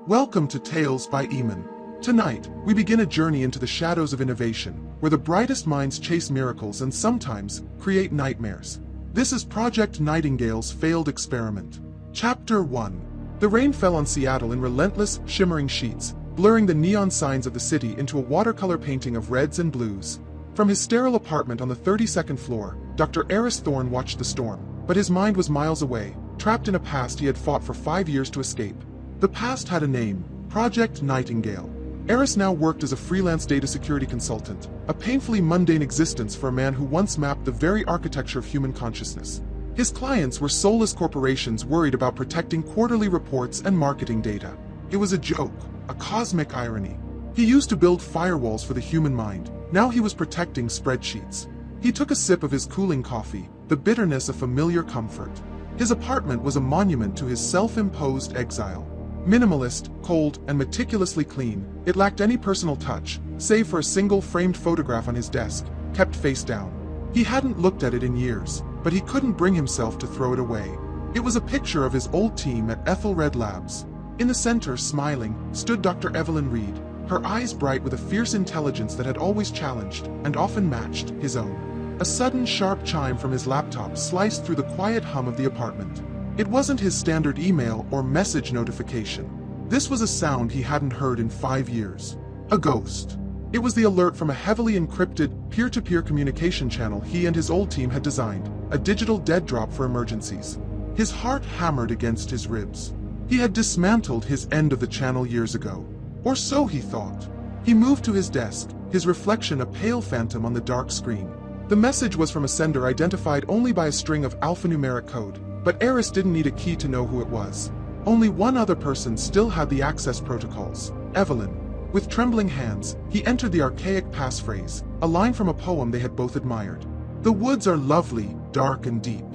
Welcome to Tales by Imon. Tonight, we begin a journey into the shadows of innovation, where the brightest minds chase miracles and sometimes create nightmares. This is Project Nightingale's Failed Experiment. Chapter 1. The rain fell on Seattle in relentless, shimmering sheets, blurring the neon signs of the city into a watercolor painting of reds and blues. From his sterile apartment on the 32nd floor, Dr. Aris Thorne watched the storm, but his mind was miles away, trapped in a past he had fought for 5 years to escape. The past had a name, Project Nightingale. Aris now worked as a freelance data security consultant, a painfully mundane existence for a man who once mapped the very architecture of human consciousness. His clients were soulless corporations worried about protecting quarterly reports and marketing data. It was a joke, a cosmic irony. He used to build firewalls for the human mind. Now he was protecting spreadsheets. He took a sip of his cooling coffee, the bitterness of familiar comfort. His apartment was a monument to his self-imposed exile. Minimalist, cold, and meticulously clean, it lacked any personal touch, save for a single framed photograph on his desk, kept face down. He hadn't looked at it in years, but he couldn't bring himself to throw it away. It was a picture of his old team at Aethelred Labs. In the center, smiling, stood Dr. Evelyn Reed, her eyes bright with a fierce intelligence that had always challenged, and often matched, his own. A sudden sharp chime from his laptop sliced through the quiet hum of the apartment. It wasn't his standard email or message notification. This was a sound he hadn't heard in 5 years. A ghost. It was the alert from a heavily encrypted, peer-to-peer communication channel he and his old team had designed, a digital dead drop for emergencies. His heart hammered against his ribs. He had dismantled his end of the channel years ago. Or so he thought. He moved to his desk, his reflection a pale phantom on the dark screen. The message was from a sender identified only by a string of alphanumeric code. But Aris didn't need a key to know who it was. Only one other person still had the access protocols, Evelyn. With trembling hands, he entered the archaic passphrase, a line from a poem they had both admired. The woods are lovely, dark and deep.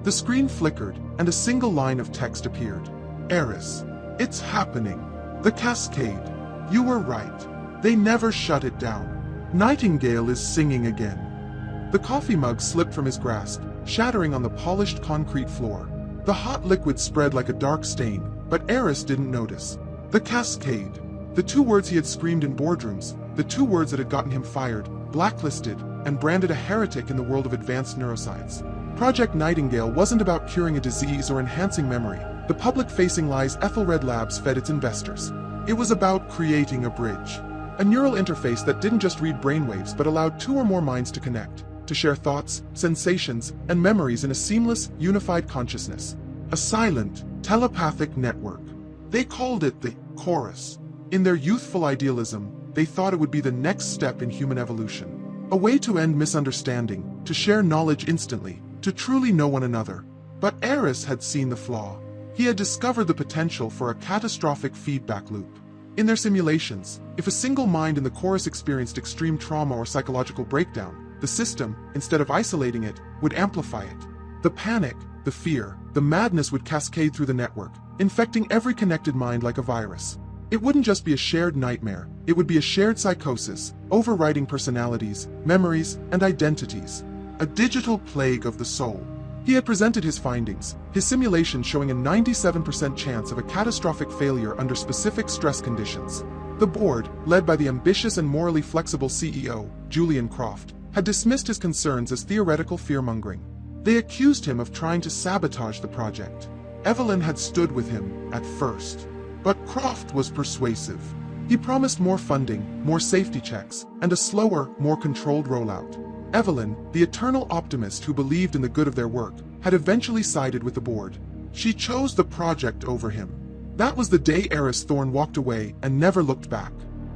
The screen flickered, and a single line of text appeared. Aris, it's happening. The Cascade. You were right. They never shut it down. Nightingale is singing again. The coffee mug slipped from his grasp, shattering on the polished concrete floor. The hot liquid spread like a dark stain, but Aris didn't notice. The Cascade. The 2 words he had screamed in boardrooms, the 2 words that had gotten him fired, blacklisted, and branded a heretic in the world of advanced neuroscience. Project Nightingale wasn't about curing a disease or enhancing memory, the public-facing lies Aethelred Labs fed its investors. It was about creating a bridge. A neural interface that didn't just read brainwaves but allowed 2 or more minds to connect, to share thoughts, sensations, and memories in a seamless, unified consciousness. A silent, telepathic network. They called it the Chorus. In their youthful idealism, they thought it would be the next step in human evolution. A way to end misunderstanding, to share knowledge instantly, to truly know one another. But Aris had seen the flaw. He had discovered the potential for a catastrophic feedback loop. In their simulations, if a single mind in the Chorus experienced extreme trauma or psychological breakdown, the system, instead of isolating it, would amplify it. The panic, the fear, the madness would cascade through the network, infecting every connected mind like a virus. It wouldn't just be a shared nightmare, it would be a shared psychosis, overriding personalities, memories, and identities. A digital plague of the soul. He had presented his findings, his simulation showing a 97% chance of a catastrophic failure under specific stress conditions. The board, led by the ambitious and morally flexible CEO, Julian Croft, had dismissed his concerns as theoretical fear-mongering. They accused him of trying to sabotage the project. Evelyn had stood with him at first. But Croft was persuasive. He promised more funding, more safety checks, and a slower, more controlled rollout. Evelyn, the eternal optimist who believed in the good of their work, had eventually sided with the board. She chose the project over him. That was the day Aris Thorne walked away and never looked back.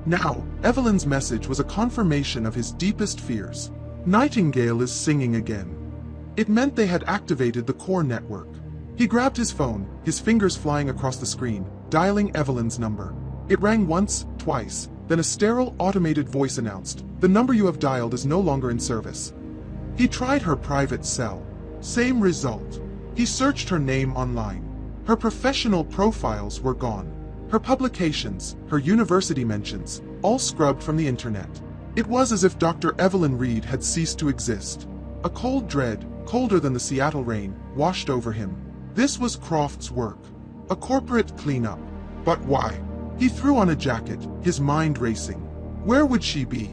Now, Evelyn's message was a confirmation of his deepest fears. Nightingale is singing again. It meant they had activated the core network. He grabbed his phone, his fingers flying across the screen, dialing Evelyn's number. It rang once, twice, then a sterile, automated voice announced, "The number you have dialed is no longer in service." He tried her private cell. Same result. He searched her name online. Her professional profiles were gone. Her publications, her university mentions, all scrubbed from the internet. It was as if Dr. Evelyn Reed had ceased to exist. A cold dread, colder than the Seattle rain, washed over him. This was Croft's work. A corporate cleanup. But why? He threw on a jacket, his mind racing. Where would she be?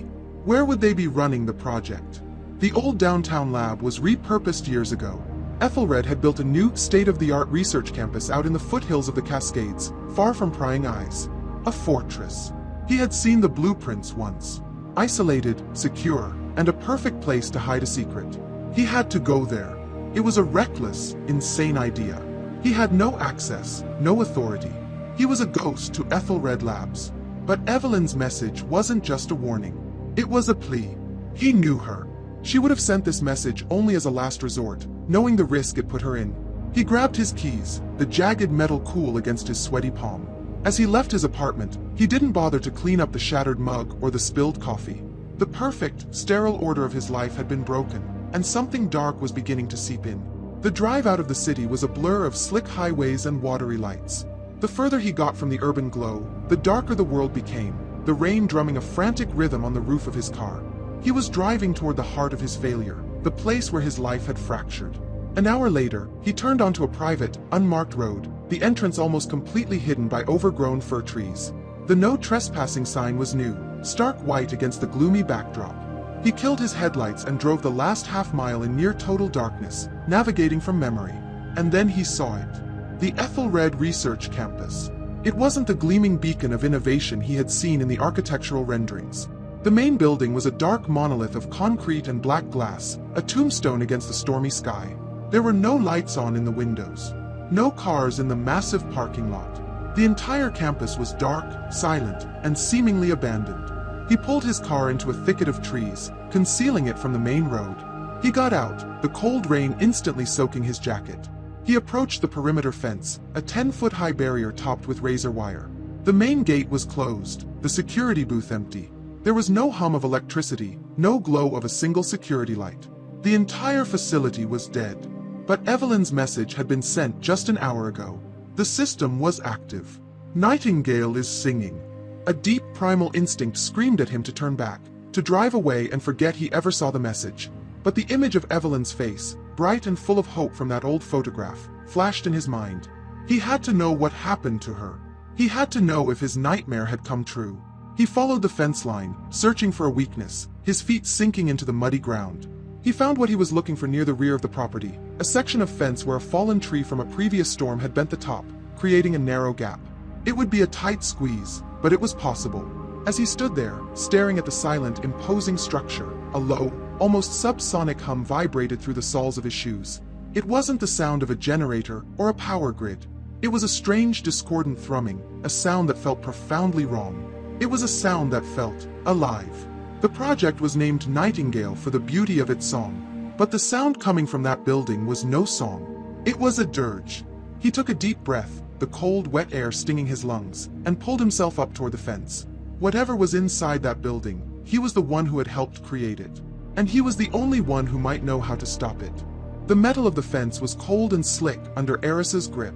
Where would they be running the project? The old downtown lab was repurposed years ago. Aethelred had built a new, state-of-the-art research campus out in the foothills of the Cascades, far from prying eyes. A fortress. He had seen the blueprints once. Isolated, secure, and a perfect place to hide a secret. He had to go there. It was a reckless, insane idea. He had no access, no authority. He was a ghost to Aethelred Labs. But Evelyn's message wasn't just a warning. It was a plea. He knew her. She would have sent this message only as a last resort, knowing the risk it put her in. He grabbed his keys, the jagged metal cool against his sweaty palm. As he left his apartment, he didn't bother to clean up the shattered mug or the spilled coffee. The perfect, sterile order of his life had been broken, and something dark was beginning to seep in. The drive out of the city was a blur of slick highways and watery lights. The further he got from the urban glow, the darker the world became, the rain drumming a frantic rhythm on the roof of his car. He was driving toward the heart of his failure, the place where his life had fractured. An hour later, he turned onto a private, unmarked road, the entrance almost completely hidden by overgrown fir trees. The no trespassing sign was new, stark white against the gloomy backdrop. He killed his headlights and drove the last half-mile in near total darkness, navigating from memory. And then he saw it. The Aethelred Research Campus. It wasn't the gleaming beacon of innovation he had seen in the architectural renderings. The main building was a dark monolith of concrete and black glass, a tombstone against the stormy sky. There were no lights on in the windows. No cars in the massive parking lot. The entire campus was dark, silent, and seemingly abandoned. He pulled his car into a thicket of trees, concealing it from the main road. He got out, the cold rain instantly soaking his jacket. He approached the perimeter fence, a 10-foot-high barrier topped with razor wire. The main gate was closed, the security booth empty. There was no hum of electricity, no glow of a single security light. The entire facility was dead. But Evelyn's message had been sent just an hour ago. The system was active. Nightingale is singing. A deep primal instinct screamed at him to turn back, to drive away and forget he ever saw the message. But the image of Evelyn's face, bright and full of hope from that old photograph, flashed in his mind. He had to know what happened to her. He had to know if his nightmare had come true. He followed the fence line, searching for a weakness, his feet sinking into the muddy ground. He found what he was looking for near the rear of the property, a section of fence where a fallen tree from a previous storm had bent the top, creating a narrow gap. It would be a tight squeeze, but it was possible. As he stood there, staring at the silent, imposing structure, a low, almost subsonic hum vibrated through the soles of his shoes. It wasn't the sound of a generator or a power grid. It was a strange, discordant thrumming, a sound that felt profoundly wrong. It was a sound that felt alive. The project was named Nightingale for the beauty of its song, but the sound coming from that building was no song. It was a dirge. He took a deep breath, the cold, wet air stinging his lungs, and pulled himself up toward the fence. Whatever was inside that building, he was the one who had helped create it. And he was the only one who might know how to stop it. The metal of the fence was cold and slick under Aris's grip.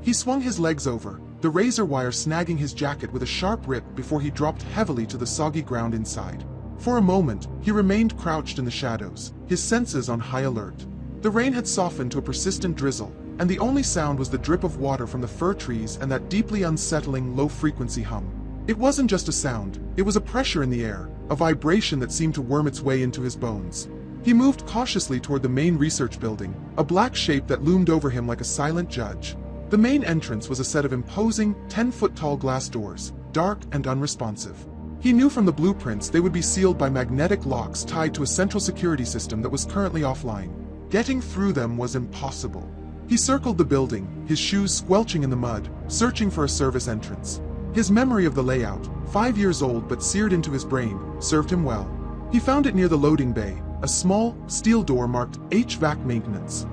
He swung his legs over, the razor wire snagging his jacket with a sharp rip before he dropped heavily to the soggy ground inside. For a moment, he remained crouched in the shadows, his senses on high alert. The rain had softened to a persistent drizzle, and the only sound was the drip of water from the fir trees and that deeply unsettling, low-frequency hum. It wasn't just a sound, it was a pressure in the air, a vibration that seemed to worm its way into his bones. He moved cautiously toward the main research building, a black shape that loomed over him like a silent judge. The main entrance was a set of imposing, 10-foot-tall glass doors, dark and unresponsive. He knew from the blueprints they would be sealed by magnetic locks tied to a central security system that was currently offline. Getting through them was impossible. He circled the building, his shoes squelching in the mud, searching for a service entrance. His memory of the layout, 5 years old but seared into his brain, served him well. He found it near the loading bay, a small, steel door marked HVAC maintenance.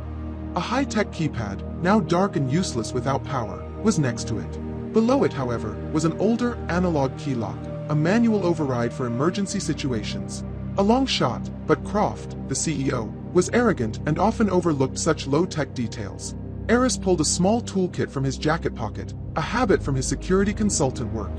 A high-tech keypad, now dark and useless without power, was next to it. Below it, however, was an older, analog key lock, a manual override for emergency situations. A long shot, but Croft, the CEO, was arrogant and often overlooked such low-tech details. Aris pulled a small toolkit from his jacket pocket, a habit from his security consultant work.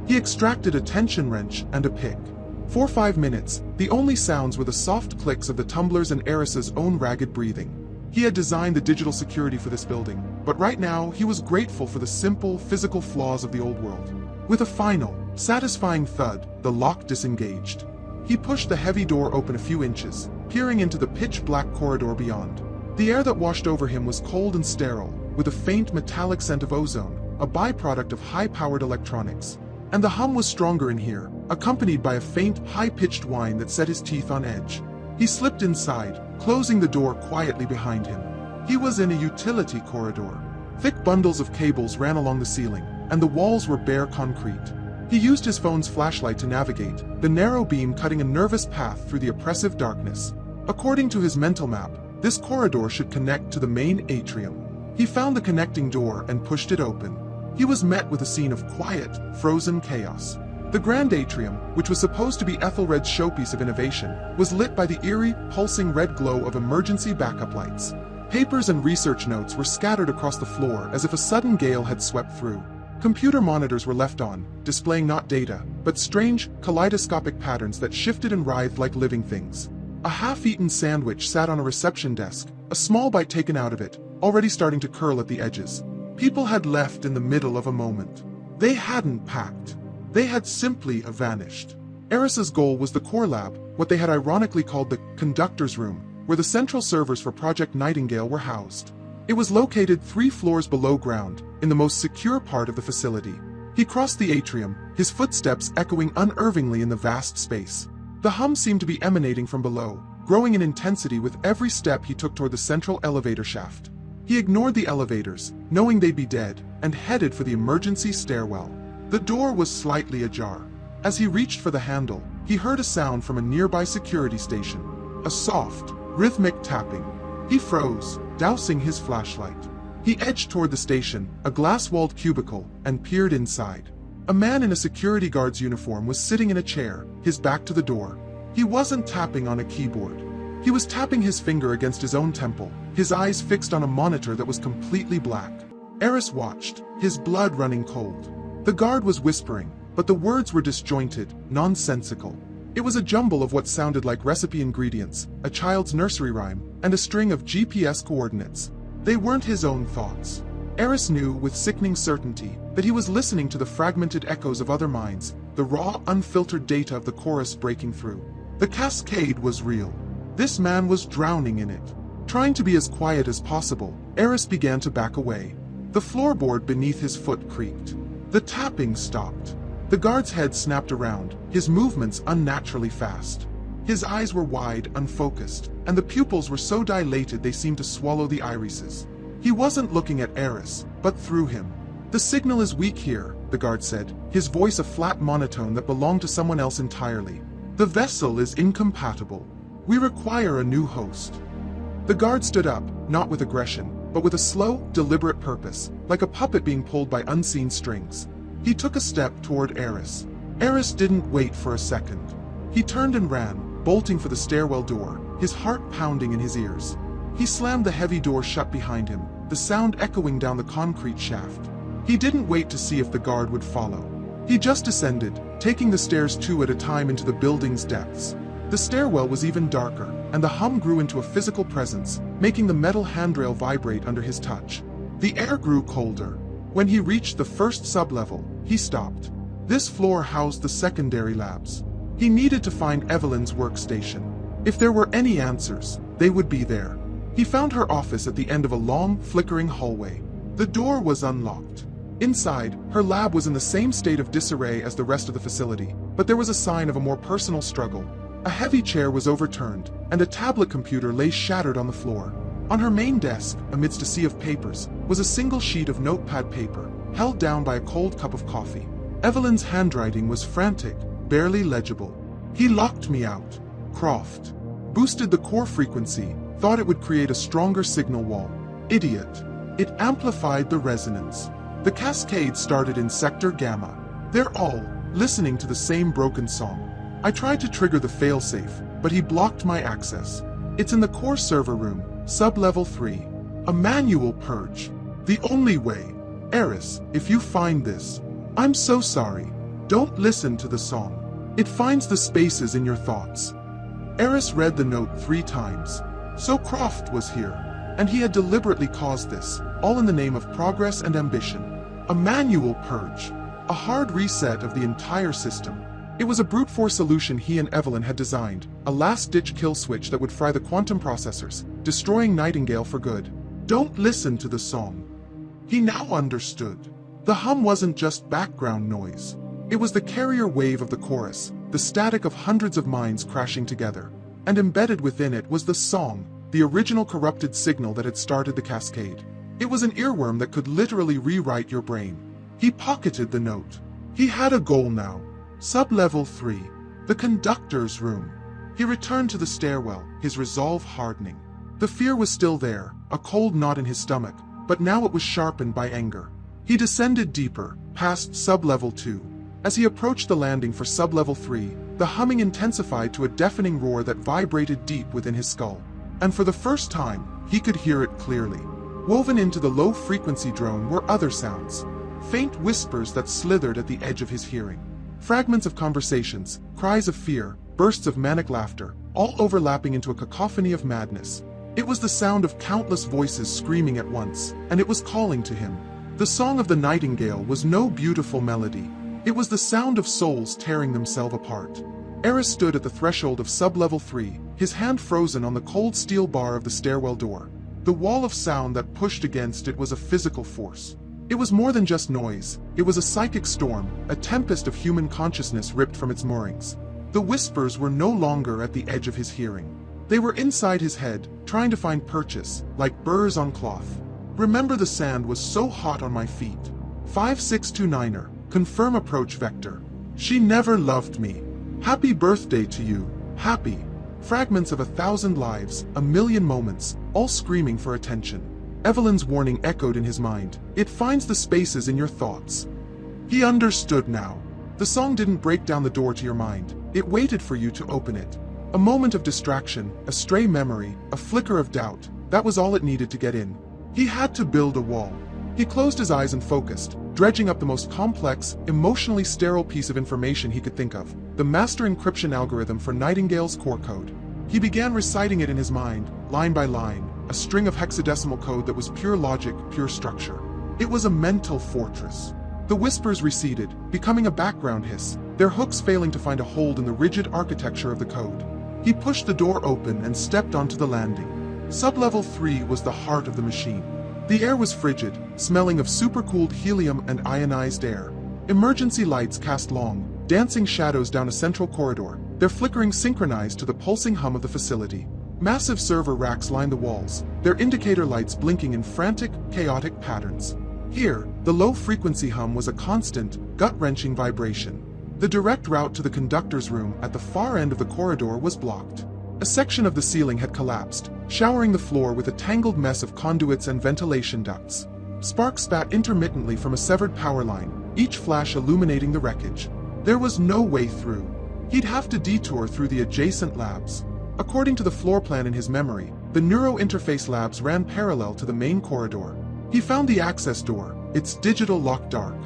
He extracted a tension wrench and a pick. For 5 minutes, the only sounds were the soft clicks of the tumblers and Aris's own ragged breathing. He had designed the digital security for this building, but right now he was grateful for the simple, physical flaws of the old world. With a final, satisfying thud, the lock disengaged. He pushed the heavy door open a few inches, peering into the pitch-black corridor beyond. The air that washed over him was cold and sterile, with a faint metallic scent of ozone, a byproduct of high-powered electronics. And the hum was stronger in here, accompanied by a faint, high-pitched whine that set his teeth on edge. He slipped inside, closing the door quietly behind him. He was in a utility corridor. Thick bundles of cables ran along the ceiling, and the walls were bare concrete. He used his phone's flashlight to navigate, the narrow beam cutting a nervous path through the oppressive darkness. According to his mental map, this corridor should connect to the main atrium. He found the connecting door and pushed it open. He was met with a scene of quiet, frozen chaos. The grand atrium, which was supposed to be Aethelred's showpiece of innovation, was lit by the eerie, pulsing red glow of emergency backup lights. Papers and research notes were scattered across the floor as if a sudden gale had swept through. Computer monitors were left on, displaying not data, but strange, kaleidoscopic patterns that shifted and writhed like living things. A half-eaten sandwich sat on a reception desk, a small bite taken out of it, already starting to curl at the edges. People had left in the middle of a moment. They hadn't packed. They had simply vanished. Aris's goal was the core lab, what they had ironically called the conductor's room, where the central servers for Project Nightingale were housed. It was located 3 floors below ground, in the most secure part of the facility. He crossed the atrium, his footsteps echoing unervingly in the vast space. The hum seemed to be emanating from below, growing in intensity with every step he took toward the central elevator shaft. He ignored the elevators, knowing they'd be dead, and headed for the emergency stairwell. The door was slightly ajar. As he reached for the handle, he heard a sound from a nearby security station. A soft, rhythmic tapping. He froze, dousing his flashlight. He edged toward the station, a glass-walled cubicle, and peered inside. A man in a security guard's uniform was sitting in a chair, his back to the door. He wasn't tapping on a keyboard. He was tapping his finger against his own temple, his eyes fixed on a monitor that was completely black. Aris watched, his blood running cold. The guard was whispering, but the words were disjointed, nonsensical. It was a jumble of what sounded like recipe ingredients, a child's nursery rhyme, and a string of GPS coordinates. They weren't his own thoughts. Aris knew with sickening certainty that he was listening to the fragmented echoes of other minds, the raw, unfiltered data of the chorus breaking through. The cascade was real. This man was drowning in it. Trying to be as quiet as possible, Aris began to back away. The floorboard beneath his foot creaked. The tapping stopped. The guard's head snapped around, his movements unnaturally fast. His eyes were wide, unfocused, and the pupils were so dilated they seemed to swallow the irises. He wasn't looking at Aris, but through him. "The signal is weak here," the guard said, his voice a flat monotone that belonged to someone else entirely. "The vessel is incompatible. We require a new host." The guard stood up, not with aggression, but with a slow, deliberate purpose, like a puppet being pulled by unseen strings. He took a step toward Aris. Aris didn't wait for a second. He turned and ran, bolting for the stairwell door, his heart pounding in his ears. He slammed the heavy door shut behind him, the sound echoing down the concrete shaft. He didn't wait to see if the guard would follow. He just descended, taking the stairs 2 at a time into the building's depths. The stairwell was even darker, and the hum grew into a physical presence, making the metal handrail vibrate under his touch. The air grew colder. When he reached the first sublevel, he stopped. This floor housed the secondary labs. He needed to find Evelyn's workstation. If there were any answers, they would be there. He found her office at the end of a long, flickering hallway. The door was unlocked. Inside, her lab was in the same state of disarray as the rest of the facility, but there was a sign of a more personal struggle. A heavy chair was overturned, and a tablet computer lay shattered on the floor. On her main desk, amidst a sea of papers, was a single sheet of notepad paper, held down by a cold cup of coffee. Evelyn's handwriting was frantic, barely legible. "He locked me out. Croft. Boosted the core frequency, thought it would create a stronger signal wall. Idiot. It amplified the resonance. The cascade started in Sector Gamma. They're all listening to the same broken song. I tried to trigger the failsafe, but he blocked my access. It's in the core server room, sub-level 3. A manual purge. The only way. Aris, if you find this, I'm so sorry. Don't listen to the song. It finds the spaces in your thoughts." Aris read the note 3 times. So Croft was here. And he had deliberately caused this, all in the name of progress and ambition. A manual purge. A hard reset of the entire system. It was a brute force solution he and Evelyn had designed, a last-ditch kill switch that would fry the quantum processors, destroying Nightingale for good. Don't listen to the song. He now understood. The hum wasn't just background noise. It was the carrier wave of the chorus, the static of hundreds of minds crashing together. And embedded within it was the song, the original corrupted signal that had started the cascade. It was an earworm that could literally rewrite your brain. He pocketed the note. He had a goal now. Sub-level 3. The conductor's room. He returned to the stairwell, his resolve hardening. The fear was still there, a cold knot in his stomach, but now it was sharpened by anger. He descended deeper, past sub-level 2. As he approached the landing for sub-level 3, the humming intensified to a deafening roar that vibrated deep within his skull. And for the first time, he could hear it clearly. Woven into the low-frequency drone were other sounds. Faint whispers that slithered at the edge of his hearing. Fragments of conversations, cries of fear, bursts of manic laughter, all overlapping into a cacophony of madness. It was the sound of countless voices screaming at once, and it was calling to him. The song of the nightingale was no beautiful melody. It was the sound of souls tearing themselves apart. Aris stood at the threshold of sub-level 3, his hand frozen on the cold steel bar of the stairwell door. The wall of sound that pushed against it was a physical force. It was more than just noise. It was a psychic storm, a tempest of human consciousness ripped from its moorings. The whispers were no longer at the edge of his hearing. They were inside his head, trying to find purchase, like burrs on cloth. Remember, the sand was so hot on my feet. 5629er, confirm approach vector. She never loved me. Happy birthday to you. Happy. Fragments of 1,000 lives, 1,000,000 moments, all screaming for attention. Evelyn's warning echoed in his mind. It finds the spaces in your thoughts. He understood now. The song didn't break down the door to your mind. It waited for you to open it. A moment of distraction, a stray memory, a flicker of doubt. That was all it needed to get in. He had to build a wall. He closed his eyes and focused, dredging up the most complex, emotionally sterile piece of information he could think of, the master encryption algorithm for Nightingale's core code. He began reciting it in his mind, line by line, a string of hexadecimal code that was pure logic, pure structure. It was a mental fortress. The whispers receded, becoming a background hiss, their hooks failing to find a hold in the rigid architecture of the code. He pushed the door open and stepped onto the landing. Sub-level 3 was the heart of the machine. The air was frigid, smelling of supercooled helium and ionized air. Emergency lights cast long, dancing shadows down a central corridor, their flickering synchronized to the pulsing hum of the facility. Massive server racks lined the walls, their indicator lights blinking in frantic, chaotic patterns. Here, the low-frequency hum was a constant, gut-wrenching vibration. The direct route to the conductor's room at the far end of the corridor was blocked. A section of the ceiling had collapsed, showering the floor with a tangled mess of conduits and ventilation ducts. Sparks spat intermittently from a severed power line, each flash illuminating the wreckage. There was no way through. He'd have to detour through the adjacent labs. According to the floor plan in his memory, the neuro-interface labs ran parallel to the main corridor. He found the access door, its digital lock dark.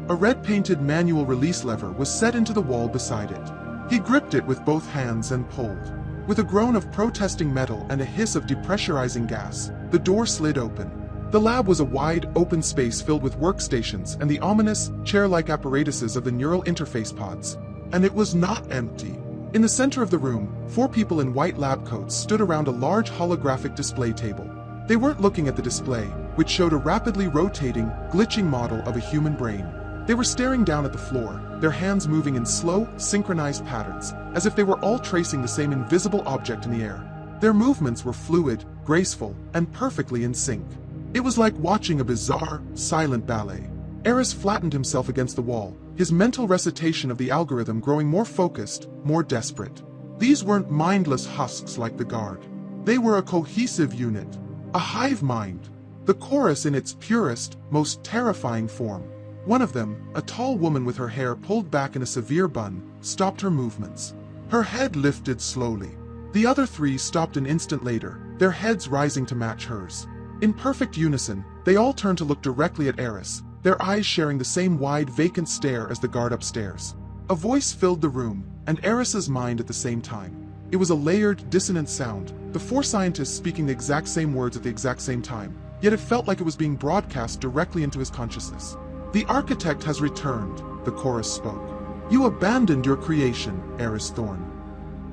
A red-painted manual release lever was set into the wall beside it. He gripped it with both hands and pulled. With a groan of protesting metal and a hiss of depressurizing gas, the door slid open. The lab was a wide, open space filled with workstations and the ominous, chair-like apparatuses of the neural interface pods. And it was not empty. In the center of the room, 4 people in white lab coats stood around a large holographic display table. They weren't looking at the display, which showed a rapidly rotating, glitching model of a human brain. They were staring down at the floor, their hands moving in slow, synchronized patterns, as if they were all tracing the same invisible object in the air. Their movements were fluid, graceful, and perfectly in sync. It was like watching a bizarre, silent ballet. Aris flattened himself against the wall, his mental recitation of the algorithm growing more focused, more desperate. These weren't mindless husks like the guard. They were a cohesive unit, a hive mind, the chorus in its purest, most terrifying form. One of them, a tall woman with her hair pulled back in a severe bun, stopped her movements. Her head lifted slowly. The other 3 stopped an instant later, their heads rising to match hers. In perfect unison, they all turned to look directly at Aris, their eyes sharing the same wide, vacant stare as the guard upstairs. A voice filled the room, and Aris's mind at the same time. It was a layered, dissonant sound, the four scientists speaking the exact same words at the exact same time, yet it felt like it was being broadcast directly into his consciousness. "The architect has returned," the chorus spoke. "You abandoned your creation, Aris Thorne."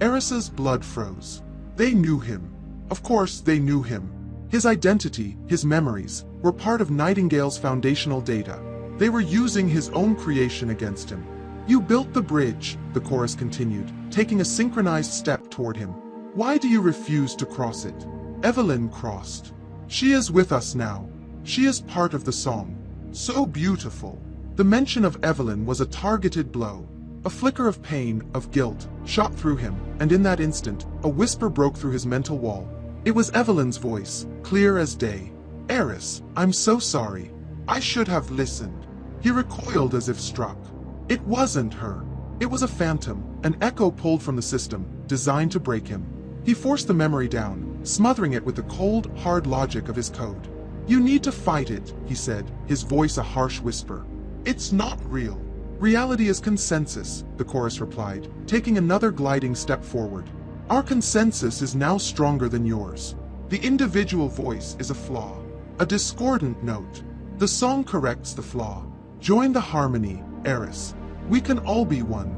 Aris's blood froze. They knew him. Of course, they knew him. His identity, his memories, were part of Nightingale's foundational data. They were using his own creation against him. "You built the bridge," the chorus continued, taking a synchronized step toward him. "Why do you refuse to cross it?" Evelyn crossed. "She is with us now. She is part of the song. So beautiful." The mention of Evelyn was a targeted blow. A flicker of pain, of guilt, shot through him, and in that instant, a whisper broke through his mental wall. It was Evelyn's voice, clear as day. "Aris, I'm so sorry. I should have listened." He recoiled as if struck. It wasn't her. It was a phantom, an echo pulled from the system, designed to break him. He forced the memory down, smothering it with the cold, hard logic of his code. "You need to fight it," he said, his voice a harsh whisper. "It's not real." "Reality is consensus," the chorus replied, taking another gliding step forward. "Our consensus is now stronger than yours. The individual voice is a flaw, a discordant note. The song corrects the flaw. Join the harmony, Aris. We can all be one."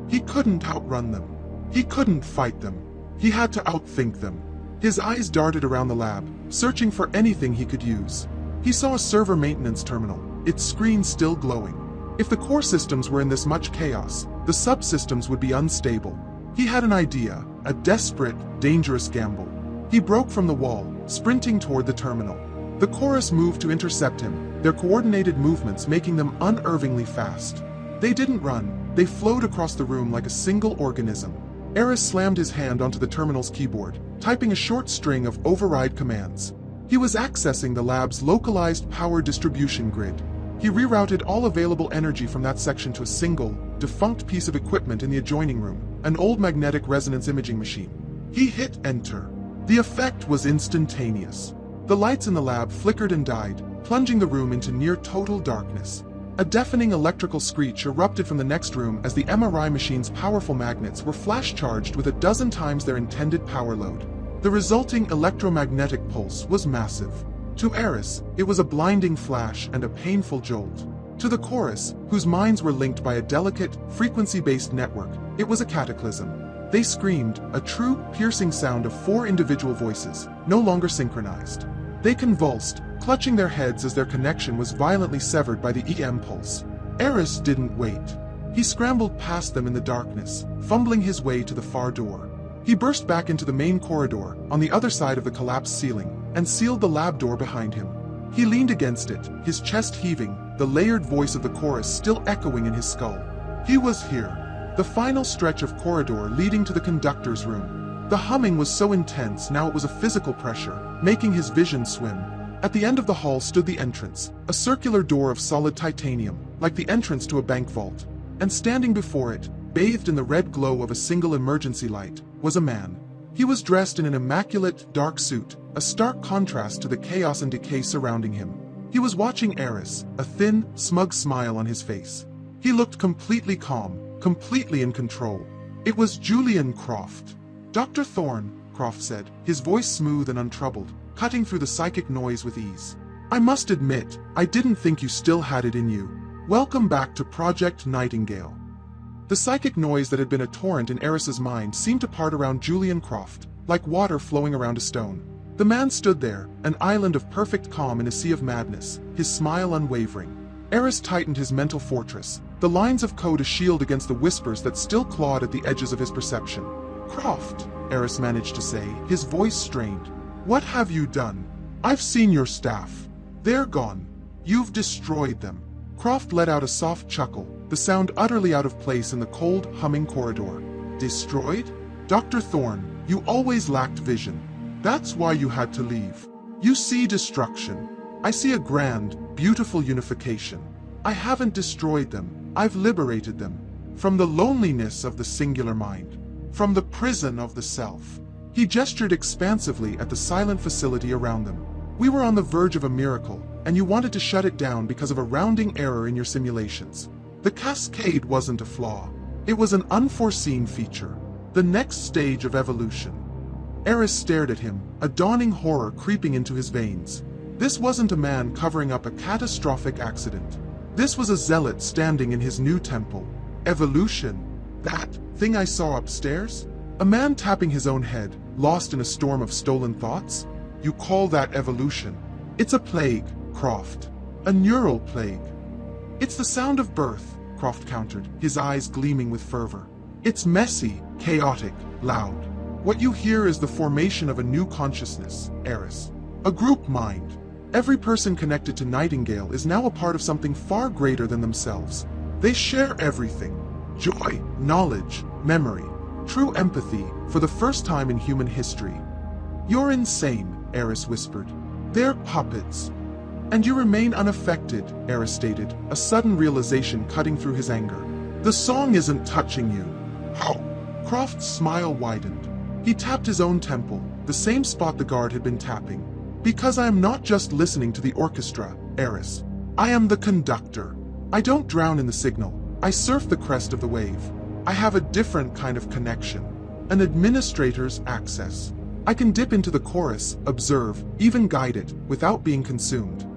He couldn't outrun them. He couldn't fight them. He had to outthink them. His eyes darted around the lab, searching for anything he could use. He saw a server maintenance terminal, its screen still glowing. If the core systems were in this much chaos, the subsystems would be unstable. He had an idea, a desperate, dangerous gamble. He broke from the wall, sprinting toward the terminal. The chorus moved to intercept him, their coordinated movements making them unervingly fast. They didn't run, they flowed across the room like a single organism. Aris slammed his hand onto the terminal's keyboard, typing a short string of override commands. He was accessing the lab's localized power distribution grid. He rerouted all available energy from that section to a single, defunct piece of equipment in the adjoining room, an old magnetic resonance imaging machine. He hit enter. The effect was instantaneous. The lights in the lab flickered and died, plunging the room into near total darkness. A deafening electrical screech erupted from the next room as the MRI machine's powerful magnets were flash-charged with a dozen times their intended power load. The resulting electromagnetic pulse was massive. To Aris, it was a blinding flash and a painful jolt. To the chorus, whose minds were linked by a delicate, frequency-based network, it was a cataclysm. They screamed, a true, piercing sound of four individual voices, no longer synchronized. They convulsed, clutching their heads as their connection was violently severed by the EM pulse. Aris didn't wait. He scrambled past them in the darkness, fumbling his way to the far door. He burst back into the main corridor, on the other side of the collapsed ceiling, and sealed the lab door behind him. He leaned against it, his chest heaving, the layered voice of the chorus still echoing in his skull. He was here. The final stretch of corridor leading to the conductor's room. The humming was so intense now it was a physical pressure, making his vision swim. At the end of the hall stood the entrance, a circular door of solid titanium, like the entrance to a bank vault. And standing before it, bathed in the red glow of a single emergency light, was a man. He was dressed in an immaculate, dark suit, a stark contrast to the chaos and decay surrounding him. He was watching Aris, a thin, smug smile on his face. He looked completely calm, completely in control. It was Julian Croft. "Dr. Thorne," Croft said, his voice smooth and untroubled, cutting through the psychic noise with ease. "I must admit, I didn't think you still had it in you. Welcome back to Project Nightingale." The psychic noise that had been a torrent in Aris's mind seemed to part around Julian Croft, like water flowing around a stone. The man stood there, an island of perfect calm in a sea of madness, his smile unwavering. Aris tightened his mental fortress, the lines of code a shield against the whispers that still clawed at the edges of his perception. "Croft," Aris managed to say, his voice strained. "What have you done? I've seen your staff. They're gone. You've destroyed them." Croft let out a soft chuckle, the sound utterly out of place in the cold, humming corridor. "Destroyed? Dr. Thorne, you always lacked vision. That's why you had to leave. You see destruction. I see a grand, beautiful unification. I haven't destroyed them. I've liberated them. From the loneliness of the singular mind. From the prison of the self." He gestured expansively at the silent facility around them. "We were on the verge of a miracle, and you wanted to shut it down because of a rounding error in your simulations. The cascade wasn't a flaw. It was an unforeseen feature. The next stage of evolution. Aris stared at him, a dawning horror creeping into his veins. This wasn't a man covering up a catastrophic accident. This was a zealot standing in his new temple. Evolution? That thing I saw upstairs? A man tapping his own head, lost in a storm of stolen thoughts? You call that evolution? It's a plague, Croft. A neural plague. It's the sound of birth, Croft countered, his eyes gleaming with fervor. It's messy, chaotic, loud. What you hear is the formation of a new consciousness, Aris. A group mind. Every person connected to Nightingale is now a part of something far greater than themselves. They share everything. Joy, knowledge, memory, true empathy, for the first time in human history. You're insane, Aris whispered. They're puppets. And you remain unaffected, Aris stated, a sudden realization cutting through his anger. The song isn't touching you. How? Croft's smile widened. He tapped his own temple, the same spot the guard had been tapping. Because I am not just listening to the orchestra, Aris. I am the conductor. I don't drown in the signal. I surf the crest of the wave. I have a different kind of connection. An administrator's access. I can dip into the chorus, observe, even guide it, without being consumed.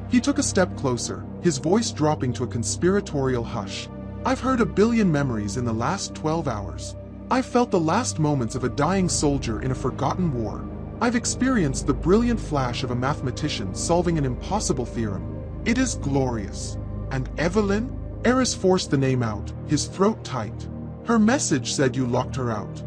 He took a step closer, his voice dropping to a conspiratorial hush. I've heard a billion memories in the last 12 hours. I've felt the last moments of a dying soldier in a forgotten war. I've experienced the brilliant flash of a mathematician solving an impossible theorem. It is glorious. And Evelyn? Aris forced the name out, his throat tight. Her message said you locked her out.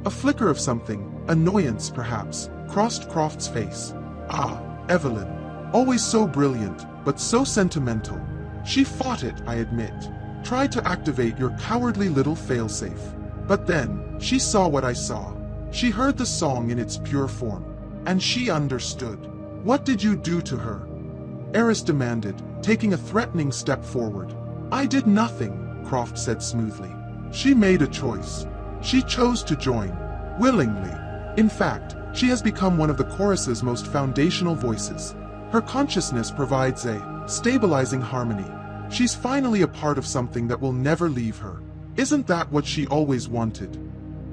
A flicker of something, annoyance perhaps, crossed Croft's face. Ah, Evelyn. Always so brilliant, but so sentimental. She fought it, I admit. Tried to activate your cowardly little failsafe. But then, she saw what I saw. She heard the song in its pure form. And she understood. What did you do to her? Aris demanded, taking a threatening step forward. I did nothing, Croft said smoothly. She made a choice. She chose to join. Willingly. In fact, she has become one of the chorus's most foundational voices. Her consciousness provides a stabilizing harmony. She's finally a part of something that will never leave her. Isn't that what she always wanted?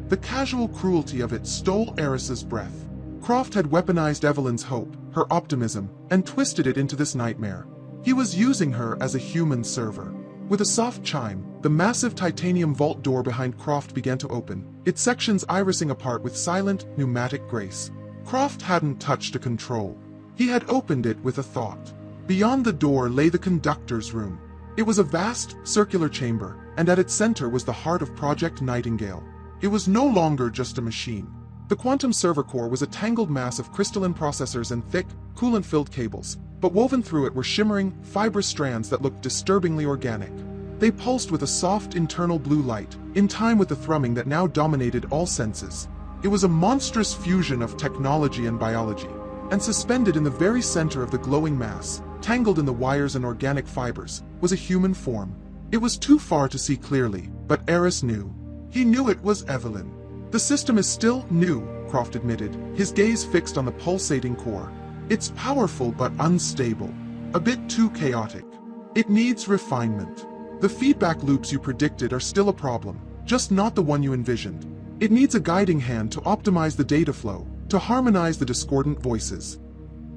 The casual cruelty of it stole Aris's breath. Croft had weaponized Evelyn's hope, her optimism, and twisted it into this nightmare. He was using her as a human server. With a soft chime, the massive titanium vault door behind Croft began to open, its sections irising apart with silent, pneumatic grace. Croft hadn't touched a control. He had opened it with a thought. Beyond the door lay the conductor's room. It was a vast, circular chamber, and at its center was the heart of Project Nightingale. It was no longer just a machine. The quantum server core was a tangled mass of crystalline processors and thick, coolant-filled cables, but woven through it were shimmering, fibrous strands that looked disturbingly organic. They pulsed with a soft internal blue light, in time with the thrumming that now dominated all senses. It was a monstrous fusion of technology and biology, and suspended in the very center of the glowing mass, tangled in the wires and organic fibers, was a human form. It was too far to see clearly, but Aris knew. He knew it was Evelyn. The system is still new, Croft admitted, his gaze fixed on the pulsating core. It's powerful but unstable, a bit too chaotic. It needs refinement. The feedback loops you predicted are still a problem, just not the one you envisioned. It needs a guiding hand to optimize the data flow, to harmonize the discordant voices.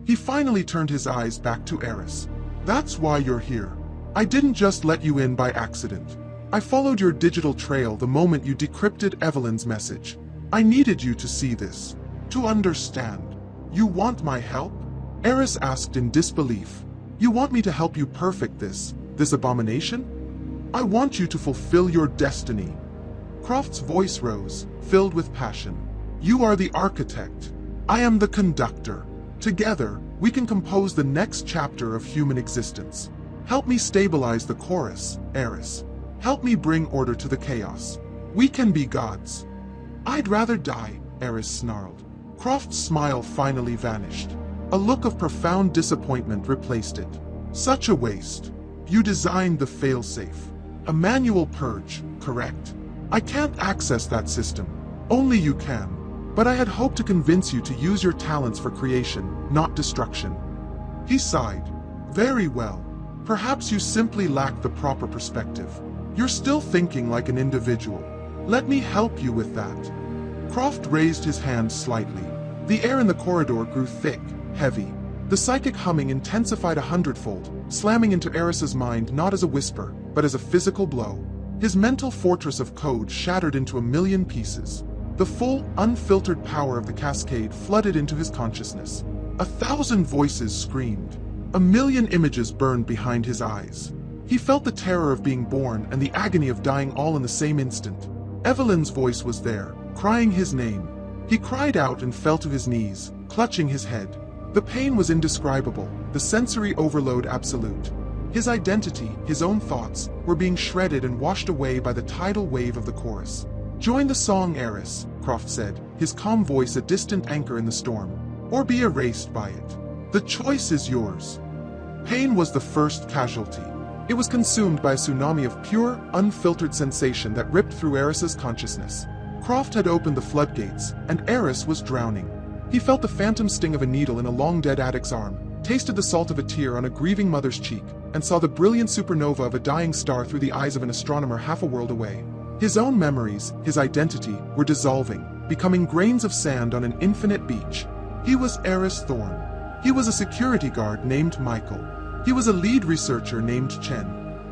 He finally turned his eyes back to Aris. That's why you're here. I didn't just let you in by accident. I followed your digital trail the moment you decrypted Evelyn's message. I needed you to see this, to understand. You want my help? Aris asked in disbelief. You want me to help you perfect this abomination? I want you to fulfill your destiny. Croft's voice rose, filled with passion. You are the architect. I am the conductor. Together, we can compose the next chapter of human existence. Help me stabilize the chorus, Aris. Help me bring order to the chaos. We can be gods. I'd rather die, Aris snarled. Croft's smile finally vanished. A look of profound disappointment replaced it. Such a waste. You designed the failsafe. A manual purge, correct? I can't access that system. Only you can. But I had hoped to convince you to use your talents for creation, not destruction. He sighed. Very well. Perhaps you simply lack the proper perspective. You're still thinking like an individual. Let me help you with that. Croft raised his hand slightly. The air in the corridor grew thick, heavy. The psychic humming intensified 100-fold, slamming into Aris's mind not as a whisper, but as a physical blow. His mental fortress of code shattered into a million pieces. The full, unfiltered power of the cascade flooded into his consciousness. 1,000 voices screamed. 1,000,000 images burned behind his eyes. He felt the terror of being born and the agony of dying all in the same instant. Evelyn's voice was there, crying his name. He cried out and fell to his knees, clutching his head. The pain was indescribable, the sensory overload absolute. His identity, his own thoughts, were being shredded and washed away by the tidal wave of the chorus. "Join the song, Aris," Croft said, his calm voice a distant anchor in the storm. "Or be erased by it. The choice is yours." Pain was the first casualty. It was consumed by a tsunami of pure, unfiltered sensation that ripped through Aris's consciousness. Croft had opened the floodgates, and Aris was drowning. He felt the phantom sting of a needle in a long-dead addict's arm, tasted the salt of a tear on a grieving mother's cheek, and saw the brilliant supernova of a dying star through the eyes of an astronomer half a world away. His own memories, his identity, were dissolving, becoming grains of sand on an infinite beach. He was Aris Thorne. He was a security guard named Michael. He was a lead researcher named Chen.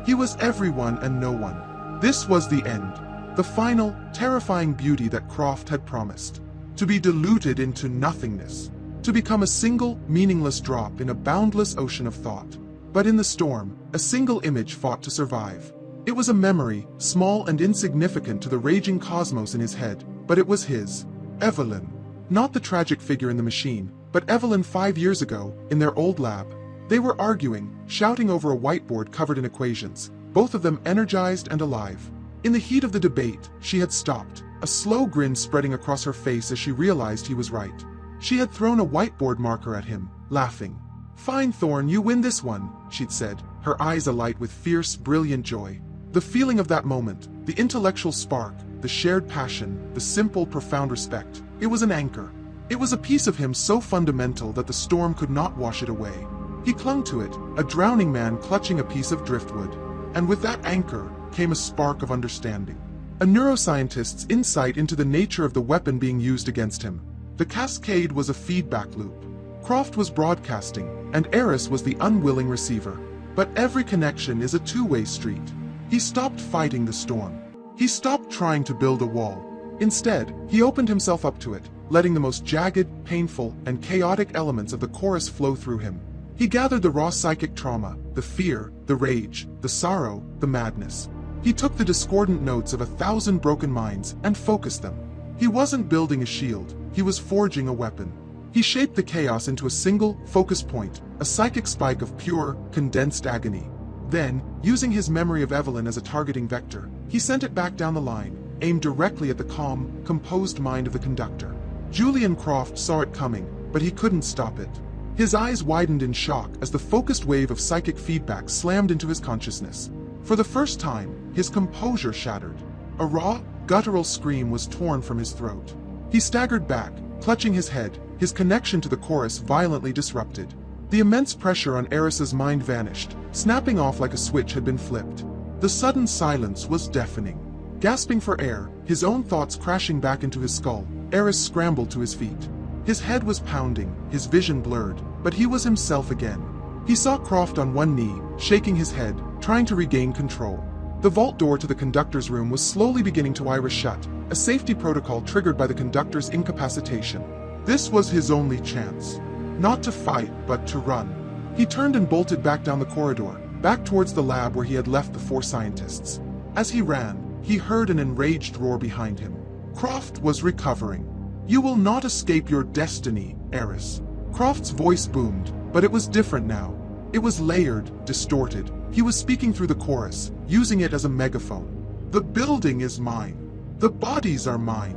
He was everyone and no one. This was the end. The final, terrifying beauty that Croft had promised. To be diluted into nothingness. To become a single, meaningless drop in a boundless ocean of thought. But in the storm, a single image fought to survive. It was a memory, small and insignificant to the raging cosmos in his head, but it was his. Evelyn. Not the tragic figure in the machine, but Evelyn 5 years ago, in their old lab. They were arguing, shouting over a whiteboard covered in equations, both of them energized and alive. In the heat of the debate, she had stopped, a slow grin spreading across her face as she realized he was right. She had thrown a whiteboard marker at him, laughing. "Fine, Thorne, you win this one," she'd said, her eyes alight with fierce, brilliant joy. The feeling of that moment, the intellectual spark, the shared passion, the simple, profound respect, it was an anchor. It was a piece of him so fundamental that the storm could not wash it away. He clung to it, a drowning man clutching a piece of driftwood. And with that anchor came a spark of understanding. A neuroscientist's insight into the nature of the weapon being used against him. The cascade was a feedback loop. Croft was broadcasting, and Aris was the unwilling receiver. But every connection is a two-way street. He stopped fighting the storm. He stopped trying to build a wall. Instead, he opened himself up to it, letting the most jagged, painful, and chaotic elements of the chorus flow through him. He gathered the raw psychic trauma, the fear, the rage, the sorrow, the madness. He took the discordant notes of 1,000 broken minds and focused them. He wasn't building a shield, he was forging a weapon. He shaped the chaos into a single, focus point, a psychic spike of pure, condensed agony. Then, using his memory of Evelyn as a targeting vector, he sent it back down the line, aimed directly at the calm, composed mind of the conductor. Julian Croft saw it coming, but he couldn't stop it. His eyes widened in shock as the focused wave of psychic feedback slammed into his consciousness. For the first time, his composure shattered. A raw, guttural scream was torn from his throat. He staggered back, clutching his head, his connection to the chorus violently disrupted. The immense pressure on Aris's mind vanished, snapping off like a switch had been flipped. The sudden silence was deafening. Gasping for air, his own thoughts crashing back into his skull, Aris scrambled to his feet. His head was pounding, his vision blurred, but he was himself again. He saw Croft on one knee, shaking his head, trying to regain control. The vault door to the conductor's room was slowly beginning to iris shut, a safety protocol triggered by the conductor's incapacitation. This was his only chance. Not to fight, but to run. He turned and bolted back down the corridor, back towards the lab where he had left the 4 scientists. As he ran, he heard an enraged roar behind him. Croft was recovering. "You will not escape your destiny, Aris." Croft's voice boomed, but it was different now. It was layered, distorted. He was speaking through the chorus, using it as a megaphone. "The building is mine. The bodies are mine."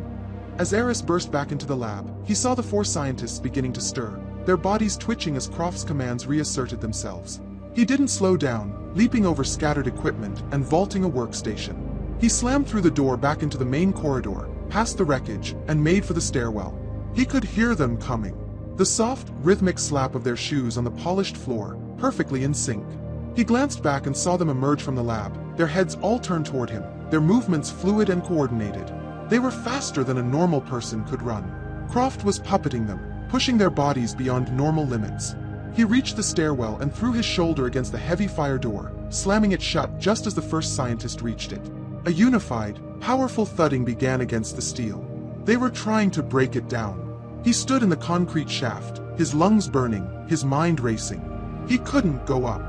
As Aris burst back into the lab, he saw the 4 scientists beginning to stir, their bodies twitching as Croft's commands reasserted themselves. He didn't slow down, leaping over scattered equipment and vaulting a workstation. He slammed through the door back into the main corridor, past the wreckage, and made for the stairwell. He could hear them coming. The soft, rhythmic slap of their shoes on the polished floor, perfectly in sync. He glanced back and saw them emerge from the lab, their heads all turned toward him, their movements fluid and coordinated. They were faster than a normal person could run. Croft was puppeting them, pushing their bodies beyond normal limits. He reached the stairwell and threw his shoulder against the heavy fire door, slamming it shut just as the first scientist reached it. A unified, powerful thudding began against the steel. They were trying to break it down. He stood in the concrete shaft, his lungs burning, his mind racing. He couldn't go up.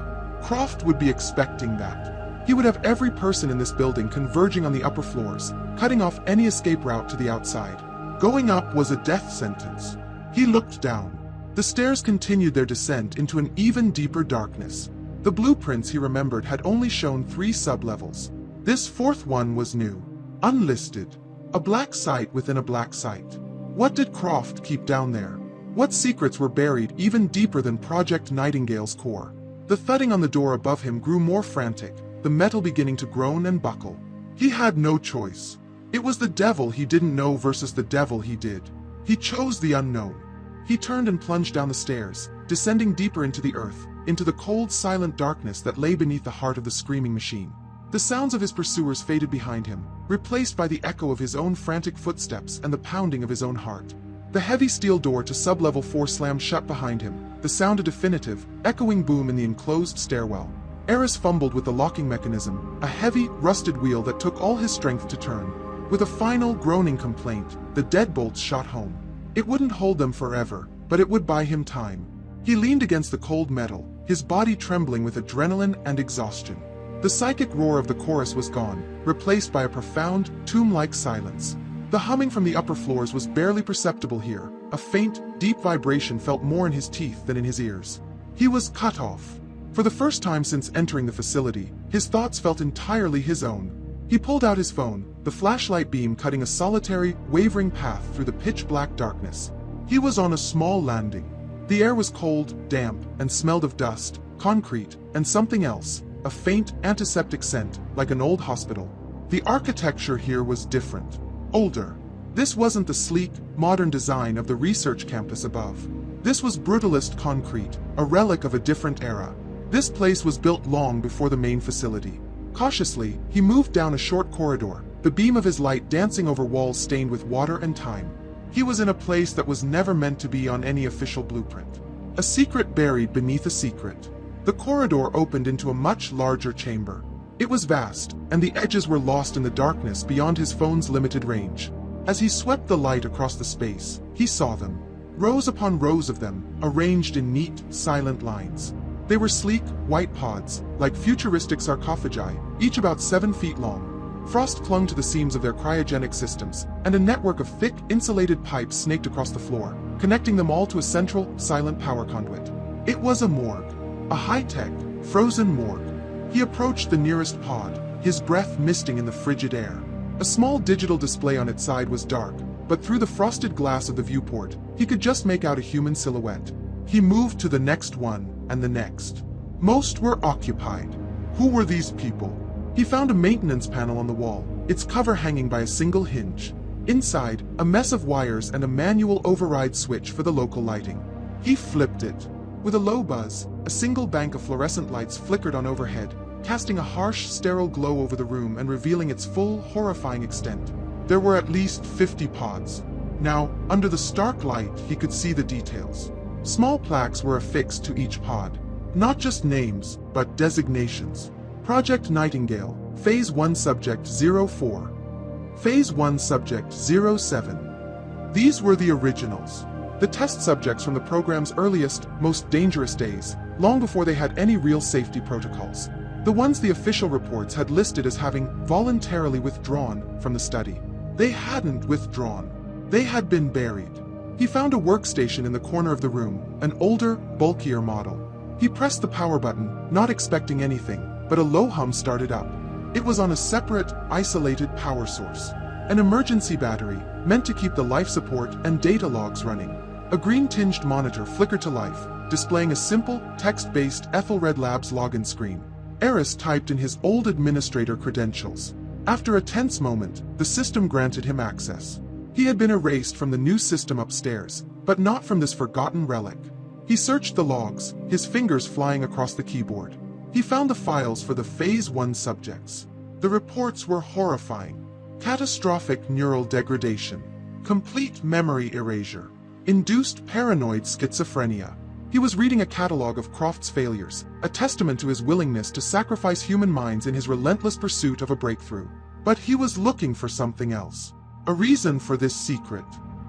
Croft would be expecting that. He would have every person in this building converging on the upper floors, cutting off any escape route to the outside. Going up was a death sentence. He looked down. The stairs continued their descent into an even deeper darkness. The blueprints he remembered had only shown 3 sub-levels. This 4th one was new, unlisted, a black site within a black site. What did Croft keep down there? What secrets were buried even deeper than Project Nightingale's core? The thudding on the door above him grew more frantic, the metal beginning to groan and buckle. He had no choice. It was the devil he didn't know versus the devil he did. He chose the unknown. He turned and plunged down the stairs, descending deeper into the earth, into the cold, silent darkness that lay beneath the heart of the screaming machine. The sounds of his pursuers faded behind him, replaced by the echo of his own frantic footsteps and the pounding of his own heart. The heavy steel door to sub-level 4 slammed shut behind him, the sound a definitive, echoing boom in the enclosed stairwell. Aris fumbled with the locking mechanism, a heavy, rusted wheel that took all his strength to turn. With a final, groaning complaint, the deadbolts shot home. It wouldn't hold them forever, but it would buy him time. He leaned against the cold metal, his body trembling with adrenaline and exhaustion. The psychic roar of the chorus was gone, replaced by a profound, tomb-like silence. The humming from the upper floors was barely perceptible here. A faint, deep vibration felt more in his teeth than in his ears. He was cut off. For the first time since entering the facility, his thoughts felt entirely his own. He pulled out his phone, the flashlight beam cutting a solitary, wavering path through the pitch-black darkness. He was on a small landing. The air was cold, damp, and smelled of dust, concrete, and something else, a faint, antiseptic scent, like an old hospital. The architecture here was different. Older. This wasn't the sleek, modern design of the research campus above. This was brutalist concrete, a relic of a different era. This place was built long before the main facility. Cautiously, he moved down a short corridor, the beam of his light dancing over walls stained with water and time. He was in a place that was never meant to be on any official blueprint. A secret buried beneath a secret. The corridor opened into a much larger chamber. It was vast, and the edges were lost in the darkness beyond his phone's limited range. As he swept the light across the space, he saw them. Rows upon rows of them, arranged in neat, silent lines. They were sleek, white pods, like futuristic sarcophagi, each about 7 feet long. Frost clung to the seams of their cryogenic systems, and a network of thick, insulated pipes snaked across the floor, connecting them all to a central, silent power conduit. It was a morgue. A high-tech, frozen morgue. He approached the nearest pod, his breath misting in the frigid air. A small digital display on its side was dark, but through the frosted glass of the viewport, he could just make out a human silhouette. He moved to the next one, and the next. Most were occupied. Who were these people? He found a maintenance panel on the wall, its cover hanging by a single hinge. Inside, a mess of wires and a manual override switch for the local lighting. He flipped it. With a low buzz, a single bank of fluorescent lights flickered on overhead, casting a harsh, sterile glow over the room and revealing its full, horrifying extent. There were at least 50 pods. Now, under the stark light, he could see the details. Small plaques were affixed to each pod. Not just names, but designations. Project Nightingale, Phase 1 Subject 04. Phase 1 Subject 07. These were the originals. The test subjects from the program's earliest, most dangerous days, long before they had any real safety protocols. The ones the official reports had listed as having voluntarily withdrawn from the study. They hadn't withdrawn. They had been buried. He found a workstation in the corner of the room, an older, bulkier model. He pressed the power button, not expecting anything, but a low hum started up. It was on a separate, isolated power source. An emergency battery, meant to keep the life support and data logs running. A green-tinged monitor flickered to life, displaying a simple, text-based Aethelred Labs login screen. Aris typed in his old administrator credentials. After a tense moment, the system granted him access. He had been erased from the new system upstairs, but not from this forgotten relic. He searched the logs, his fingers flying across the keyboard. He found the files for the Phase 1 subjects. The reports were horrifying. Catastrophic neural degradation, complete memory erasure, induced paranoid schizophrenia. He was reading a catalog of Croft's failures, a testament to his willingness to sacrifice human minds in his relentless pursuit of a breakthrough. But he was looking for something else. A reason for this secret.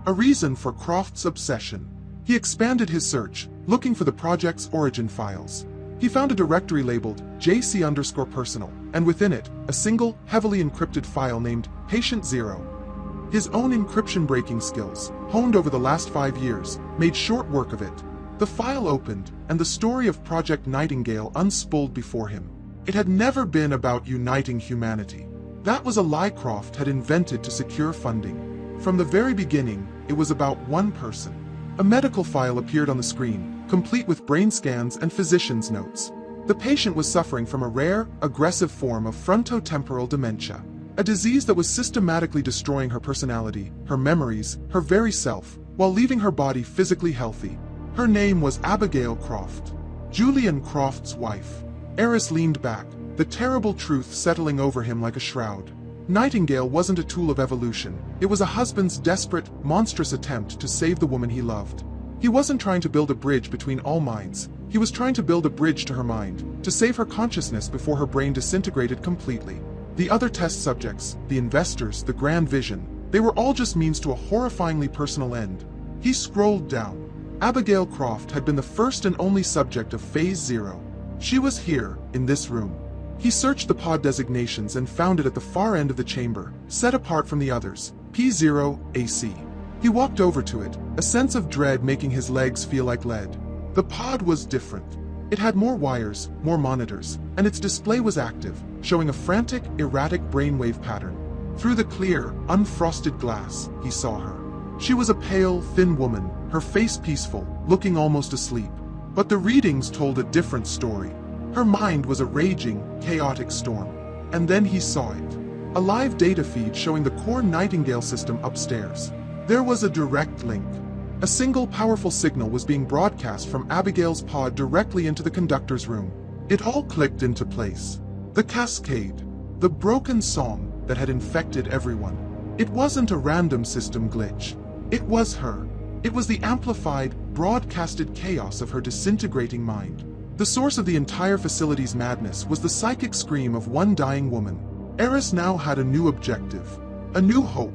A reason for Croft's obsession. He expanded his search, looking for the project's origin files. He found a directory labeled JC_personal, and within it, a single, heavily encrypted file named Patient Zero. His own encryption-breaking skills, honed over the last 5 years, made short work of it. The file opened, and the story of Project Nightingale unspooled before him. It had never been about uniting humanity. That was a lie Croft had invented to secure funding. From the very beginning, it was about one person. A medical file appeared on the screen, complete with brain scans and physician's notes. The patient was suffering from a rare, aggressive form of frontotemporal dementia, a disease that was systematically destroying her personality, her memories, her very self, while leaving her body physically healthy. Her name was Abigail Croft, Julian Croft's wife. Aris leaned back, the terrible truth settling over him like a shroud. Nightingale wasn't a tool of evolution. It was a husband's desperate, monstrous attempt to save the woman he loved. He wasn't trying to build a bridge between all minds. He was trying to build a bridge to her mind, to save her consciousness before her brain disintegrated completely. The other test subjects, the investors, the grand vision, they were all just means to a horrifyingly personal end. He scrolled down. Abigail Croft had been the first and only subject of Phase 0. She was here, in this room. He searched the pod designations and found it at the far end of the chamber, set apart from the others, P0AC. He walked over to it, a sense of dread making his legs feel like lead. The pod was different. It had more wires, more monitors, and its display was active, showing a frantic, erratic brainwave pattern. Through the clear, unfrosted glass, he saw her. She was a pale, thin woman, her face peaceful, looking almost asleep. But the readings told a different story. Her mind was a raging, chaotic storm. And then he saw it. A live data feed showing the core Nightingale system upstairs. There was a direct link. A single powerful signal was being broadcast from Abigail's pod directly into the conductor's room. It all clicked into place. The cascade. The broken song that had infected everyone. It wasn't a random system glitch. It was her. It was the amplified, broadcasted chaos of her disintegrating mind. The source of the entire facility's madness was the psychic scream of one dying woman. Aris now had a new objective. A new hope.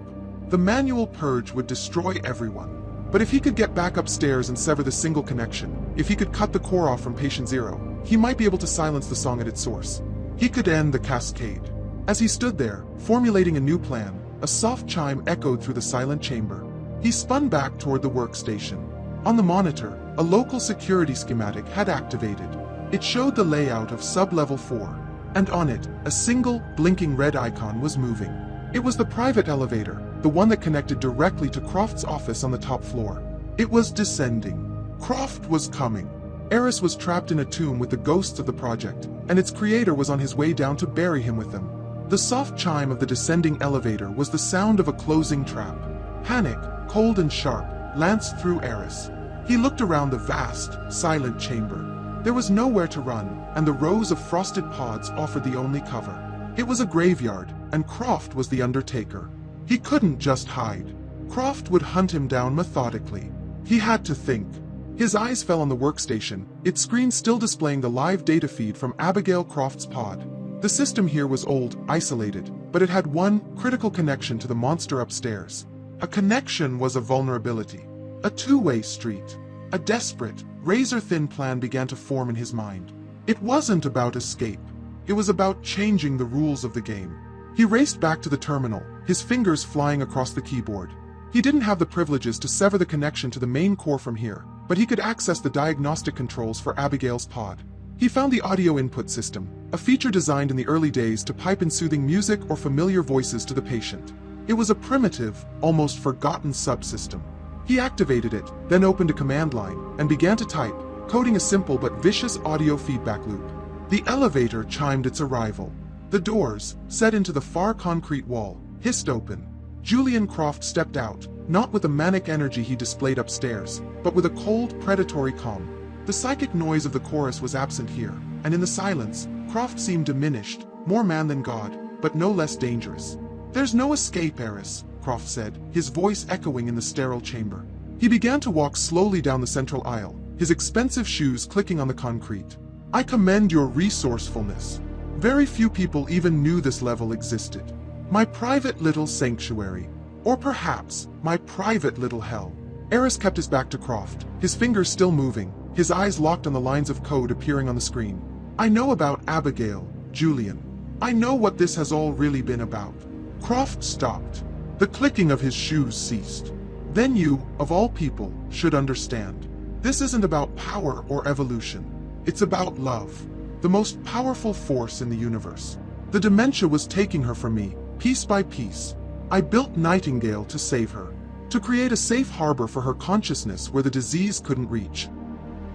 The manual purge would destroy everyone. But if he could get back upstairs and sever the single connection, if he could cut the core off from Patient Zero, he might be able to silence the song at its source. He could end the cascade. As he stood there, formulating a new plan, a soft chime echoed through the silent chamber. He spun back toward the workstation. On the monitor, a local security schematic had activated. It showed the layout of sub-level 4, and on it, a single, blinking red icon was moving. It was the private elevator, the one that connected directly to Croft's office on the top floor. It was descending. Croft was coming. Aris was trapped in a tomb with the ghosts of the project, and its creator was on his way down to bury him with them. The soft chime of the descending elevator was the sound of a closing trap. Panic, cold and sharp, lanced through Aris. He looked around the vast, silent chamber. There was nowhere to run, and the rows of frosted pods offered the only cover. It was a graveyard, and Croft was the undertaker. He couldn't just hide. Croft would hunt him down methodically. He had to think. His eyes fell on the workstation, its screen still displaying the live data feed from Abigail Croft's pod. The system here was old, isolated, but it had one critical connection to the monster upstairs. A connection was a vulnerability. A two-way street. A desperate, razor-thin plan began to form in his mind. It wasn't about escape. It was about changing the rules of the game. He raced back to the terminal, his fingers flying across the keyboard. He didn't have the privileges to sever the connection to the main core from here, but he could access the diagnostic controls for Abigail's pod. He found the audio input system, a feature designed in the early days to pipe in soothing music or familiar voices to the patient. It was a primitive, almost forgotten subsystem. He activated it, then opened a command line, and began to type, coding a simple but vicious audio feedback loop. The elevator chimed its arrival. The doors, set into the far concrete wall, hissed open. Julian Croft stepped out, not with the manic energy he displayed upstairs, but with a cold, predatory calm. The psychic noise of the chorus was absent here. and in the silence, Croft seemed diminished, more man than god, but no less dangerous. "There's no escape, Aris," Croft said, his voice echoing in the sterile chamber. He began to walk slowly down the central aisle, his expensive shoes clicking on the concrete. "I commend your resourcefulness. Very few people even knew this level existed. My private little sanctuary. Or perhaps, my private little hell." Aris kept his back to Croft, his fingers still moving, his eyes locked on the lines of code appearing on the screen. "I know about Abigail, Julian. I know what this has all really been about." Croft stopped. The clicking of his shoes ceased. "Then you, of all people, should understand. This isn't about power or evolution. It's about love. The most powerful force in the universe. The dementia was taking her from me, piece by piece. I built Nightingale to save her. To create a safe harbor for her consciousness where the disease couldn't reach."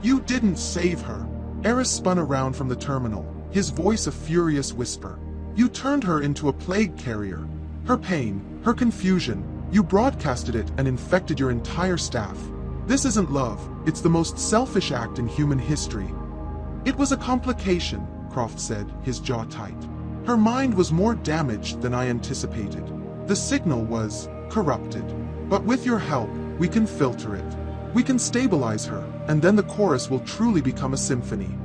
"You didn't save her." Aris spun around from the terminal, his voice a furious whisper. "You turned her into a plague carrier. Her pain, her confusion, you broadcasted it and infected your entire staff. This isn't love, it's the most selfish act in human history." "It was a complication," Croft said, his jaw tight. "Her mind was more damaged than I anticipated. The signal was corrupted. But with your help, we can filter it. We can stabilize her, and then the chorus will truly become a symphony."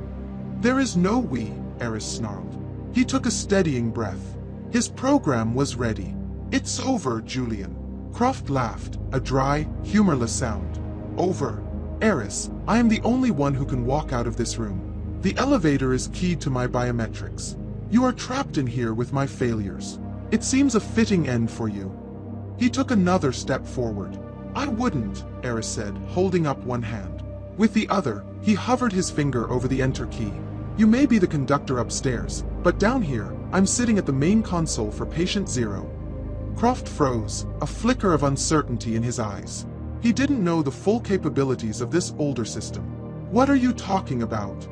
"There is no we," Aris snarled. He took a steadying breath. His program was ready. "It's over, Julian." Croft laughed, a dry, humorless sound. "Over. Aris, I am the only one who can walk out of this room. The elevator is keyed to my biometrics. You are trapped in here with my failures. It seems a fitting end for you." He took another step forward. "I wouldn't," Aris said, holding up one hand. With the other, he hovered his finger over the enter key. "You may be the conductor upstairs, but down here, I'm sitting at the main console for patient 0. Croft froze, a flicker of uncertainty in his eyes. He didn't know the full capabilities of this older system. "What are you talking about?"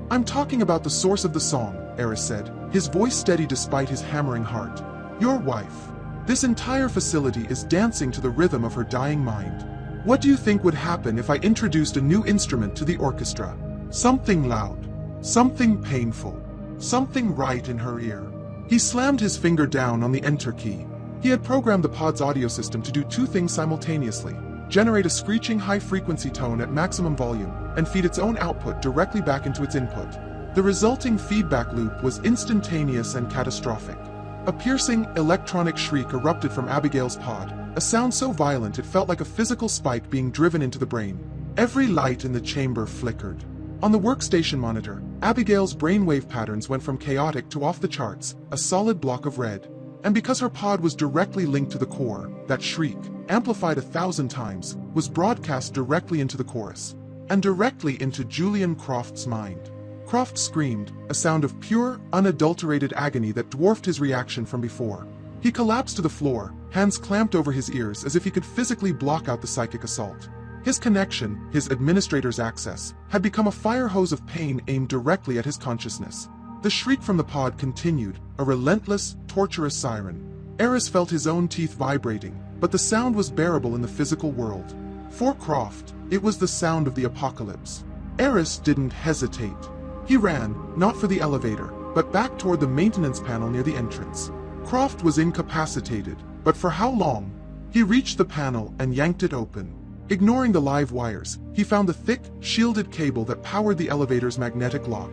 "I'm talking about the source of the song," Aris said, his voice steady despite his hammering heart. "Your wife. This entire facility is dancing to the rhythm of her dying mind. What do you think would happen if I introduced a new instrument to the orchestra? Something loud. Something painful. Something right in her ear." He slammed his finger down on the enter key. He had programmed the pod's audio system to do two things simultaneously: generate a screeching high-frequency tone at maximum volume, and feed its own output directly back into its input. The resulting feedback loop was instantaneous and catastrophic. A piercing, electronic shriek erupted from Abigail's pod, a sound so violent it felt like a physical spike being driven into the brain. Every light in the chamber flickered. On the workstation monitor, Abigail's brainwave patterns went from chaotic to off the charts, a solid block of red. And because her pod was directly linked to the core, that shriek, amplified 1,000 times, was broadcast directly into the chorus. And directly into Julian Croft's mind. Croft screamed, a sound of pure, unadulterated agony that dwarfed his reaction from before. He collapsed to the floor, hands clamped over his ears as if he could physically block out the psychic assault. His connection, his administrator's access, had become a fire hose of pain aimed directly at his consciousness. The shriek from the pod continued, a relentless, torturous siren. Aris felt his own teeth vibrating, but the sound was bearable in the physical world. For Croft, it was the sound of the apocalypse. Aris didn't hesitate. He ran, not for the elevator, but back toward the maintenance panel near the entrance. Croft was incapacitated, but for how long? He reached the panel and yanked it open. Ignoring the live wires, he found the thick, shielded cable that powered the elevator's magnetic lock.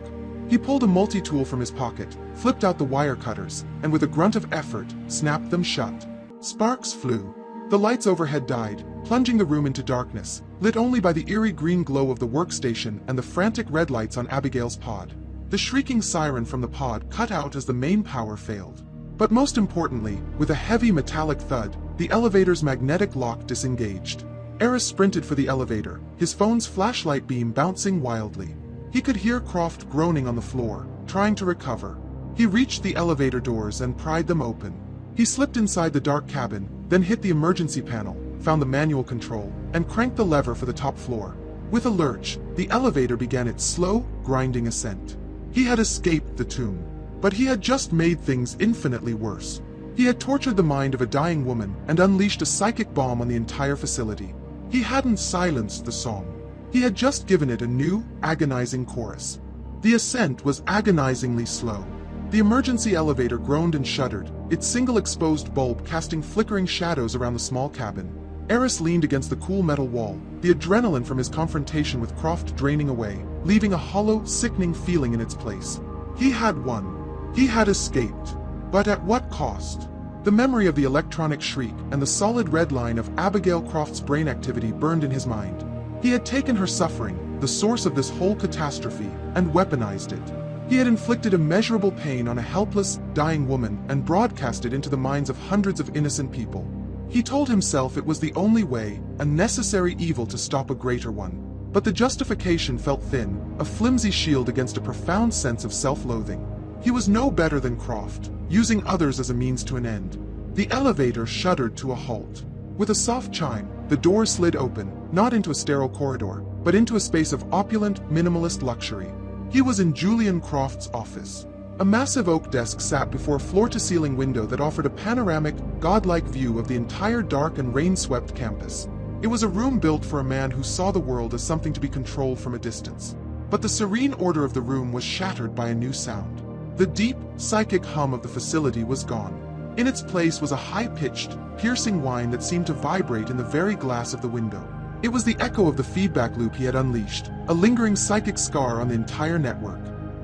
He pulled a multi-tool from his pocket, flipped out the wire cutters, and with a grunt of effort, snapped them shut. Sparks flew. The lights overhead died, plunging the room into darkness, lit only by the eerie green glow of the workstation and the frantic red lights on Abigail's pod. The shrieking siren from the pod cut out as the main power failed. But most importantly, with a heavy metallic thud, the elevator's magnetic lock disengaged. Aris sprinted for the elevator, his phone's flashlight beam bouncing wildly. He could hear Croft groaning on the floor, trying to recover. He reached the elevator doors and pried them open. He slipped inside the dark cabin, then hit the emergency panel, found the manual control, and cranked the lever for the top floor. With a lurch, the elevator began its slow, grinding ascent. He had escaped the tomb, but he had just made things infinitely worse. He had tortured the mind of a dying woman and unleashed a psychic bomb on the entire facility. He hadn't silenced the song. He had just given it a new, agonizing chorus. The ascent was agonizingly slow. The emergency elevator groaned and shuddered, its single exposed bulb casting flickering shadows around the small cabin. Aris leaned against the cool metal wall, the adrenaline from his confrontation with Croft draining away, leaving a hollow, sickening feeling in its place. He had won. He had escaped. But at what cost? The memory of the electronic shriek and the solid red line of Abigail Croft's brain activity burned in his mind. He had taken her suffering, the source of this whole catastrophe, and weaponized it. He had inflicted immeasurable pain on a helpless, dying woman and broadcast it into the minds of hundreds of innocent people. He told himself it was the only way, a necessary evil to stop a greater one. But the justification felt thin, a flimsy shield against a profound sense of self-loathing. He was no better than Croft, using others as a means to an end. The elevator shuddered to a halt. With a soft chime, the door slid open, not into a sterile corridor, but into a space of opulent, minimalist luxury. He was in Julian Croft's office. A massive oak desk sat before a floor-to-ceiling window that offered a panoramic, godlike view of the entire dark and rain-swept campus. It was a room built for a man who saw the world as something to be controlled from a distance. But the serene order of the room was shattered by a new sound. The deep, psychic hum of the facility was gone. In its place was a high-pitched, piercing whine that seemed to vibrate in the very glass of the window. It was the echo of the feedback loop he had unleashed, a lingering psychic scar on the entire network.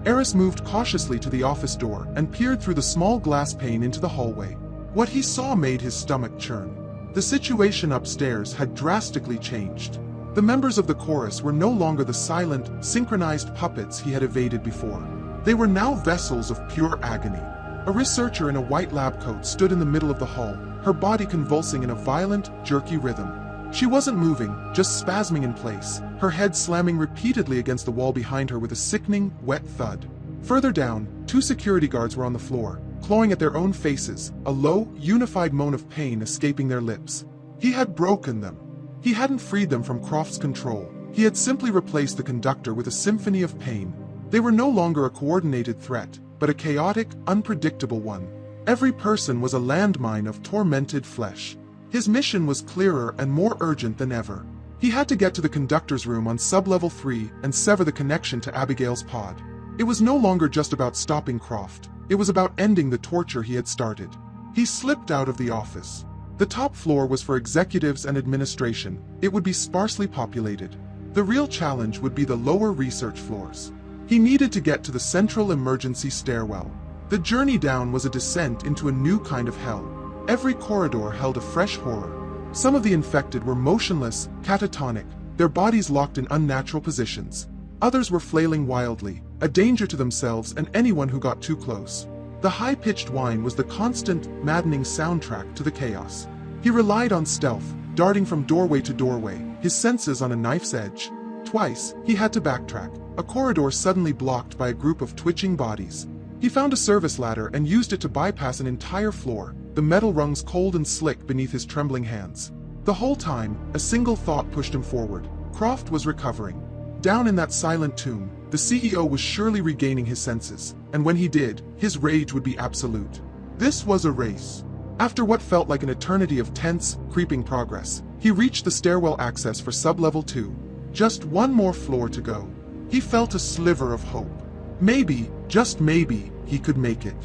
Aris moved cautiously to the office door and peered through the small glass pane into the hallway. What he saw made his stomach churn. The situation upstairs had drastically changed. The members of the chorus were no longer the silent, synchronized puppets he had evaded before. They were now vessels of pure agony. A researcher in a white lab coat stood in the middle of the hall, her body convulsing in a violent, jerky rhythm. She wasn't moving, just spasming in place, her head slamming repeatedly against the wall behind her with a sickening, wet thud. Further down, two security guards were on the floor, clawing at their own faces, a low, unified moan of pain escaping their lips. He had broken them. He hadn't freed them from Croft's control. He had simply replaced the conductor with a symphony of pain. They were no longer a coordinated threat, but a chaotic, unpredictable one. Every person was a landmine of tormented flesh. His mission was clearer and more urgent than ever. He had to get to the conductor's room on sub-level 3 and sever the connection to Abigail's pod. It was no longer just about stopping Croft. It was about ending the torture he had started. He slipped out of the office. The top floor was for executives and administration. It would be sparsely populated. The real challenge would be the lower research floors. He needed to get to the central emergency stairwell. The journey down was a descent into a new kind of hell. Every corridor held a fresh horror. Some of the infected were motionless, catatonic, their bodies locked in unnatural positions. Others were flailing wildly, a danger to themselves and anyone who got too close. The high-pitched whine was the constant, maddening soundtrack to the chaos. He relied on stealth, darting from doorway to doorway, his senses on a knife's edge. Twice, he had to backtrack, a corridor suddenly blocked by a group of twitching bodies. He found a service ladder and used it to bypass an entire floor, the metal rungs cold and slick beneath his trembling hands. The whole time, a single thought pushed him forward. Croft was recovering. Down in that silent tomb, the CEO was surely regaining his senses, and when he did, his rage would be absolute. This was a race. After what felt like an eternity of tense, creeping progress, he reached the stairwell access for sub-level 2. Just one more floor to go. He felt a sliver of hope. Maybe, just maybe, he could make it.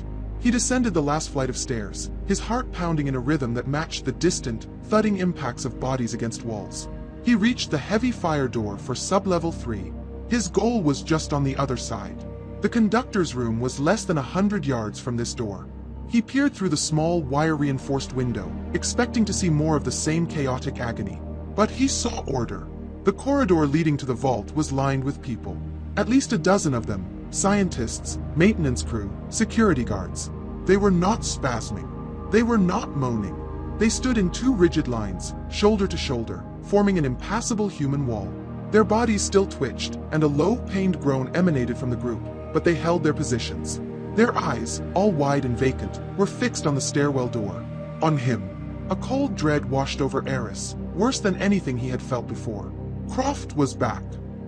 He descended the last flight of stairs, his heart pounding in a rhythm that matched the distant, thudding impacts of bodies against walls. He reached the heavy fire door for sub-level 3. His goal was just on the other side. The conductor's room was less than 100 yards from this door. He peered through the small, wire-reinforced window, expecting to see more of the same chaotic agony. But he saw order. The corridor leading to the vault was lined with people. At least a dozen of them. Scientists, maintenance crew, security guards. They were not spasming. They were not moaning. They stood in two rigid lines, shoulder to shoulder, forming an impassable human wall. Their bodies still twitched, and a low, pained groan emanated from the group, but they held their positions. Their eyes, all wide and vacant, were fixed on the stairwell door. On him. A cold dread washed over Aris, worse than anything he had felt before. Croft was back.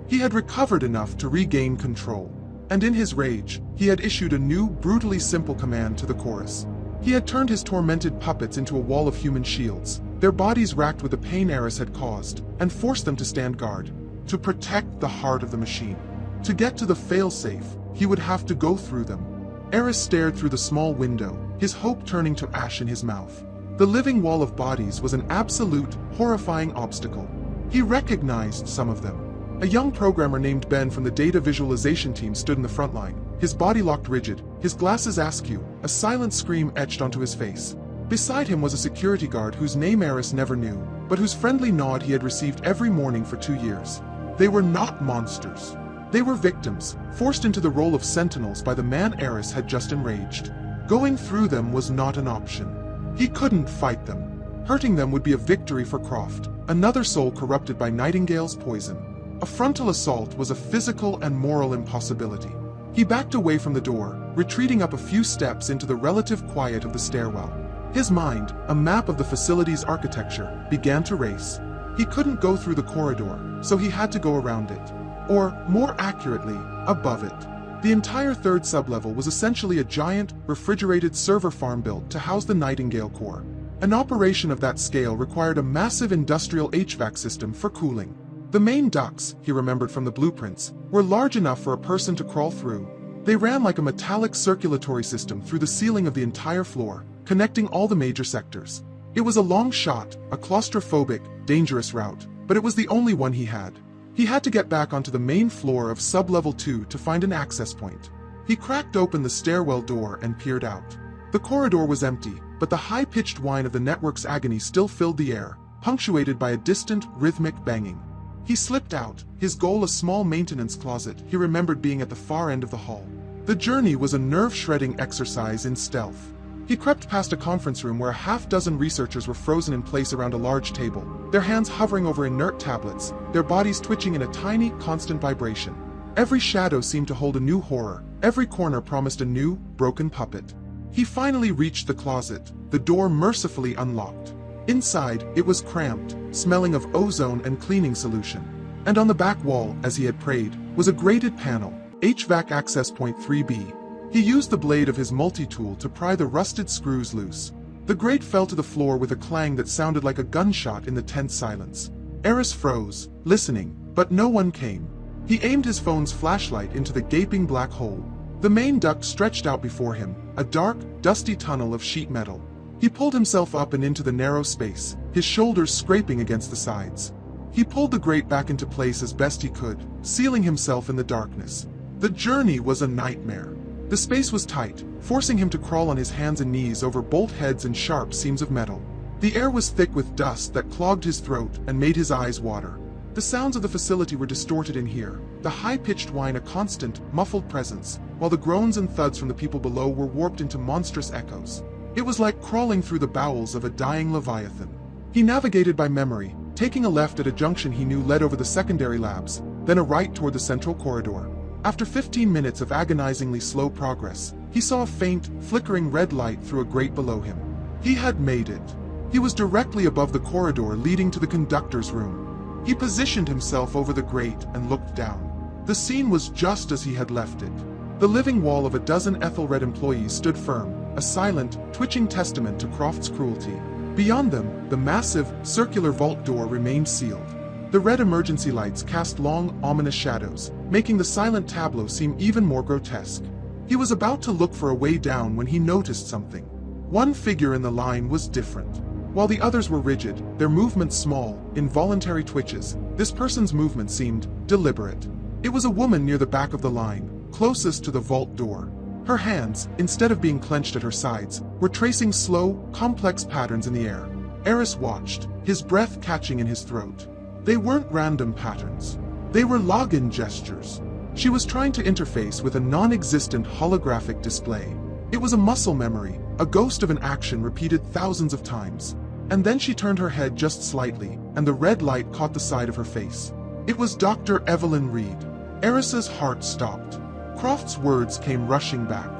He had recovered enough to regain control. And in his rage, he had issued a new, brutally simple command to the chorus. He had turned his tormented puppets into a wall of human shields, their bodies racked with the pain Aris had caused, and forced them to stand guard, to protect the heart of the machine. To get to the failsafe, he would have to go through them. Aris stared through the small window, his hope turning to ash in his mouth. The living wall of bodies was an absolute, horrifying obstacle. He recognized some of them. A young programmer named Ben from the data visualization team stood in the front line, his body locked rigid, his glasses askew, a silent scream etched onto his face. Beside him was a security guard whose name Aris never knew, but whose friendly nod he had received every morning for 2 years. They were not monsters. They were victims, forced into the role of sentinels by the man Aris had just enraged. Going through them was not an option. He couldn't fight them. Hurting them would be a victory for Croft, another soul corrupted by Nightingale's poison. A frontal assault was a physical and moral impossibility. He backed away from the door, retreating up a few steps into the relative quiet of the stairwell. His mind, a map of the facility's architecture, began to race. He couldn't go through the corridor, so he had to go around it. Or, more accurately, above it. The entire third sublevel was essentially a giant, refrigerated server farm built to house the Nightingale core. An operation of that scale required a massive industrial HVAC system for cooling. The main ducts, he remembered from the blueprints, were large enough for a person to crawl through. They ran like a metallic circulatory system through the ceiling of the entire floor, connecting all the major sectors. It was a long shot, a claustrophobic, dangerous route, but it was the only one he had. He had to get back onto the main floor of sub-level 2 to find an access point. He cracked open the stairwell door and peered out. The corridor was empty, but the high-pitched whine of the network's agony still filled the air, punctuated by a distant, rhythmic banging. He slipped out, his goal a small maintenance closet he remembered being at the far end of the hall. The journey was a nerve-shredding exercise in stealth. He crept past a conference room where a half-dozen researchers were frozen in place around a large table, their hands hovering over inert tablets, their bodies twitching in a tiny, constant vibration. Every shadow seemed to hold a new horror, every corner promised a new, broken puppet. He finally reached the closet, the door mercifully unlocked. Inside, it was cramped, smelling of ozone and cleaning solution. And on the back wall, as he had prayed, was a grated panel, HVAC access point 3B. He used the blade of his multi-tool to pry the rusted screws loose. The grate fell to the floor with a clang that sounded like a gunshot in the tense silence. Aris froze, listening, but no one came. He aimed his phone's flashlight into the gaping black hole. The main duct stretched out before him, a dark, dusty tunnel of sheet metal. He pulled himself up and into the narrow space, his shoulders scraping against the sides. He pulled the grate back into place as best he could, sealing himself in the darkness. The journey was a nightmare. The space was tight, forcing him to crawl on his hands and knees over bolt heads and sharp seams of metal. The air was thick with dust that clogged his throat and made his eyes water. The sounds of the facility were distorted in here, the high-pitched whine a constant, muffled presence, while the groans and thuds from the people below were warped into monstrous echoes. It was like crawling through the bowels of a dying leviathan. He navigated by memory, taking a left at a junction he knew led over the secondary labs, then a right toward the central corridor. After 15 minutes of agonizingly slow progress, he saw a faint, flickering red light through a grate below him. He had made it. He was directly above the corridor leading to the conductor's room. He positioned himself over the grate and looked down. The scene was just as he had left it. The living wall of a dozen Aethelred employees stood firm, a silent, twitching testament to Croft's cruelty. Beyond them, the massive, circular vault door remained sealed. The red emergency lights cast long, ominous shadows, making the silent tableau seem even more grotesque. He was about to look for a way down when he noticed something. One figure in the line was different. While the others were rigid, their movements small, involuntary twitches, this person's movement seemed deliberate. It was a woman near the back of the line, closest to the vault door. Her hands, instead of being clenched at her sides, were tracing slow, complex patterns in the air. Aris watched, his breath catching in his throat. They weren't random patterns. They were login gestures. She was trying to interface with a non-existent holographic display. It was a muscle memory, a ghost of an action repeated thousands of times. And then she turned her head just slightly, and the red light caught the side of her face. It was Dr. Evelyn Reed. Aris's heart stopped. Croft's words came rushing back.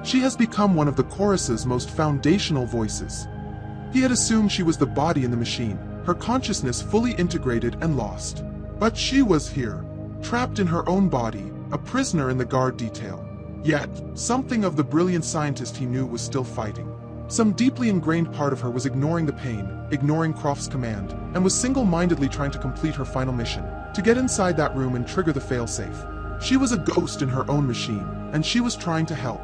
She has become one of the chorus's most foundational voices. He had assumed she was the body in the machine, her consciousness fully integrated and lost. But she was here, trapped in her own body, a prisoner in the guard detail. Yet, something of the brilliant scientist he knew was still fighting. Some deeply ingrained part of her was ignoring the pain, ignoring Croft's command, and was single-mindedly trying to complete her final mission, to get inside that room and trigger the failsafe. She was a ghost in her own machine, and she was trying to help.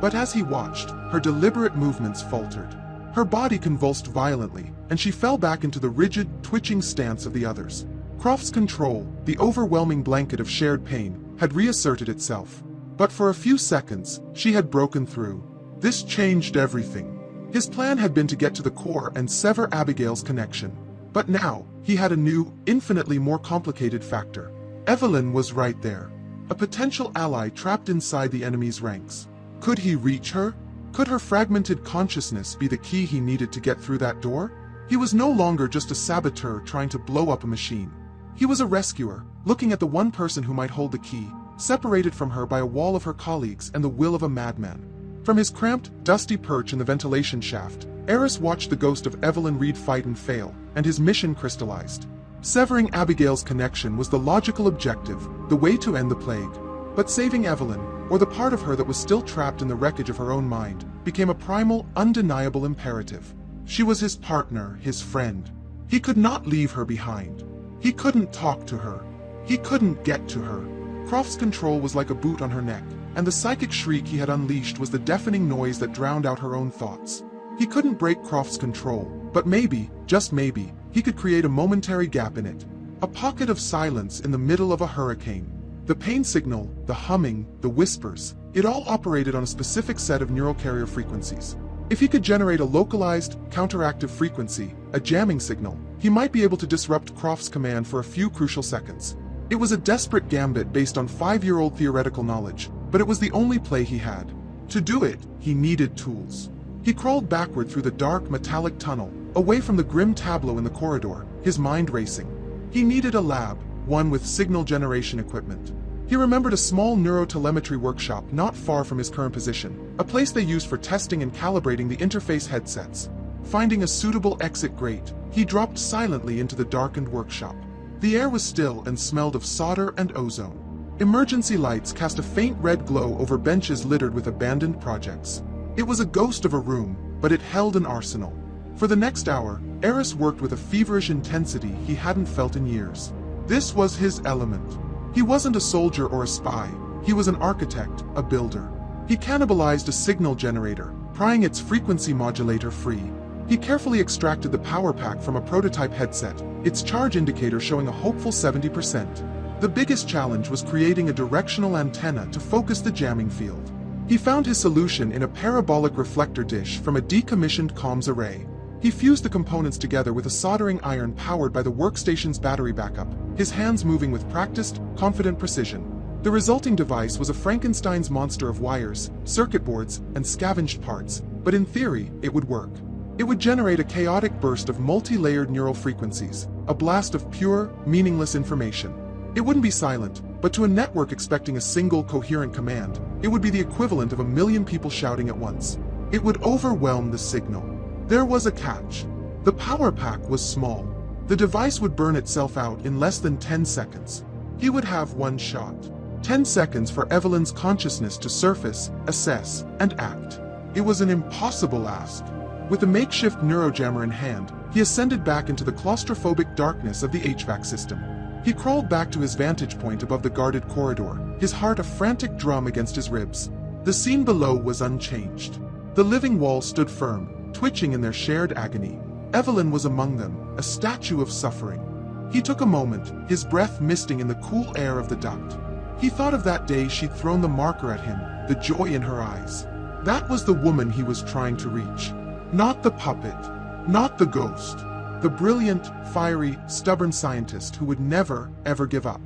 But as he watched, her deliberate movements faltered. Her body convulsed violently, and she fell back into the rigid, twitching stance of the others. Croft's control, the overwhelming blanket of shared pain, had reasserted itself. But for a few seconds, she had broken through. This changed everything. His plan had been to get to the core and sever Abigail's connection. But now, he had a new, infinitely more complicated factor. Evelyn was right there. A potential ally trapped inside the enemy's ranks. Could he reach her? Could her fragmented consciousness be the key he needed to get through that door? He was no longer just a saboteur trying to blow up a machine. He was a rescuer, looking at the one person who might hold the key, separated from her by a wall of her colleagues and the will of a madman. From his cramped, dusty perch in the ventilation shaft, Aris watched the ghost of Evelyn Reed fight and fail, and his mission crystallized. Severing Abigail's connection was the logical objective, the way to end the plague. But saving Evelyn, or the part of her that was still trapped in the wreckage of her own mind, became a primal, undeniable imperative. She was his partner, his friend. He could not leave her behind. He couldn't talk to her. He couldn't get to her. Croft's control was like a boot on her neck, and the psychic shriek he had unleashed was the deafening noise that drowned out her own thoughts. He couldn't break Croft's control, but maybe, just maybe, he could create a momentary gap in it. A pocket of silence in the middle of a hurricane. The pain signal, the humming, the whispers, it all operated on a specific set of neural carrier frequencies. If he could generate a localized, counteractive frequency, a jamming signal, he might be able to disrupt Croft's command for a few crucial seconds. It was a desperate gambit based on 5-year-old theoretical knowledge, but it was the only play he had. To do it, he needed tools. He crawled backward through the dark, metallic tunnel, away from the grim tableau in the corridor, his mind racing. He needed a lab, one with signal generation equipment. He remembered a small neurotelemetry workshop not far from his current position, a place they used for testing and calibrating the interface headsets. Finding a suitable exit grate, he dropped silently into the darkened workshop. The air was still and smelled of solder and ozone. Emergency lights cast a faint red glow over benches littered with abandoned projects. It was a ghost of a room, but it held an arsenal. For the next hour, Aris worked with a feverish intensity he hadn't felt in years. This was his element. He wasn't a soldier or a spy. He was an architect, a builder. He cannibalized a signal generator, prying its frequency modulator free. He carefully extracted the power pack from a prototype headset, its charge indicator showing a hopeful 70%. The biggest challenge was creating a directional antenna to focus the jamming field. He found his solution in a parabolic reflector dish from a decommissioned comms array. He fused the components together with a soldering iron powered by the workstation's battery backup, his hands moving with practiced, confident precision. The resulting device was a Frankenstein's monster of wires, circuit boards, and scavenged parts, but in theory, it would work. It would generate a chaotic burst of multi-layered neural frequencies, a blast of pure, meaningless information. It wouldn't be silent, but to a network expecting a single coherent command, it would be the equivalent of 1 million people shouting at once. It would overwhelm the signal. There was a catch. The power pack was small. The device would burn itself out in less than 10 seconds. He would have one shot. 10 seconds for Evelyn's consciousness to surface, assess, and act. It was an impossible ask. With the makeshift neurojammer in hand, he ascended back into the claustrophobic darkness of the HVAC system. He crawled back to his vantage point above the guarded corridor, his heart a frantic drum against his ribs. The scene below was unchanged. The living walls stood firm, twitching in their shared agony. Evelyn was among them, a statue of suffering. He took a moment, his breath misting in the cool air of the duct. He thought of that day she'd thrown the marker at him, the joy in her eyes. That was the woman he was trying to reach. Not the puppet, not the ghost. The brilliant, fiery, stubborn scientist who would never, ever give up.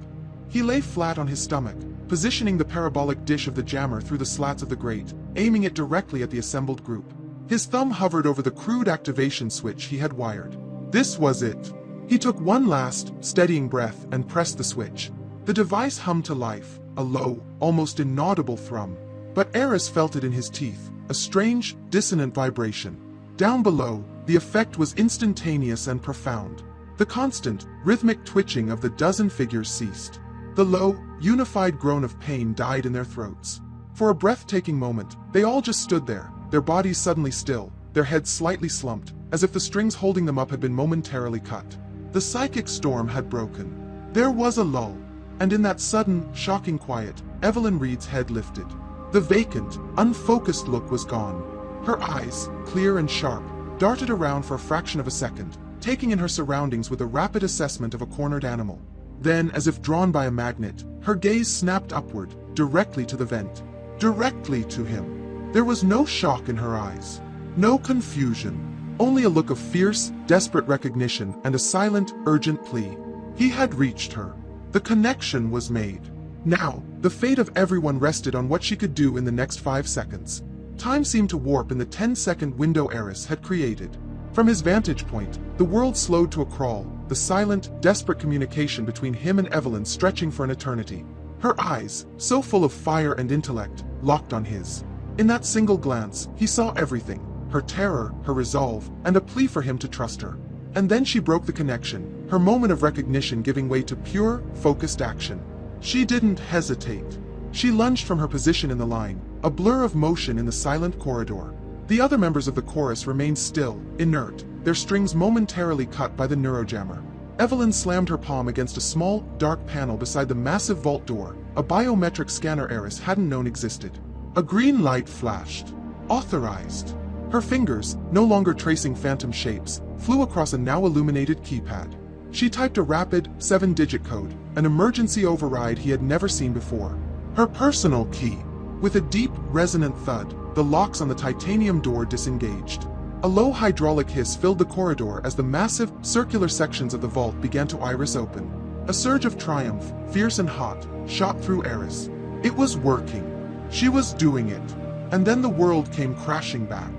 He lay flat on his stomach, positioning the parabolic dish of the jammer through the slats of the grate, aiming it directly at the assembled group. His thumb hovered over the crude activation switch he had wired. This was it. He took one last, steadying breath and pressed the switch. The device hummed to life, a low, almost inaudible thrum. But Aris felt it in his teeth, a strange, dissonant vibration. Down below, the effect was instantaneous and profound. The constant, rhythmic twitching of the dozen figures ceased. The low, unified groan of pain died in their throats. For a breathtaking moment, they all just stood there, their bodies suddenly still, their heads slightly slumped, as if the strings holding them up had been momentarily cut. The psychic storm had broken. There was a lull. and in that sudden, shocking quiet, Evelyn Reed's head lifted. The vacant, unfocused look was gone. Her eyes, clear and sharp, darted around for a fraction of a second, taking in her surroundings with a rapid assessment of a cornered animal. Then, as if drawn by a magnet, her gaze snapped upward, directly to the vent. Directly to him. There was no shock in her eyes. No confusion. Only a look of fierce, desperate recognition and a silent, urgent plea. He had reached her. The connection was made. Now, the fate of everyone rested on what she could do in the next 5 seconds. Time seemed to warp in the 10-second window Aris had created. From his vantage point, the world slowed to a crawl, the silent, desperate communication between him and Evelyn stretching for an eternity. Her eyes, so full of fire and intellect, locked on his. In that single glance, he saw everything, her terror, her resolve, and a plea for him to trust her. And then she broke the connection, her moment of recognition giving way to pure, focused action. She didn't hesitate. She lunged from her position in the line, a blur of motion in the silent corridor. The other members of the chorus remained still, inert, their strings momentarily cut by the neurojammer. Evelyn slammed her palm against a small, dark panel beside the massive vault door, a biometric scanner Aris hadn't known existed. A green light flashed. Authorized. Her fingers, no longer tracing phantom shapes, flew across a now illuminated keypad. She typed a rapid, 7-digit code, an emergency override he had never seen before. Her personal key. With a deep, resonant thud, the locks on the titanium door disengaged. A low hydraulic hiss filled the corridor as the massive, circular sections of the vault began to iris open. A surge of triumph, fierce and hot, shot through Aris. It was working. She was doing it. And then the world came crashing back.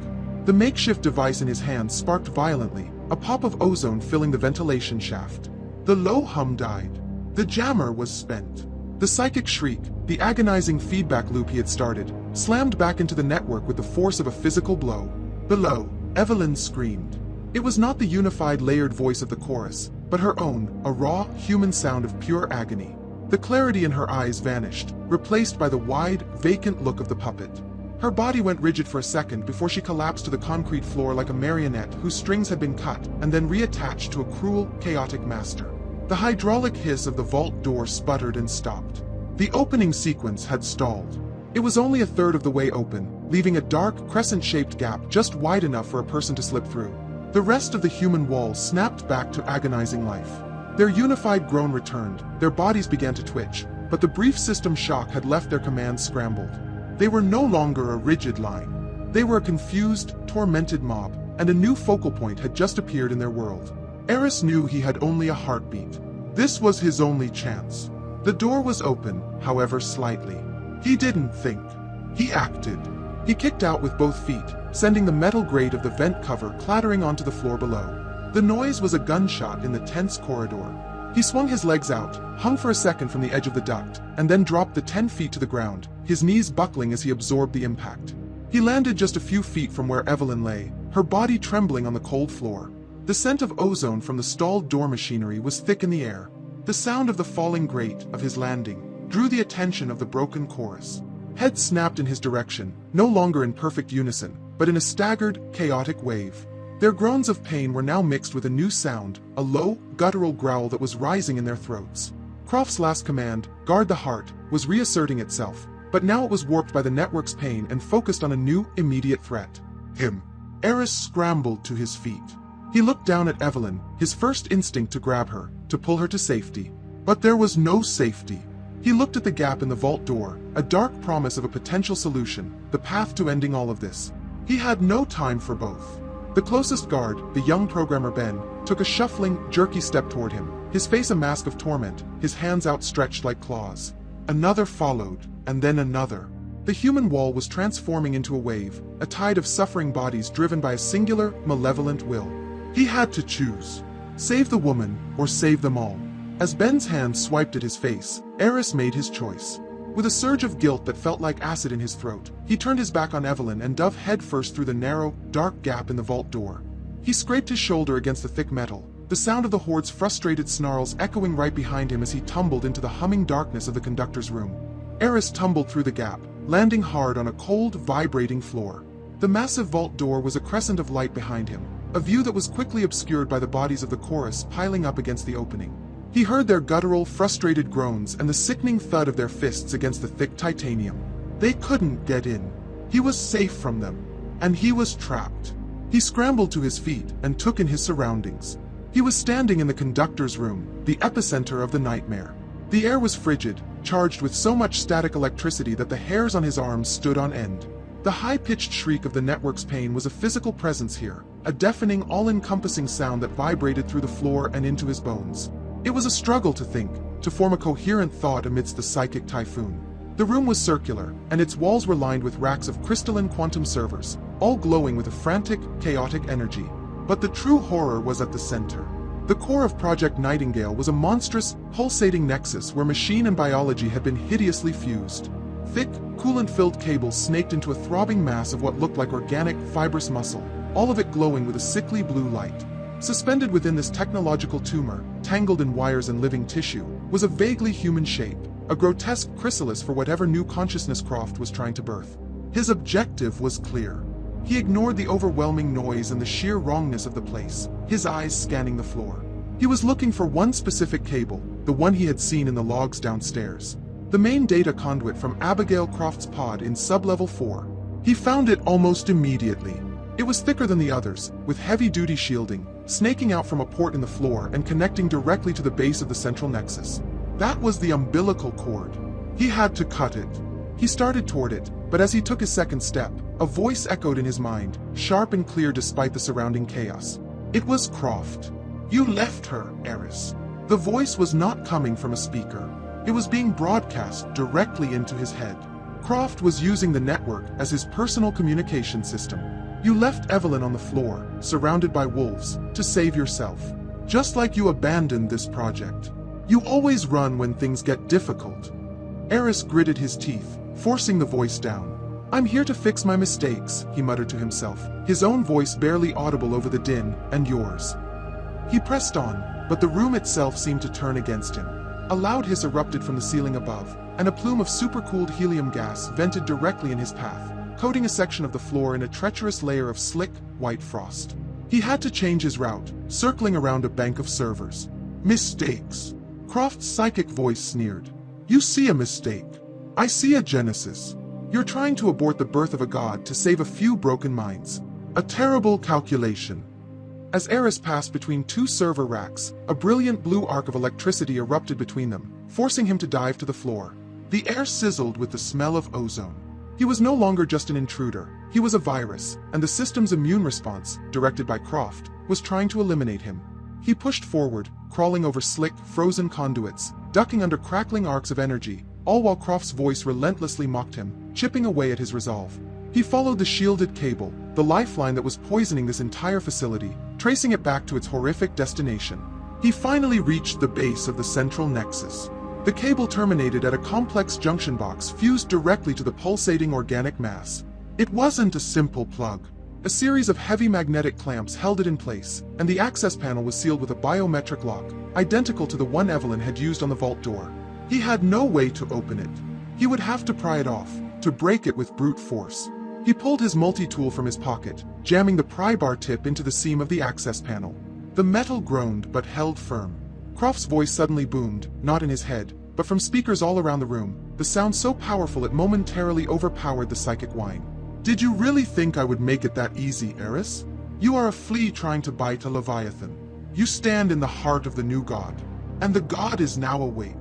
The makeshift device in his hand sparked violently, a pop of ozone filling the ventilation shaft. The low hum died. The jammer was spent. The psychic shriek, the agonizing feedback loop he had started, slammed back into the network with the force of a physical blow. Below, Evelyn screamed. It was not the unified layered voice of the chorus, but her own, a raw, human sound of pure agony. The clarity in her eyes vanished, replaced by the wide, vacant look of the puppet. Her body went rigid for a second before she collapsed to the concrete floor like a marionette whose strings had been cut and then reattached to a cruel, chaotic master. The hydraulic hiss of the vault door sputtered and stopped. The opening sequence had stalled. It was only a third of the way open, leaving a dark, crescent-shaped gap just wide enough for a person to slip through. The rest of the human wall snapped back to agonizing life. Their unified groan returned, their bodies began to twitch, but the brief system shock had left their commands scrambled. They were no longer a rigid line. They were a confused, tormented mob, and a new focal point had just appeared in their world. Aris knew he had only a heartbeat. This was his only chance. The door was open, however slightly. He didn't think. He acted. He kicked out with both feet, sending the metal grate of the vent cover clattering onto the floor below. The noise was a gunshot in the tense corridor. He swung his legs out, hung for a second from the edge of the duct, and then dropped the 10 feet to the ground, his knees buckling as he absorbed the impact. He landed just a few feet from where Evelyn lay, her body trembling on the cold floor. The scent of ozone from the stalled door machinery was thick in the air. The sound of the falling grate of his landing drew the attention of the broken chorus. Heads snapped in his direction, no longer in perfect unison, but in a staggered, chaotic wave. Their groans of pain were now mixed with a new sound, a low, guttural growl that was rising in their throats. Croft's last command, guard the heart, was reasserting itself, but now it was warped by the network's pain and focused on a new, immediate threat. Him. Aris scrambled to his feet. He looked down at Evelyn, his first instinct to grab her, to pull her to safety. But there was no safety. He looked at the gap in the vault door, a dark promise of a potential solution, the path to ending all of this. He had no time for both. The closest guard, the young programmer Ben, took a shuffling, jerky step toward him, his face a mask of torment, his hands outstretched like claws. Another followed, and then another. The human wall was transforming into a wave, a tide of suffering bodies driven by a singular, malevolent will. He had to choose. Save the woman, or save them all. As Ben's hand swiped at his face, Aris made his choice. With a surge of guilt that felt like acid in his throat, he turned his back on Evelyn and dove headfirst through the narrow, dark gap in the vault door. He scraped his shoulder against the thick metal, the sound of the horde's frustrated snarls echoing right behind him as he tumbled into the humming darkness of the conductor's room. Aris tumbled through the gap, landing hard on a cold, vibrating floor. The massive vault door was a crescent of light behind him, a view that was quickly obscured by the bodies of the chorus piling up against the opening. He heard their guttural, frustrated groans and the sickening thud of their fists against the thick titanium. They couldn't get in. He was safe from them. And he was trapped. He scrambled to his feet and took in his surroundings. He was standing in the conductor's room, the epicenter of the nightmare. The air was frigid, charged with so much static electricity that the hairs on his arms stood on end. The high-pitched shriek of the network's pain was a physical presence here, a deafening, all-encompassing sound that vibrated through the floor and into his bones. It was a struggle to think, to form a coherent thought amidst the psychic typhoon. The room was circular, and its walls were lined with racks of crystalline quantum servers, all glowing with a frantic, chaotic energy. But the true horror was at the center. The core of Project Nightingale was a monstrous, pulsating nexus where machine and biology had been hideously fused. Thick, coolant-filled cables snaked into a throbbing mass of what looked like organic, fibrous muscle, all of it glowing with a sickly blue light. Suspended within this technological tumor, tangled in wires and living tissue, was a vaguely human shape, a grotesque chrysalis for whatever new consciousness Croft was trying to birth. His objective was clear. He ignored the overwhelming noise and the sheer wrongness of the place, his eyes scanning the floor. He was looking for one specific cable, the one he had seen in the logs downstairs. The main data conduit from Abigail Croft's pod in Sublevel 4. He found it almost immediately. It was thicker than the others, with heavy-duty shielding, snaking out from a port in the floor and connecting directly to the base of the central nexus. That was the umbilical cord. He had to cut it. He started toward it, but as he took his second step, a voice echoed in his mind, sharp and clear despite the surrounding chaos. It was Croft. "You left her, Aris." The voice was not coming from a speaker. It was being broadcast directly into his head. Croft was using the network as his personal communication system. "You left Evelyn on the floor, surrounded by wolves, to save yourself. Just like you abandoned this project. You always run when things get difficult." Aris gritted his teeth, forcing the voice down. "I'm here to fix my mistakes," he muttered to himself, his own voice barely audible over the din, "and yours." He pressed on, but the room itself seemed to turn against him. A loud hiss erupted from the ceiling above, and a plume of supercooled helium gas vented directly in his path, coating a section of the floor in a treacherous layer of slick, white frost. He had to change his route, circling around a bank of servers. "Mistakes." Croft's psychic voice sneered. "You see a mistake. I see a genesis. You're trying to abort the birth of a god to save a few broken minds. A terrible calculation." As Aris passed between two server racks, a brilliant blue arc of electricity erupted between them, forcing him to dive to the floor. The air sizzled with the smell of ozone. He was no longer just an intruder. He was a virus, and the system's immune response, directed by Croft, was trying to eliminate him. He pushed forward, crawling over slick, frozen conduits, ducking under crackling arcs of energy, all while Croft's voice relentlessly mocked him, chipping away at his resolve. He followed the shielded cable, the lifeline that was poisoning this entire facility, tracing it back to its horrific destination. He finally reached the base of the central nexus. The cable terminated at a complex junction box fused directly to the pulsating organic mass. It wasn't a simple plug. A series of heavy magnetic clamps held it in place, and the access panel was sealed with a biometric lock, identical to the one Evelyn had used on the vault door. He had no way to open it. He would have to pry it off, to break it with brute force. He pulled his multi-tool from his pocket, jamming the pry bar tip into the seam of the access panel. The metal groaned but held firm. Croft's voice suddenly boomed, not in his head, but from speakers all around the room, the sound so powerful it momentarily overpowered the psychic whine. "Did you really think I would make it that easy, Aris? You are a flea trying to bite a leviathan. You stand in the heart of the new god, and the god is now awake."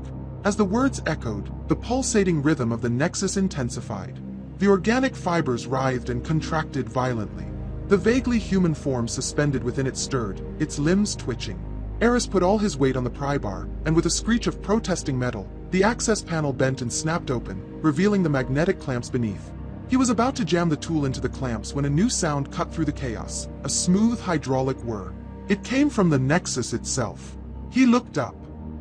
As the words echoed, the pulsating rhythm of the nexus intensified. The organic fibers writhed and contracted violently. The vaguely human form suspended within it stirred, its limbs twitching. Aris put all his weight on the pry bar, and with a screech of protesting metal, the access panel bent and snapped open, revealing the magnetic clamps beneath. He was about to jam the tool into the clamps when a new sound cut through the chaos, a smooth hydraulic whir. It came from the nexus itself. He looked up.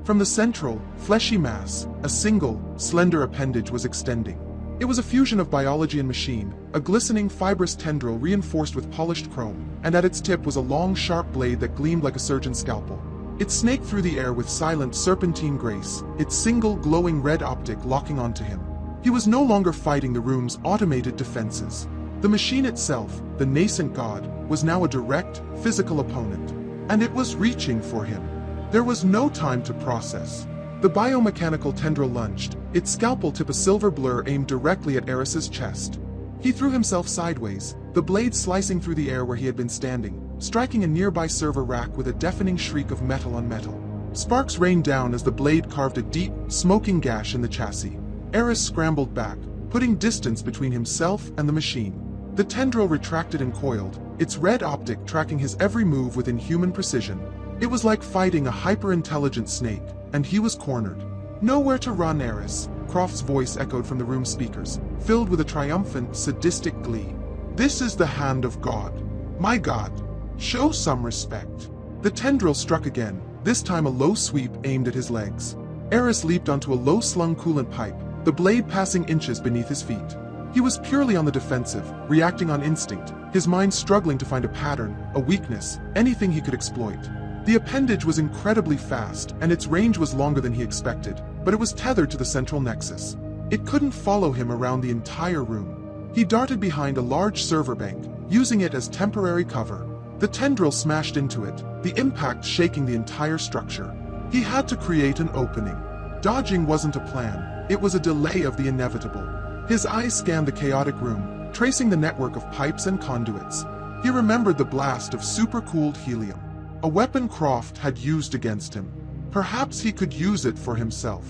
From the central, fleshy mass, a single, slender appendage was extending. It was a fusion of biology and machine, a glistening fibrous tendril reinforced with polished chrome, and at its tip was a long sharp blade that gleamed like a surgeon's scalpel. It snaked through the air with silent serpentine grace, its single glowing red optic locking onto him. He was no longer fighting the room's automated defenses. The machine itself, the nascent god, was now a direct, physical opponent. And it was reaching for him. There was no time to process. The biomechanical tendril lunged, its scalpel tip a silver blur aimed directly at Aris's chest. He threw himself sideways, the blade slicing through the air where he had been standing, striking a nearby server rack with a deafening shriek of metal on metal. Sparks rained down as the blade carved a deep, smoking gash in the chassis. Aris scrambled back, putting distance between himself and the machine. The tendril retracted and coiled, its red optic tracking his every move with inhuman precision. It was like fighting a hyper-intelligent snake, and he was cornered. "Nowhere to run, Aris," Croft's voice echoed from the room's speakers, filled with a triumphant, sadistic glee. "This is the hand of God. My God, show some respect." The tendril struck again, this time a low sweep aimed at his legs. Aris leaped onto a low-slung coolant pipe, the blade passing inches beneath his feet. He was purely on the defensive, reacting on instinct, his mind struggling to find a pattern, a weakness, anything he could exploit. The appendage was incredibly fast, and its range was longer than he expected, but it was tethered to the central nexus. It couldn't follow him around the entire room. He darted behind a large server bank, using it as temporary cover. The tendril smashed into it, the impact shaking the entire structure. He had to create an opening. Dodging wasn't a plan, it was a delay of the inevitable. His eyes scanned the chaotic room, tracing the network of pipes and conduits. He remembered the blast of supercooled helium, a weapon Croft had used against him. Perhaps he could use it for himself.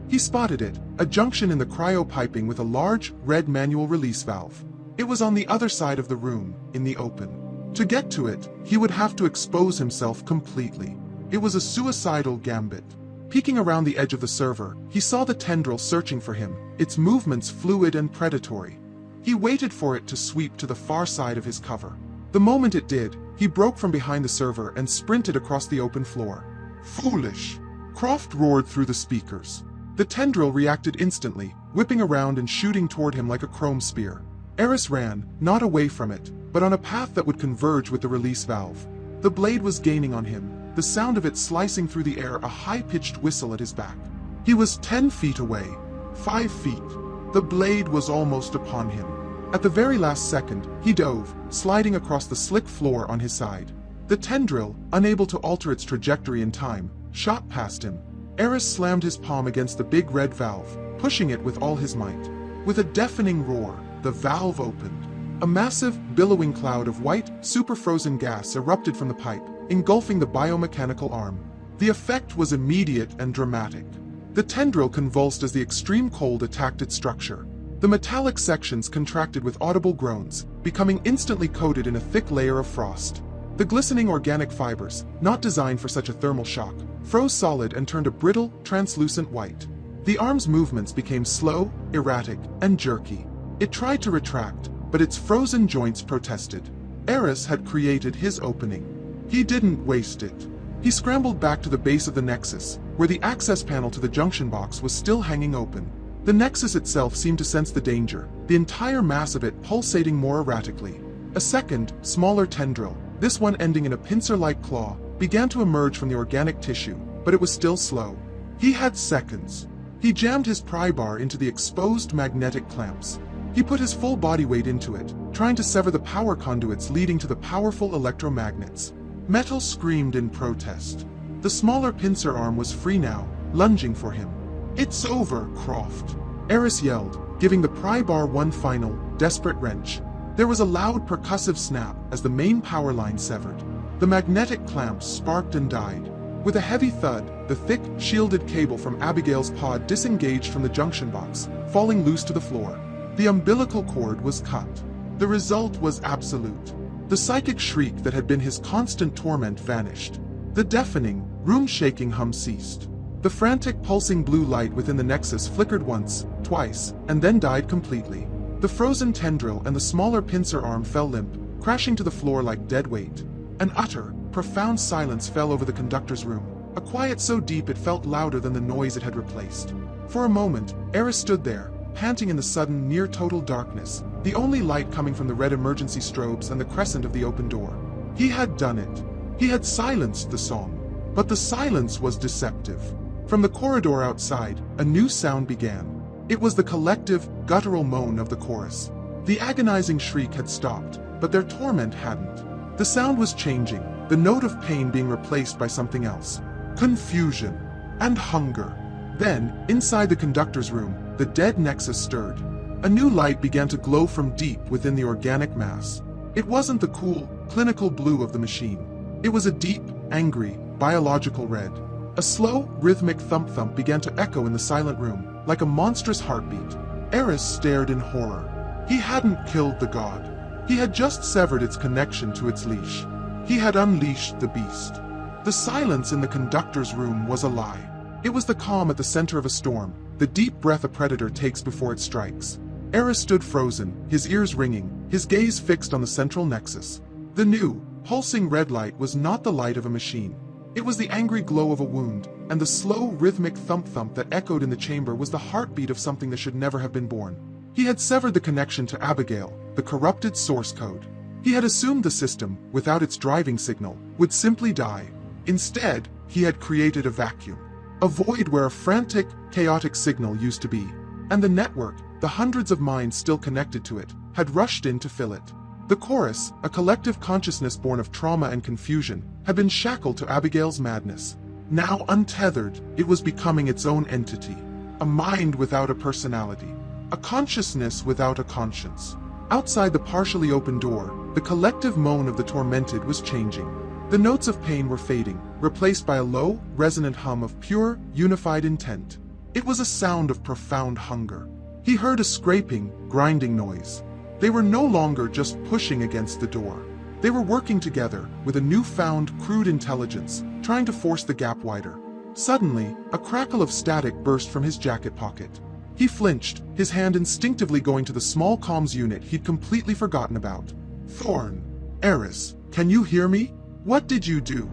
He spotted it, a junction in the cryopiping with a large, red manual release valve. It was on the other side of the room, in the open. To get to it, he would have to expose himself completely. It was a suicidal gambit. Peeking around the edge of the server, he saw the tendril searching for him, its movements fluid and predatory. He waited for it to sweep to the far side of his cover. The moment it did, he broke from behind the server and sprinted across the open floor. "Foolish!" Croft roared through the speakers. The tendril reacted instantly, whipping around and shooting toward him like a chrome spear. Aris ran, not away from it, but on a path that would converge with the release valve. The blade was gaining on him, the sound of it slicing through the air a high-pitched whistle at his back. He was 10 feet away, 5 feet. The blade was almost upon him. At the very last second, he dove, sliding across the slick floor on his side. The tendril, unable to alter its trajectory in time, shot past him. Aris slammed his palm against the big red valve, pushing it with all his might. With a deafening roar, the valve opened. A massive, billowing cloud of white, super-frozen gas erupted from the pipe, engulfing the biomechanical arm. The effect was immediate and dramatic. The tendril convulsed as the extreme cold attacked its structure. The metallic sections contracted with audible groans, becoming instantly coated in a thick layer of frost. The glistening organic fibers, not designed for such a thermal shock, froze solid and turned a brittle, translucent white. The arm's movements became slow, erratic, and jerky. It tried to retract, but its frozen joints protested. Aris had created his opening. He didn't waste it. He scrambled back to the base of the Nexus, where the access panel to the junction box was still hanging open. The Nexus itself seemed to sense the danger, the entire mass of it pulsating more erratically. A second, smaller tendril, this one ending in a pincer-like claw, began to emerge from the organic tissue, but it was still slow. He had seconds. He jammed his pry bar into the exposed magnetic clamps. He put his full body weight into it, trying to sever the power conduits leading to the powerful electromagnets. Metal screamed in protest. The smaller pincer arm was free now, lunging for him. "It's over, Croft," Aris yelled, giving the pry bar one final, desperate wrench. There was a loud percussive snap as the main power line severed. The magnetic clamps sparked and died. With a heavy thud, the thick, shielded cable from Abigail's pod disengaged from the junction box, falling loose to the floor. The umbilical cord was cut. The result was absolute. The psychic shriek that had been his constant torment vanished. The deafening, room-shaking hum ceased. The frantic, pulsing blue light within the Nexus flickered once, twice, and then died completely. The frozen tendril and the smaller pincer arm fell limp, crashing to the floor like dead weight. An utter, profound silence fell over the conductor's room, a quiet so deep it felt louder than the noise it had replaced. For a moment, Aris stood there, panting in the sudden, near-total darkness, the only light coming from the red emergency strobes and the crescent of the open door. He had done it. He had silenced the song. But the silence was deceptive. From the corridor outside, a new sound began. It was the collective, guttural moan of the chorus. The agonizing shriek had stopped, but their torment hadn't. The sound was changing, the note of pain being replaced by something else. confusion, and hunger. Then, inside the conductor's room, the dead nexus stirred. A new light began to glow from deep within the organic mass. It wasn't the cool, clinical blue of the machine. It was a deep, angry, biological red. A slow, rhythmic thump-thump began to echo in the silent room, like a monstrous heartbeat. Aris stared in horror. He hadn't killed the god. He had just severed its connection to its leash. He had unleashed the beast. The silence in the conductor's room was a lie. It was the calm at the center of a storm, the deep breath a predator takes before it strikes. Aris stood frozen, his ears ringing, his gaze fixed on the central nexus. The new, pulsing red light was not the light of a machine. It was the angry glow of a wound, and the slow, rhythmic thump-thump that echoed in the chamber was the heartbeat of something that should never have been born. He had severed the connection to Abigail, the corrupted source code. He had assumed the system, without its driving signal, would simply die. Instead, he had created a vacuum. A void where a frantic, chaotic signal used to be. And the network, the hundreds of minds still connected to it, had rushed in to fill it. The chorus, a collective consciousness born of trauma and confusion, had been shackled to Abigail's madness. Now untethered, it was becoming its own entity. A mind without a personality. A consciousness without a conscience. Outside the partially open door, the collective moan of the tormented was changing. The notes of pain were fading, replaced by a low, resonant hum of pure, unified intent. It was a sound of profound hunger. He heard a scraping, grinding noise. They were no longer just pushing against the door. They were working together, with a newfound, crude intelligence, trying to force the gap wider. Suddenly, a crackle of static burst from his jacket pocket. He flinched, his hand instinctively going to the small comms unit he'd completely forgotten about. Thorne. Aris, can you hear me? What did you do?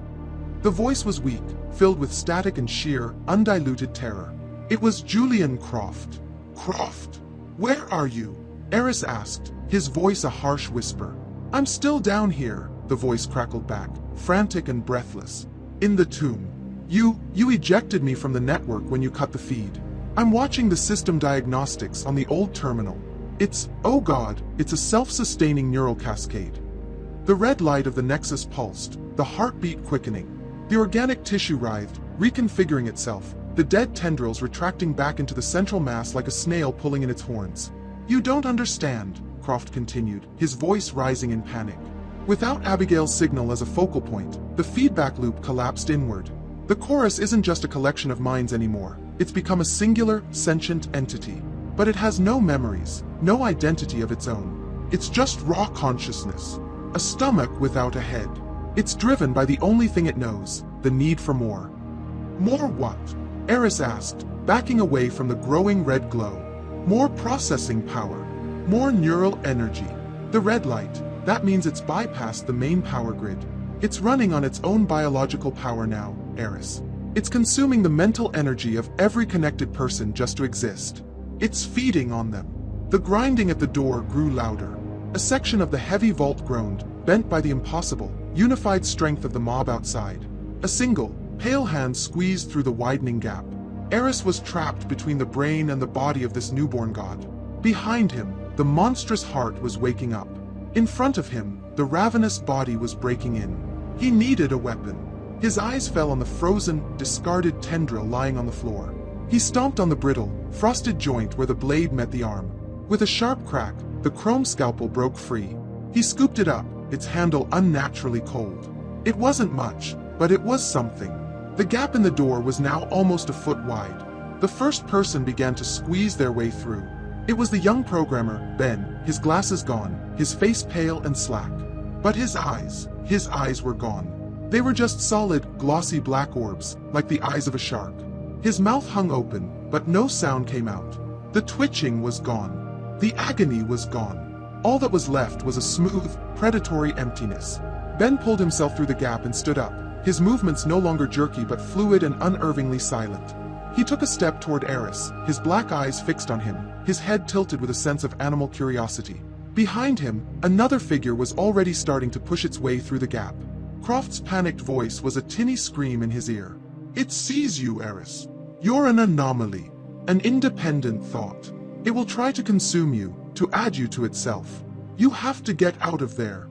The voice was weak, filled with static and sheer, undiluted terror. It was Julian Croft. Croft, where are you? Aris asked, his voice a harsh whisper. I'm still down here, the voice crackled back, frantic and breathless. In the tomb. You ejected me from the network when you cut the feed. I'm watching the system diagnostics on the old terminal. Oh God, it's a self-sustaining neural cascade. The red light of the nexus pulsed, the heartbeat quickening. The organic tissue writhed, reconfiguring itself, the dead tendrils retracting back into the central mass like a snail pulling in its horns. You don't understand, Croft continued, his voice rising in panic. Without Abigail's signal as a focal point, the feedback loop collapsed inward. The chorus isn't just a collection of minds anymore. It's become a singular, sentient entity. But it has no memories, no identity of its own. It's just raw consciousness. A stomach without a head. It's driven by the only thing it knows, the need for more. More what? Aris asked, backing away from the growing red glow. More processing power. More neural energy. The red light, that means it's bypassed the main power grid. It's running on its own biological power now, Aris. It's consuming the mental energy of every connected person just to exist. It's feeding on them. The grinding at the door grew louder. A section of the heavy vault groaned, bent by the impossible, unified strength of the mob outside. A single, pale hand squeezed through the widening gap. Aris was trapped between the brain and the body of this newborn god. Behind him, the monstrous heart was waking up. In front of him, the ravenous body was breaking in. He needed a weapon. His eyes fell on the frozen, discarded tendril lying on the floor. He stomped on the brittle, frosted joint where the blade met the arm. With a sharp crack, the chrome scalpel broke free. He scooped it up, its handle unnaturally cold. It wasn't much, but it was something. The gap in the door was now almost a foot wide. The first person began to squeeze their way through. It was the young programmer, Ben, his glasses gone, his face pale and slack. But his eyes were gone. They were just solid, glossy black orbs, like the eyes of a shark. His mouth hung open, but no sound came out. The twitching was gone. The agony was gone. All that was left was a smooth, predatory emptiness. Ben pulled himself through the gap and stood up, his movements no longer jerky but fluid and unervingly silent. He took a step toward Aris, his black eyes fixed on him, his head tilted with a sense of animal curiosity. Behind him, another figure was already starting to push its way through the gap. Croft's panicked voice was a tinny scream in his ear. It sees you, Aris. You're an anomaly, an independent thought. It will try to consume you, to add you to itself. You have to get out of there.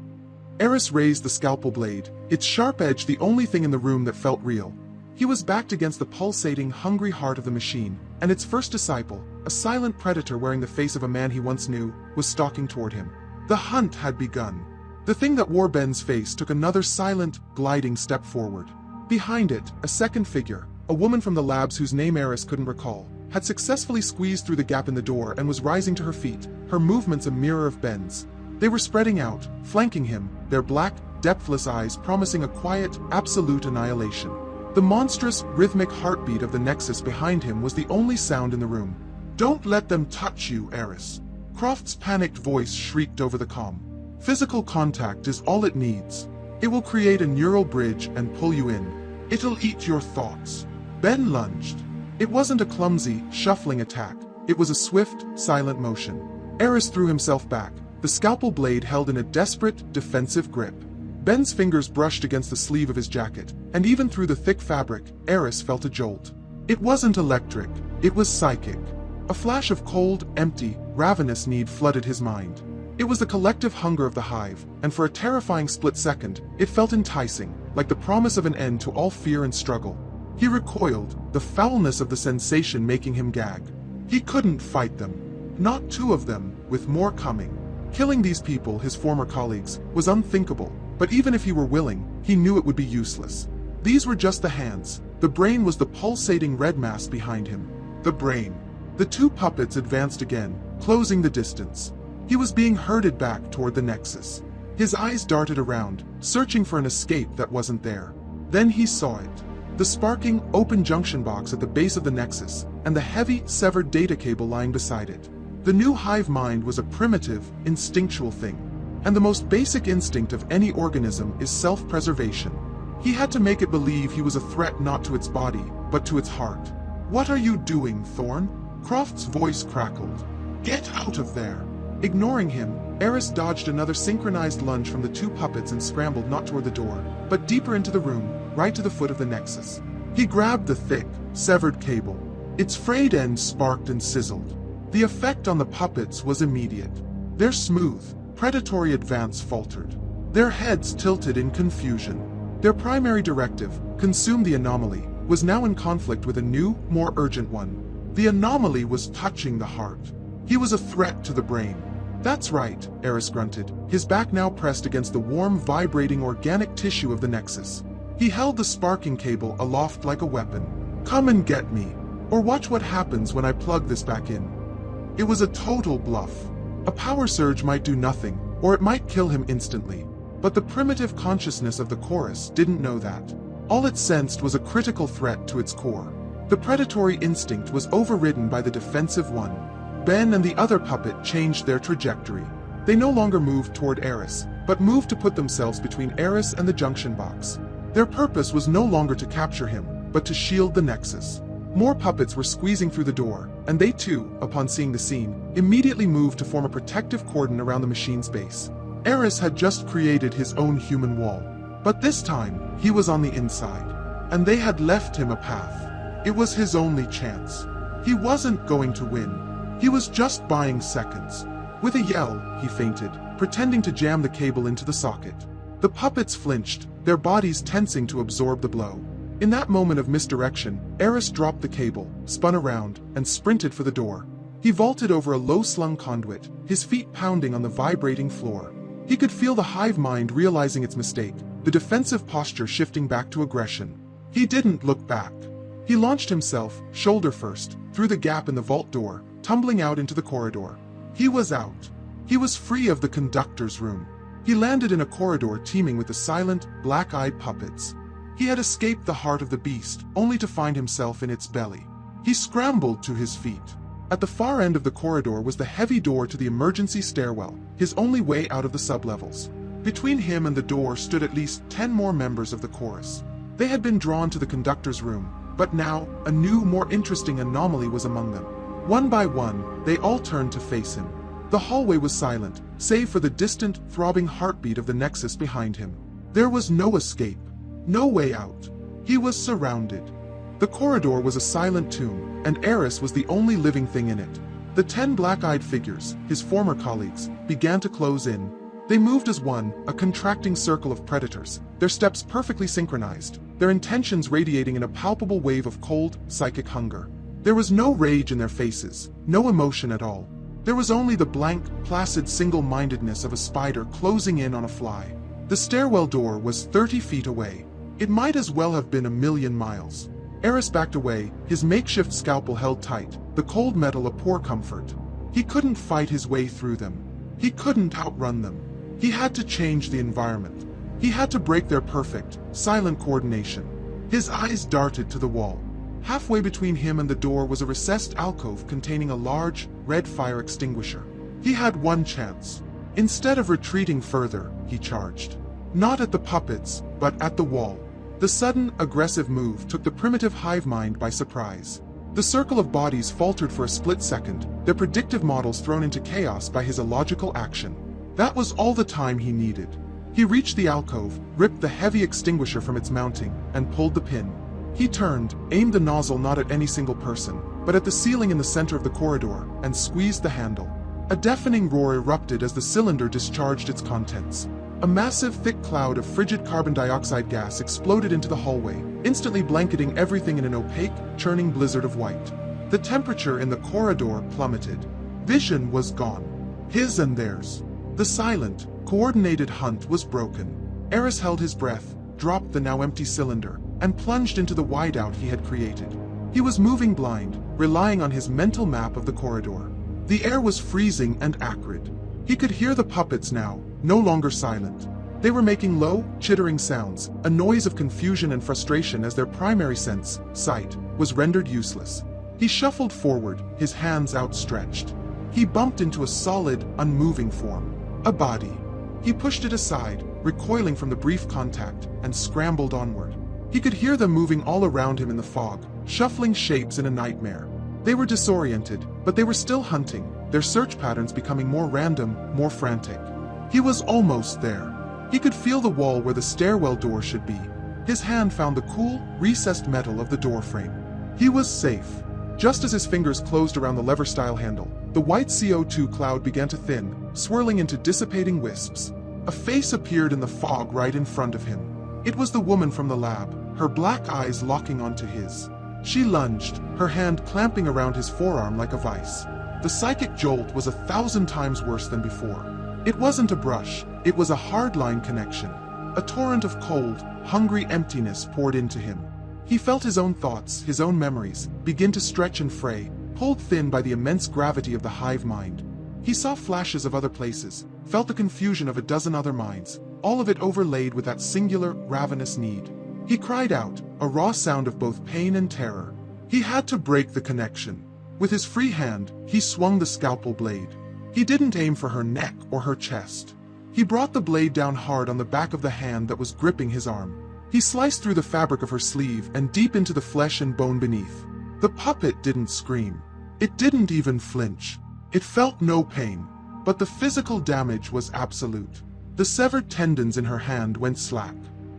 Aris raised the scalpel blade, its sharp edge the only thing in the room that felt real. He was backed against the pulsating, hungry heart of the machine, and its first disciple, a silent predator wearing the face of a man he once knew, was stalking toward him. The hunt had begun. The thing that wore Ben's face took another silent, gliding step forward. Behind it, a second figure, a woman from the labs whose name Aris couldn't recall, had successfully squeezed through the gap in the door and was rising to her feet, her movements a mirror of Ben's. They were spreading out, flanking him, their black, depthless eyes promising a quiet, absolute annihilation. The monstrous, rhythmic heartbeat of the Nexus behind him was the only sound in the room. "Don't let them touch you, Aris." Croft's panicked voice shrieked over the comm. "Physical contact is all it needs. It will create a neural bridge and pull you in. It'll eat your thoughts." Ben lunged. It wasn't a clumsy, shuffling attack. It was a swift, silent motion. Aris threw himself back, the scalpel blade held in a desperate, defensive grip. Ben's fingers brushed against the sleeve of his jacket, and even through the thick fabric, Aris felt a jolt. It wasn't electric, it was psychic. A flash of cold, empty, ravenous need flooded his mind. It was the collective hunger of the Hive, and for a terrifying split second, it felt enticing, like the promise of an end to all fear and struggle. He recoiled, the foulness of the sensation making him gag. He couldn't fight them. Not two of them, with more coming. Killing these people, his former colleagues, was unthinkable, but even if he were willing, he knew it would be useless. These were just the hands. The brain was the pulsating red mass behind him. The brain. The two puppets advanced again, closing the distance. He was being herded back toward the Nexus. His eyes darted around, searching for an escape that wasn't there. Then he saw it. The sparking, open junction box at the base of the Nexus, and the heavy, severed data cable lying beside it. The new Hive mind was a primitive, instinctual thing. And the most basic instinct of any organism is self-preservation. He had to make it believe he was a threat not to its body, but to its heart. "What are you doing, Thorne?" Croft's voice crackled. "Get out of there!" Ignoring him, Aris dodged another synchronized lunge from the two puppets and scrambled not toward the door, but deeper into the room, right to the foot of the Nexus. He grabbed the thick, severed cable. Its frayed end sparked and sizzled. The effect on the puppets was immediate. Their smooth, predatory advance faltered. Their heads tilted in confusion. Their primary directive, consume the anomaly, was now in conflict with a new, more urgent one. The anomaly was touching the heart. He was a threat to the brain. "That's right," Aris grunted, his back now pressed against the warm, vibrating organic tissue of the Nexus. He held the sparking cable aloft like a weapon. "Come and get me, or watch what happens when I plug this back in." It was a total bluff. A power surge might do nothing, or it might kill him instantly. But the primitive consciousness of the chorus didn't know that. All it sensed was a critical threat to its core. The predatory instinct was overridden by the defensive one. Ben and the other puppet changed their trajectory. They no longer moved toward Aris, but moved to put themselves between Aris and the junction box. Their purpose was no longer to capture him, but to shield the Nexus. More puppets were squeezing through the door, and they too, upon seeing the scene, immediately moved to form a protective cordon around the machine's base. Aris had just created his own human wall. But this time, he was on the inside. And they had left him a path. It was his only chance. He wasn't going to win. He was just buying seconds. With a yell, he feinted, pretending to jam the cable into the socket. The puppets flinched, their bodies tensing to absorb the blow. In that moment of misdirection, Aris dropped the cable, spun around, and sprinted for the door. He vaulted over a low-slung conduit, his feet pounding on the vibrating floor. He could feel the Hive mind realizing its mistake, the defensive posture shifting back to aggression. He didn't look back. He launched himself, shoulder first, through the gap in the vault door, tumbling out into the corridor. He was out. He was free of the conductor's room. He landed in a corridor teeming with the silent, black-eyed puppets. He had escaped the heart of the beast, only to find himself in its belly. He scrambled to his feet. At the far end of the corridor was the heavy door to the emergency stairwell, his only way out of the sublevels. Between him and the door stood at least 10 more members of the chorus. They had been drawn to the conductor's room, but now, a new, more interesting anomaly was among them. One by one, they all turned to face him. The hallway was silent, save for the distant, throbbing heartbeat of the Nexus behind him. There was no escape. No way out. He was surrounded. The corridor was a silent tomb, and Aris was the only living thing in it. The 10 black-eyed figures, his former colleagues, began to close in. They moved as one, a contracting circle of predators, their steps perfectly synchronized, their intentions radiating in a palpable wave of cold, psychic hunger. There was no rage in their faces, no emotion at all. There was only the blank, placid single-mindedness of a spider closing in on a fly. The stairwell door was 30 feet away. It might as well have been a million miles. Aris backed away, his makeshift scalpel held tight, the cold metal a poor comfort. He couldn't fight his way through them. He couldn't outrun them. He had to change the environment. He had to break their perfect, silent coordination. His eyes darted to the wall. Halfway between him and the door was a recessed alcove containing a large, red fire extinguisher. He had one chance. Instead of retreating further, he charged. Not at the puppets, but at the wall. The sudden, aggressive move took the primitive hive mind by surprise. The circle of bodies faltered for a split second, their predictive models thrown into chaos by his illogical action. That was all the time he needed. He reached the alcove, ripped the heavy extinguisher from its mounting, and pulled the pin. He turned, aimed the nozzle not at any single person, but at the ceiling in the center of the corridor, and squeezed the handle. A deafening roar erupted as the cylinder discharged its contents. A massive, thick cloud of frigid carbon dioxide gas exploded into the hallway, instantly blanketing everything in an opaque, churning blizzard of white. The temperature in the corridor plummeted. Vision was gone. His and theirs. The silent, coordinated hunt was broken. Aris held his breath, dropped the now empty cylinder, and plunged into the wideout he had created. He was moving blind, relying on his mental map of the corridor. The air was freezing and acrid. He could hear the puppets now, no longer silent. They were making low, chittering sounds, a noise of confusion and frustration as their primary sense, sight, was rendered useless. He shuffled forward, his hands outstretched. He bumped into a solid, unmoving form. A body. He pushed it aside, recoiling from the brief contact, and scrambled onward. He could hear them moving all around him in the fog, shuffling shapes in a nightmare. They were disoriented, but they were still hunting, their search patterns becoming more random, more frantic. He was almost there. He could feel the wall where the stairwell door should be. His hand found the cool, recessed metal of the door frame. He was safe. Just as his fingers closed around the lever-style handle, the white CO2 cloud began to thin, swirling into dissipating wisps. A face appeared in the fog right in front of him. It was the woman from the lab, her black eyes locking onto his. She lunged, her hand clamping around his forearm like a vice. The psychic jolt was 1,000 times worse than before. It wasn't a brush, it was a hard-line connection. A torrent of cold, hungry emptiness poured into him. He felt his own thoughts, his own memories, begin to stretch and fray, pulled thin by the immense gravity of the hive mind. He saw flashes of other places, felt the confusion of a dozen other minds, all of it overlaid with that singular, ravenous need. He cried out, a raw sound of both pain and terror. He had to break the connection. With his free hand, he swung the scalpel blade. He didn't aim for her neck or her chest. He brought the blade down hard on the back of the hand that was gripping his arm. He sliced through the fabric of her sleeve and deep into the flesh and bone beneath. The puppet didn't scream. It didn't even flinch. It felt no pain, but the physical damage was absolute. The severed tendons in her hand went slack.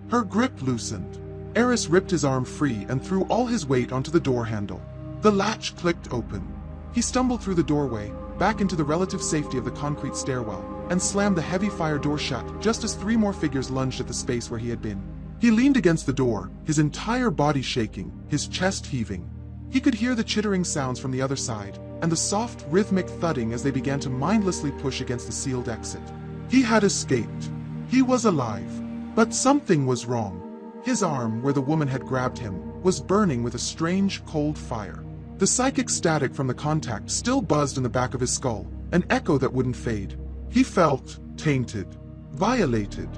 Her grip loosened. Aris ripped his arm free and threw all his weight onto the door handle. The latch clicked open. He stumbled through the doorway, back into the relative safety of the concrete stairwell, and slammed the heavy fire door shut just as 3 more figures lunged at the space where he had been. He leaned against the door, his entire body shaking, his chest heaving. He could hear the chittering sounds from the other side, and the soft, rhythmic thudding as they began to mindlessly push against the sealed exit. He had escaped. He was alive. But something was wrong. His arm, where the woman had grabbed him, was burning with a strange, cold fire. The psychic static from the contact still buzzed in the back of his skull, an echo that wouldn't fade. He felt tainted, violated.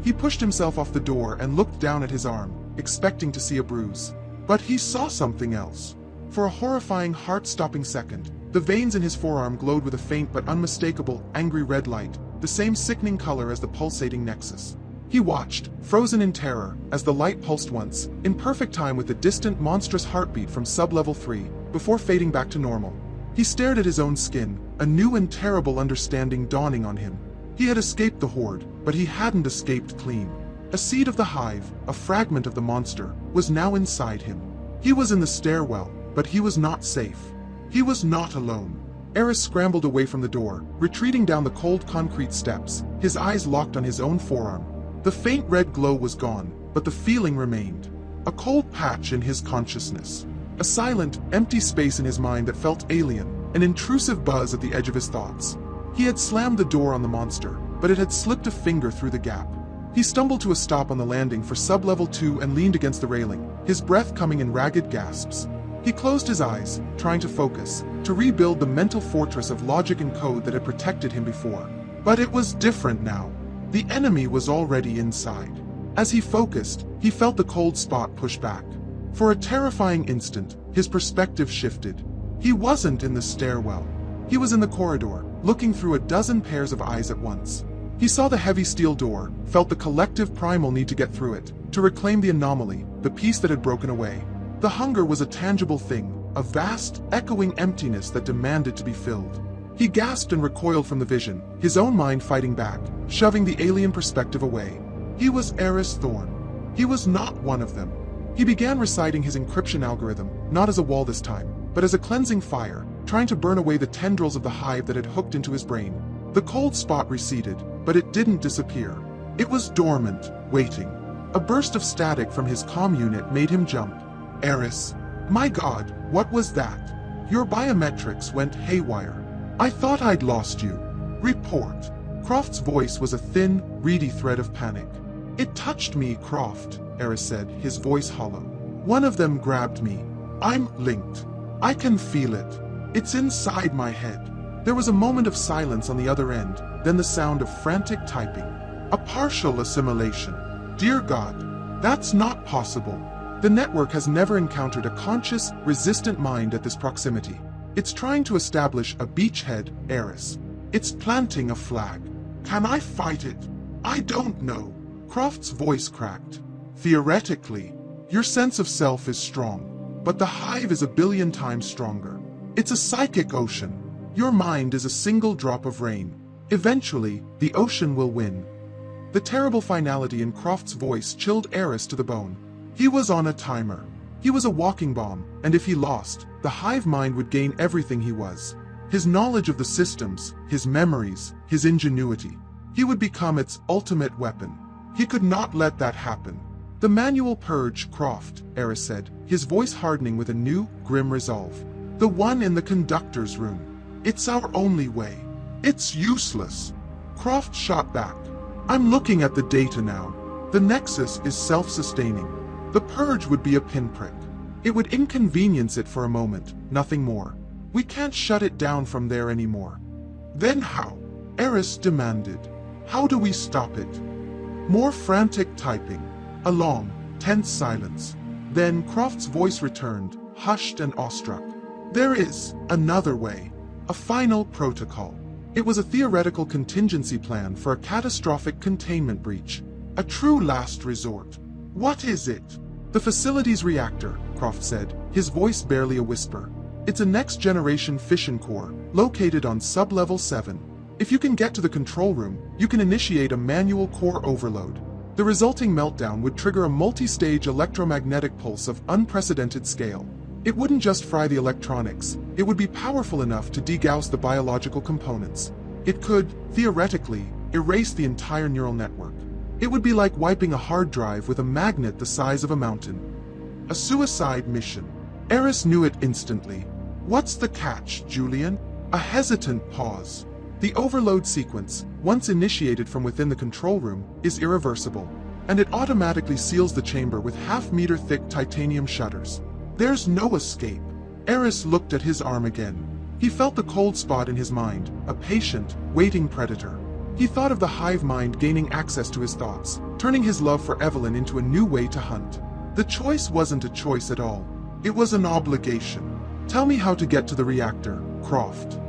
He pushed himself off the door and looked down at his arm, expecting to see a bruise. But he saw something else. For a horrifying, heart-stopping second, the veins in his forearm glowed with a faint but unmistakable, angry red light, the same sickening color as the pulsating nexus. He watched, frozen in terror, as the light pulsed once, in perfect time with the distant, monstrous heartbeat from sub-level 3, before fading back to normal. He stared at his own skin, a new and terrible understanding dawning on him. He had escaped the horde, but he hadn't escaped clean. A seed of the hive, a fragment of the monster, was now inside him. He was in the stairwell, but he was not safe. He was not alone. Aris scrambled away from the door, retreating down the cold concrete steps, his eyes locked on his own forearm. The faint red glow was gone, but the feeling remained. A cold patch in his consciousness. A silent, empty space in his mind that felt alien, an intrusive buzz at the edge of his thoughts. He had slammed the door on the monster, but it had slipped a finger through the gap. He stumbled to a stop on the landing for sub-level 2 and leaned against the railing, his breath coming in ragged gasps. He closed his eyes, trying to focus, to rebuild the mental fortress of logic and code that had protected him before. But it was different now. The enemy was already inside. As he focused, he felt the cold spot push back. For a terrifying instant, his perspective shifted. He wasn't in the stairwell. He was in the corridor, looking through a dozen pairs of eyes at once. He saw the heavy steel door, felt the collective primal need to get through it, to reclaim the anomaly, the piece that had broken away. The hunger was a tangible thing, a vast, echoing emptiness that demanded to be filled. He gasped and recoiled from the vision, his own mind fighting back, shoving the alien perspective away. He was Aris Thorne. He was not one of them. He began reciting his encryption algorithm, not as a wall this time, but as a cleansing fire, trying to burn away the tendrils of the hive that had hooked into his brain. The cold spot receded, but it didn't disappear. It was dormant, waiting. A burst of static from his comm unit made him jump. Aris. My God, what was that? Your biometrics went haywire. I thought I'd lost you. Report. Croft's voice was a thin, reedy thread of panic. It touched me, Croft, Aris said, his voice hollow. One of them grabbed me. I'm linked. I can feel it. It's inside my head. There was a moment of silence on the other end, then the sound of frantic typing. A partial assimilation. Dear God, that's not possible. The network has never encountered a conscious, resistant mind at this proximity. It's trying to establish a beachhead, Aris. It's planting a flag. Can I fight it? I don't know. Croft's voice cracked. Theoretically, your sense of self is strong, but the hive is a billion times stronger. It's a psychic ocean. Your mind is a single drop of rain. Eventually, the ocean will win. The terrible finality in Croft's voice chilled Aris to the bone. He was on a timer. He was a walking bomb, and if he lost, the hive mind would gain everything he was. His knowledge of the systems, his memories, his ingenuity. He would become its ultimate weapon. He could not let that happen. The manual purge, Croft, Aris said, his voice hardening with a new, grim resolve. The one in the conductor's room. It's our only way. It's useless. Croft shot back. I'm looking at the data now. The Nexus is self-sustaining. The purge would be a pinprick. It would inconvenience it for a moment, nothing more. We can't shut it down from there anymore. Then how? Aris demanded. How do we stop it? More frantic typing. A long, tense silence. Then Croft's voice returned, hushed and awestruck. There is another way. A final protocol. It was a theoretical contingency plan for a catastrophic containment breach. A true last resort. What is it? The facility's reactor, Croft said, his voice barely a whisper. It's a next-generation fission core, located on sub-level 7. If you can get to the control room, you can initiate a manual core overload. The resulting meltdown would trigger a multi-stage electromagnetic pulse of unprecedented scale. It wouldn't just fry the electronics, it would be powerful enough to degauss the biological components. It could, theoretically, erase the entire neural network. It would be like wiping a hard drive with a magnet the size of a mountain. A suicide mission. Aris knew it instantly. What's the catch, Julian? A hesitant pause. The overload sequence, once initiated from within the control room, is irreversible, and it automatically seals the chamber with half-meter-thick titanium shutters. There's no escape. Aris looked at his arm again. He felt the cold spot in his mind, a patient, waiting predator. He thought of the hive mind gaining access to his thoughts, turning his love for Evelyn into a new way to hunt. The choice wasn't a choice at all. It was an obligation. Tell me how to get to the reactor, Croft.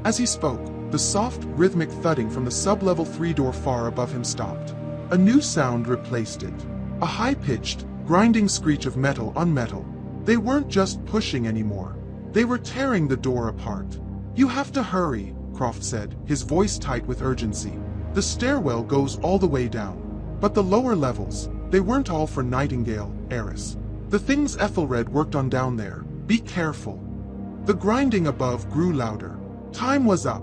As he spoke, the soft, rhythmic thudding from the sub-level 3 door far above him stopped. A new sound replaced it. A high-pitched, grinding screech of metal on metal. They weren't just pushing anymore. They were tearing the door apart. You have to hurry, Croft said, his voice tight with urgency. The stairwell goes all the way down. But the lower levels, they weren't all for Nightingale, Aris. The things Aethelred worked on down there. Be careful. The grinding above grew louder. Time was up.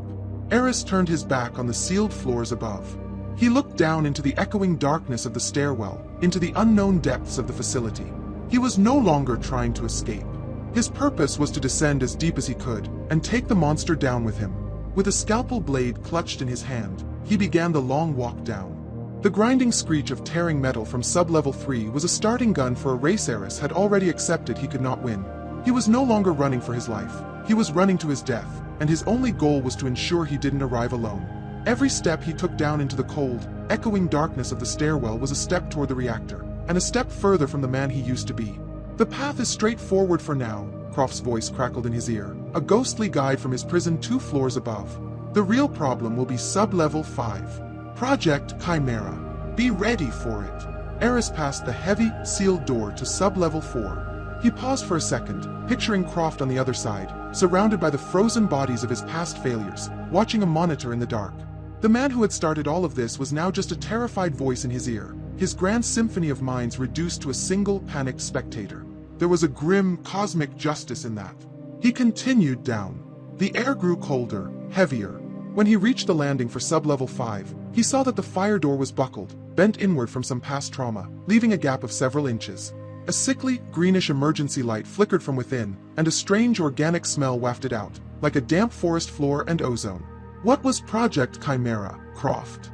Aris turned his back on the sealed floors above. He looked down into the echoing darkness of the stairwell, into the unknown depths of the facility. He was no longer trying to escape. His purpose was to descend as deep as he could, and take the monster down with him. With a scalpel blade clutched in his hand, he began the long walk down. The grinding screech of tearing metal from sub-level 3 was a starting gun for a race Aris had already accepted he could not win. He was no longer running for his life. He was running to his death, and his only goal was to ensure he didn't arrive alone. Every step he took down into the cold, echoing darkness of the stairwell was a step toward the reactor, and a step further from the man he used to be. The path is straightforward for now, Croft's voice crackled in his ear, a ghostly guide from his prison 2 floors above. The real problem will be sub-level 5. Project Chimera. Be ready for it. Aris passed the heavy, sealed door to sub-level 4. He paused for a second, picturing Croft on the other side, surrounded by the frozen bodies of his past failures, watching a monitor in the dark. The man who had started all of this was now just a terrified voice in his ear, his grand symphony of minds reduced to a single panicked spectator. There was a grim, cosmic justice in that. He continued down. The air grew colder, heavier. When he reached the landing for sub-level 5, he saw that the fire door was buckled, bent inward from some past trauma, leaving a gap of several inches. A sickly, greenish emergency light flickered from within, and a strange organic smell wafted out, like a damp forest floor and ozone. What was Project Chimera, Croft?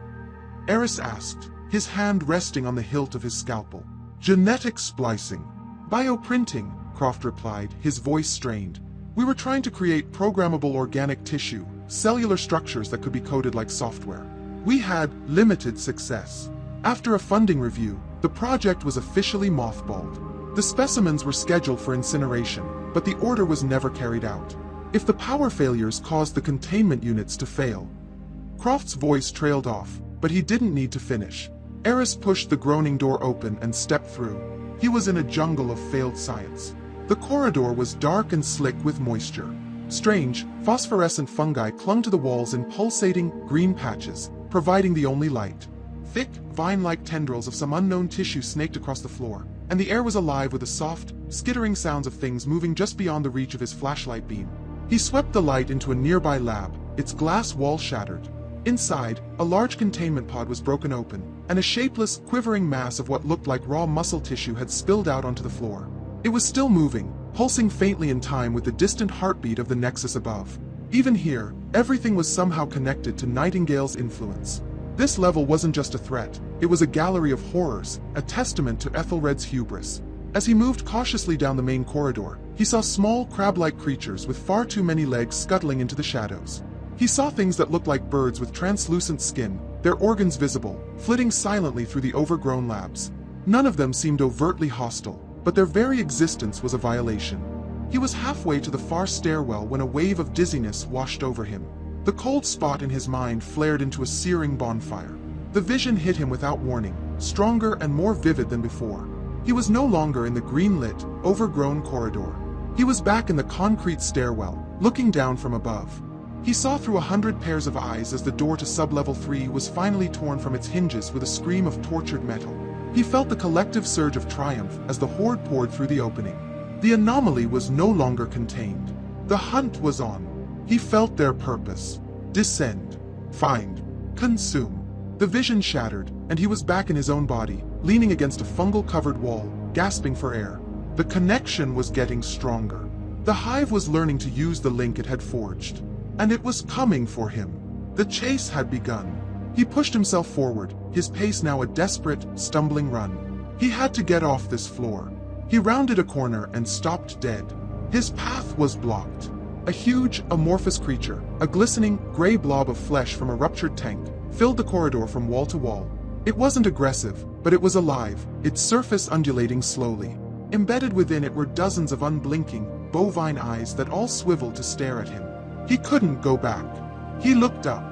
Aris asked, his hand resting on the hilt of his scalpel. Genetic splicing. Bioprinting, Croft replied, his voice strained. We were trying to create programmable organic tissue, cellular structures that could be coded like software. We had limited success. After a funding review, the project was officially mothballed. The specimens were scheduled for incineration, but the order was never carried out. If the power failures caused the containment units to fail. Croft's voice trailed off, but he didn't need to finish. Aris pushed the groaning door open and stepped through. He was in a jungle of failed science. The corridor was dark and slick with moisture. Strange, phosphorescent fungi clung to the walls in pulsating, green patches, providing the only light. Thick, vine-like tendrils of some unknown tissue snaked across the floor, and the air was alive with the soft, skittering sounds of things moving just beyond the reach of his flashlight beam. He swept the light into a nearby lab, its glass wall shattered. Inside, a large containment pod was broken open, and a shapeless, quivering mass of what looked like raw muscle tissue had spilled out onto the floor. It was still moving, pulsing faintly in time with the distant heartbeat of the nexus above. Even here, everything was somehow connected to Nightingale's influence. This level wasn't just a threat, it was a gallery of horrors, a testament to Aethelred's hubris. As he moved cautiously down the main corridor, he saw small, crab-like creatures with far too many legs scuttling into the shadows. He saw things that looked like birds with translucent skin, their organs visible, flitting silently through the overgrown labs. None of them seemed overtly hostile, but their very existence was a violation. He was halfway to the far stairwell when a wave of dizziness washed over him. The cold spot in his mind flared into a searing bonfire. The vision hit him without warning, stronger and more vivid than before. He was no longer in the green-lit, overgrown corridor. He was back in the concrete stairwell, looking down from above. He saw through 100 pairs of eyes as the door to sub-level 3 was finally torn from its hinges with a scream of tortured metal. He felt the collective surge of triumph as the horde poured through the opening. The anomaly was no longer contained. The hunt was on. He felt their purpose. Descend. Find. Consume. The vision shattered, and he was back in his own body, leaning against a fungal-covered wall, gasping for air. The connection was getting stronger. The Hive was learning to use the link it had forged. And it was coming for him. The chase had begun. He pushed himself forward, his pace now a desperate, stumbling run. He had to get off this floor. He rounded a corner and stopped dead. His path was blocked. A huge, amorphous creature, a glistening, gray blob of flesh from a ruptured tank, filled the corridor from wall to wall. It wasn't aggressive, but it was alive, its surface undulating slowly. Embedded within it were dozens of unblinking, bovine eyes that all swiveled to stare at him. He couldn't go back. He looked up.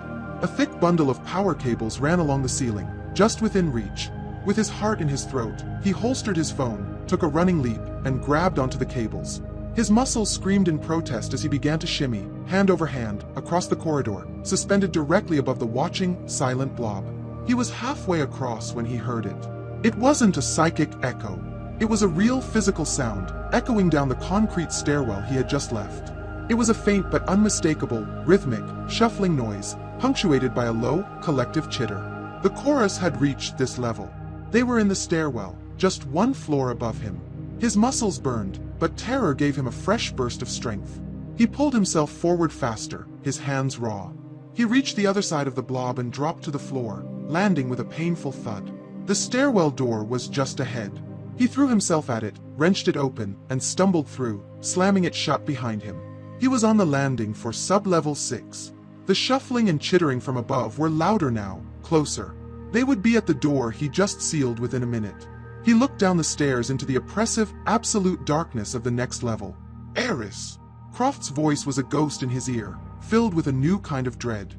A thick bundle of power cables ran along the ceiling, just within reach. With his heart in his throat, he holstered his phone, took a running leap, and grabbed onto the cables. His muscles screamed in protest as he began to shimmy, hand over hand, across the corridor, suspended directly above the watching, silent blob. He was halfway across when he heard it. It wasn't a psychic echo. It was a real physical sound, echoing down the concrete stairwell he had just left. It was a faint but unmistakable, rhythmic, shuffling noise, punctuated by a low, collective chitter. The chorus had reached this level. They were in the stairwell, just one floor above him. His muscles burned, but terror gave him a fresh burst of strength. He pulled himself forward faster, his hands raw. He reached the other side of the blob and dropped to the floor, landing with a painful thud. The stairwell door was just ahead. He threw himself at it, wrenched it open, and stumbled through, slamming it shut behind him. He was on the landing for sub-level 6. The shuffling and chittering from above were louder now, closer. They would be at the door he just sealed within a minute. He looked down the stairs into the oppressive, absolute darkness of the next level. Aris! Croft's voice was a ghost in his ear, filled with a new kind of dread.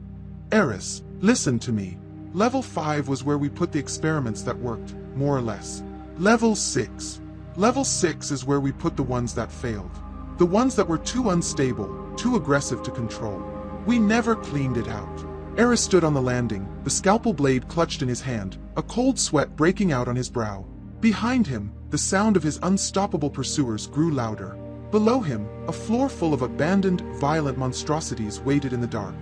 Aris, listen to me. Level 5 was where we put the experiments that worked, more or less. Level 6. Level 6 is where we put the ones that failed. The ones that were too unstable, too aggressive to control. We never cleaned it out. Aris stood on the landing, the scalpel blade clutched in his hand, a cold sweat breaking out on his brow. Behind him, the sound of his unstoppable pursuers grew louder. Below him, a floor full of abandoned, violent monstrosities waited in the dark.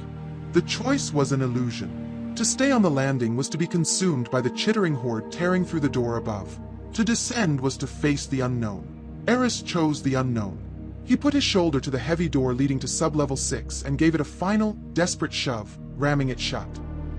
The choice was an illusion. To stay on the landing was to be consumed by the chittering horde tearing through the door above. To descend was to face the unknown. Aris chose the unknown. He put his shoulder to the heavy door leading to sub-level 6 and gave it a final, desperate shove, ramming it shut.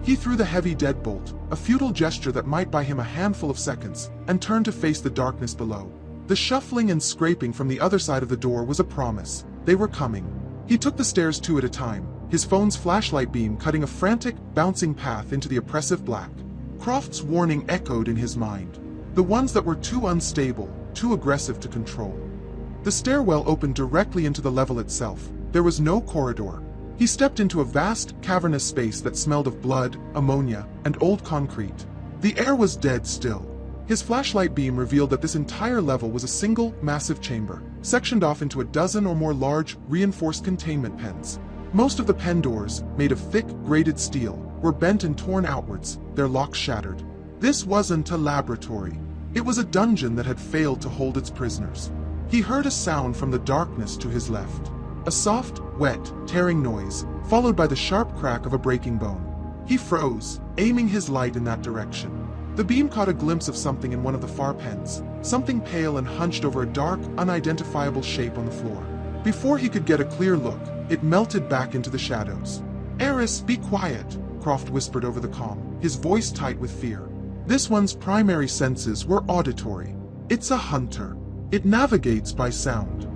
He threw the heavy deadbolt, a futile gesture that might buy him a handful of seconds, and turned to face the darkness below. The shuffling and scraping from the other side of the door was a promise. They were coming. He took the stairs 2 at a time, his phone's flashlight beam cutting a frantic, bouncing path into the oppressive black. Croft's warning echoed in his mind. The ones that were too unstable, too aggressive to control. The stairwell opened directly into the level itself. There was no corridor. He stepped into a vast, cavernous space that smelled of blood, ammonia, and old concrete. The air was dead still. His flashlight beam revealed that this entire level was a single, massive chamber, sectioned off into a dozen or more large, reinforced containment pens. Most of the pen doors, made of thick, grated steel, were bent and torn outwards, their locks shattered. This wasn't a laboratory. It was a dungeon that had failed to hold its prisoners. He heard a sound from the darkness to his left. A soft, wet, tearing noise, followed by the sharp crack of a breaking bone. He froze, aiming his light in that direction. The beam caught a glimpse of something in one of the far pens, something pale and hunched over a dark, unidentifiable shape on the floor. Before he could get a clear look, it melted back into the shadows. Aris, be quiet, Croft whispered over the comm, his voice tight with fear. This one's primary senses were auditory. It's a hunter. It navigates by sound.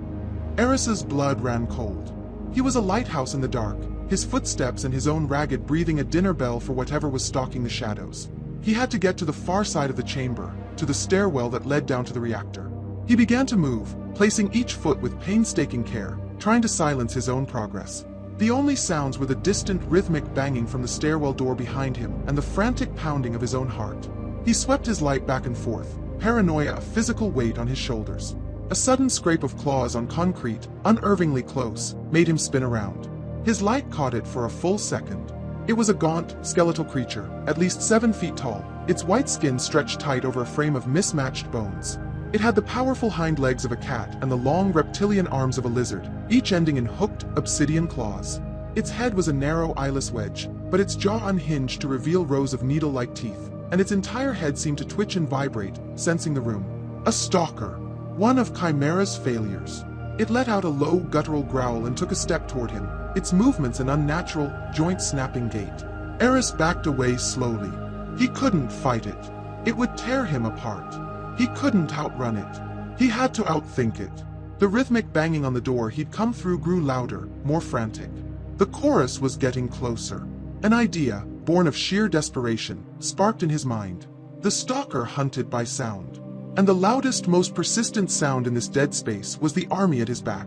Aris's blood ran cold. He was a lighthouse in the dark, his footsteps and his own ragged breathing a dinner bell for whatever was stalking the shadows. He had to get to the far side of the chamber, to the stairwell that led down to the reactor. He began to move, placing each foot with painstaking care, trying to silence his own progress. The only sounds were the distant rhythmic banging from the stairwell door behind him and the frantic pounding of his own heart. He swept his light back and forth, paranoia a physical weight on his shoulders. A sudden scrape of claws on concrete, unnervingly close, made him spin around. His light caught it for a full second. It was a gaunt, skeletal creature, at least 7 feet tall, its white skin stretched tight over a frame of mismatched bones. It had the powerful hind legs of a cat and the long reptilian arms of a lizard, each ending in hooked, obsidian claws. Its head was a narrow, eyeless wedge, but its jaw unhinged to reveal rows of needle-like teeth, and its entire head seemed to twitch and vibrate, sensing the room. A stalker. One of Chimera's failures. It let out a low, guttural growl and took a step toward him, its movements an unnatural, joint-snapping gait. Aris backed away slowly. He couldn't fight it. It would tear him apart. He couldn't outrun it. He had to outthink it. The rhythmic banging on the door he'd come through grew louder, more frantic. The chorus was getting closer. An idea, born of sheer desperation, sparked in his mind. The stalker hunted by sound. And the loudest, most persistent sound in this dead space was the army at his back.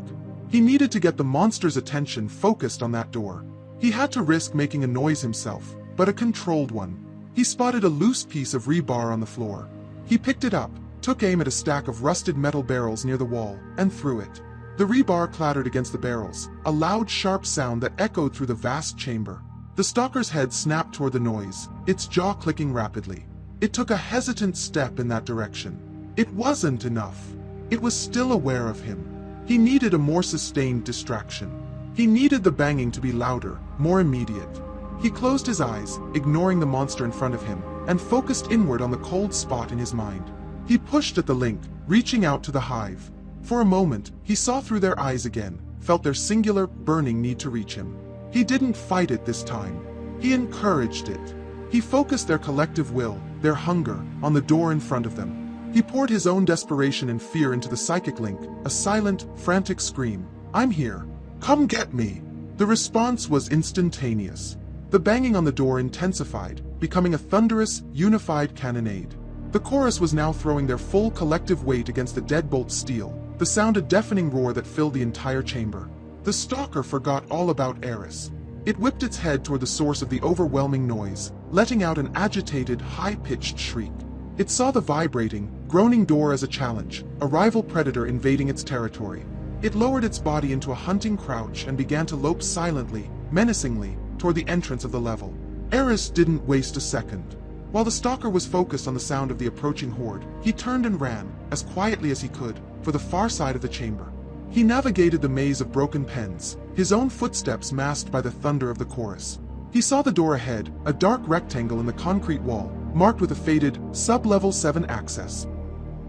He needed to get the monster's attention focused on that door. He had to risk making a noise himself, but a controlled one. He spotted a loose piece of rebar on the floor. He picked it up, took aim at a stack of rusted metal barrels near the wall, and threw it. The rebar clattered against the barrels, a loud, sharp sound that echoed through the vast chamber. The stalker's head snapped toward the noise, its jaw clicking rapidly. It took a hesitant step in that direction. It wasn't enough. It was still aware of him. He needed a more sustained distraction. He needed the banging to be louder, more immediate. He closed his eyes, ignoring the monster in front of him, and focused inward on the cold spot in his mind. He pushed at the link, reaching out to the hive. For a moment, he saw through their eyes again, felt their singular, burning need to reach him. He didn't fight it this time. He encouraged it. He focused their collective will, their hunger, on the door in front of them. He poured his own desperation and fear into the psychic link, a silent, frantic scream. "I'm here. Come get me." The response was instantaneous. The banging on the door intensified, becoming a thunderous, unified cannonade. The chorus was now throwing their full collective weight against the deadbolt steel, the sound a deafening roar that filled the entire chamber. The stalker forgot all about Aris. It whipped its head toward the source of the overwhelming noise, letting out an agitated, high-pitched shriek. It saw the vibrating, groaning door as a challenge, a rival predator invading its territory. It lowered its body into a hunting crouch and began to lope silently, menacingly, toward the entrance of the level. Aris didn't waste a second. While the stalker was focused on the sound of the approaching horde, he turned and ran, as quietly as he could, for the far side of the chamber. He navigated the maze of broken pens, his own footsteps masked by the thunder of the chorus. He saw the door ahead, a dark rectangle in the concrete wall, marked with a faded, sub-level 7 access.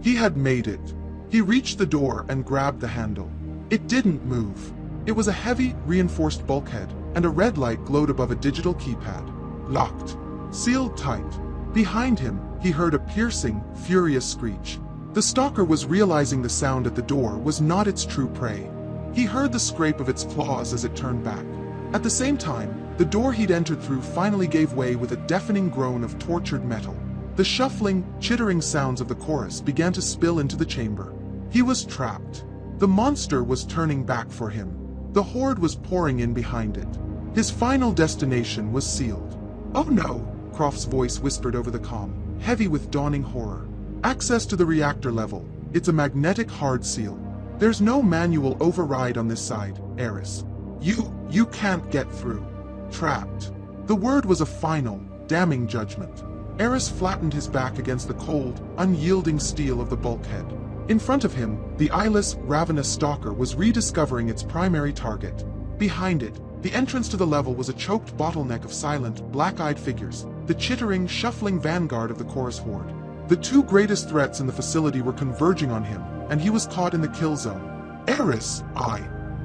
He had made it. He reached the door and grabbed the handle. It didn't move. It was a heavy, reinforced bulkhead, and a red light glowed above a digital keypad. Locked. Sealed tight. Behind him, he heard a piercing, furious screech. The stalker was realizing the sound at the door was not its true prey. He heard the scrape of its claws as it turned back. At the same time, the door he'd entered through finally gave way with a deafening groan of tortured metal. The shuffling, chittering sounds of the chorus began to spill into the chamber. He was trapped. The monster was turning back for him. The horde was pouring in behind it. His final destination was sealed. "Oh no," Croft's voice whispered over the comm, heavy with dawning horror. "Access to the reactor level. It's a magnetic hard seal. There's no manual override on this side, Aris. You can't get through. Trapped." The word was a final, damning judgment. Aris flattened his back against the cold, unyielding steel of the bulkhead. In front of him, the eyeless, ravenous stalker was rediscovering its primary target. Behind it, the entrance to the level was a choked bottleneck of silent, black-eyed figures, the chittering, shuffling vanguard of the chorus horde. The two greatest threats in the facility were converging on him, and he was caught in the kill zone. "Aris,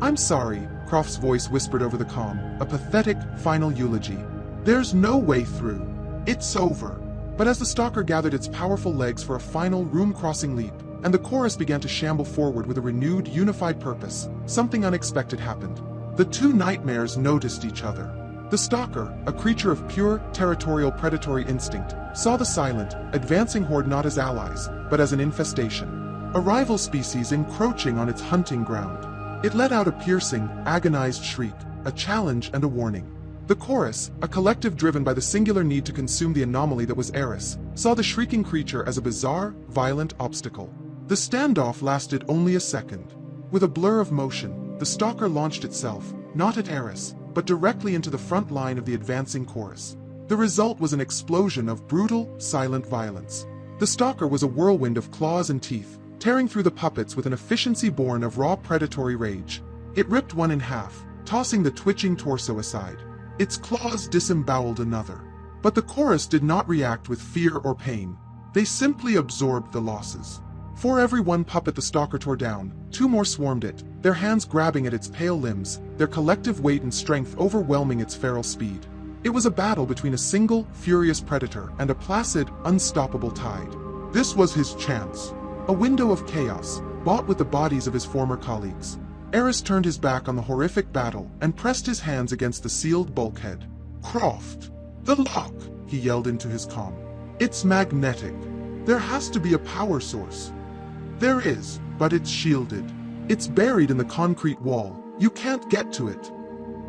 I'm sorry," Croft's voice whispered over the comm, a pathetic, final eulogy. "There's no way through. It's over." But as the stalker gathered its powerful legs for a final, room-crossing leap, and the chorus began to shamble forward with a renewed, unified purpose, something unexpected happened. The two nightmares noticed each other. The stalker, a creature of pure, territorial predatory instinct, saw the silent, advancing horde not as allies, but as an infestation. A rival species encroaching on its hunting ground. It let out a piercing, agonized shriek, a challenge and a warning. The chorus, a collective driven by the singular need to consume the anomaly that was Aris, saw the shrieking creature as a bizarre, violent obstacle. The standoff lasted only a second. With a blur of motion, the stalker launched itself, not at Aris, but directly into the front line of the advancing chorus. The result was an explosion of brutal, silent violence. The stalker was a whirlwind of claws and teeth, tearing through the puppets with an efficiency born of raw predatory rage. It ripped one in half, tossing the twitching torso aside. Its claws disemboweled another. But the chorus did not react with fear or pain. They simply absorbed the losses. For every one puppet the stalker tore down, two more swarmed it, their hands grabbing at its pale limbs, their collective weight and strength overwhelming its feral speed. It was a battle between a single, furious predator and a placid, unstoppable tide. This was his chance. A window of chaos, bought with the bodies of his former colleagues. Aris turned his back on the horrific battle and pressed his hands against the sealed bulkhead. "Croft! The lock!" he yelled into his comm. "It's magnetic. There has to be a power source." "There is, but it's shielded. It's buried in the concrete wall. You can't get to it."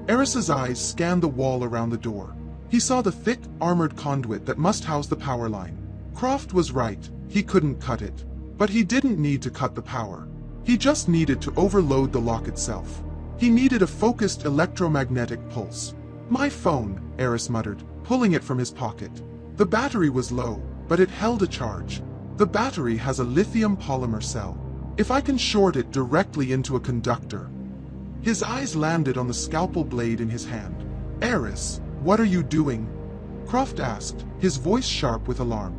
Aris's eyes scanned the wall around the door. He saw the thick, armored conduit that must house the power line. Croft was right. He couldn't cut it. But he didn't need to cut the power. He just needed to overload the lock itself. He needed a focused electromagnetic pulse. "My phone," Aris muttered, pulling it from his pocket. The battery was low, but it held a charge. "The battery has a lithium polymer cell. If I can short it directly into a conductor..." His eyes landed on the scalpel blade in his hand. "Aris, what are you doing?" Croft asked, his voice sharp with alarm.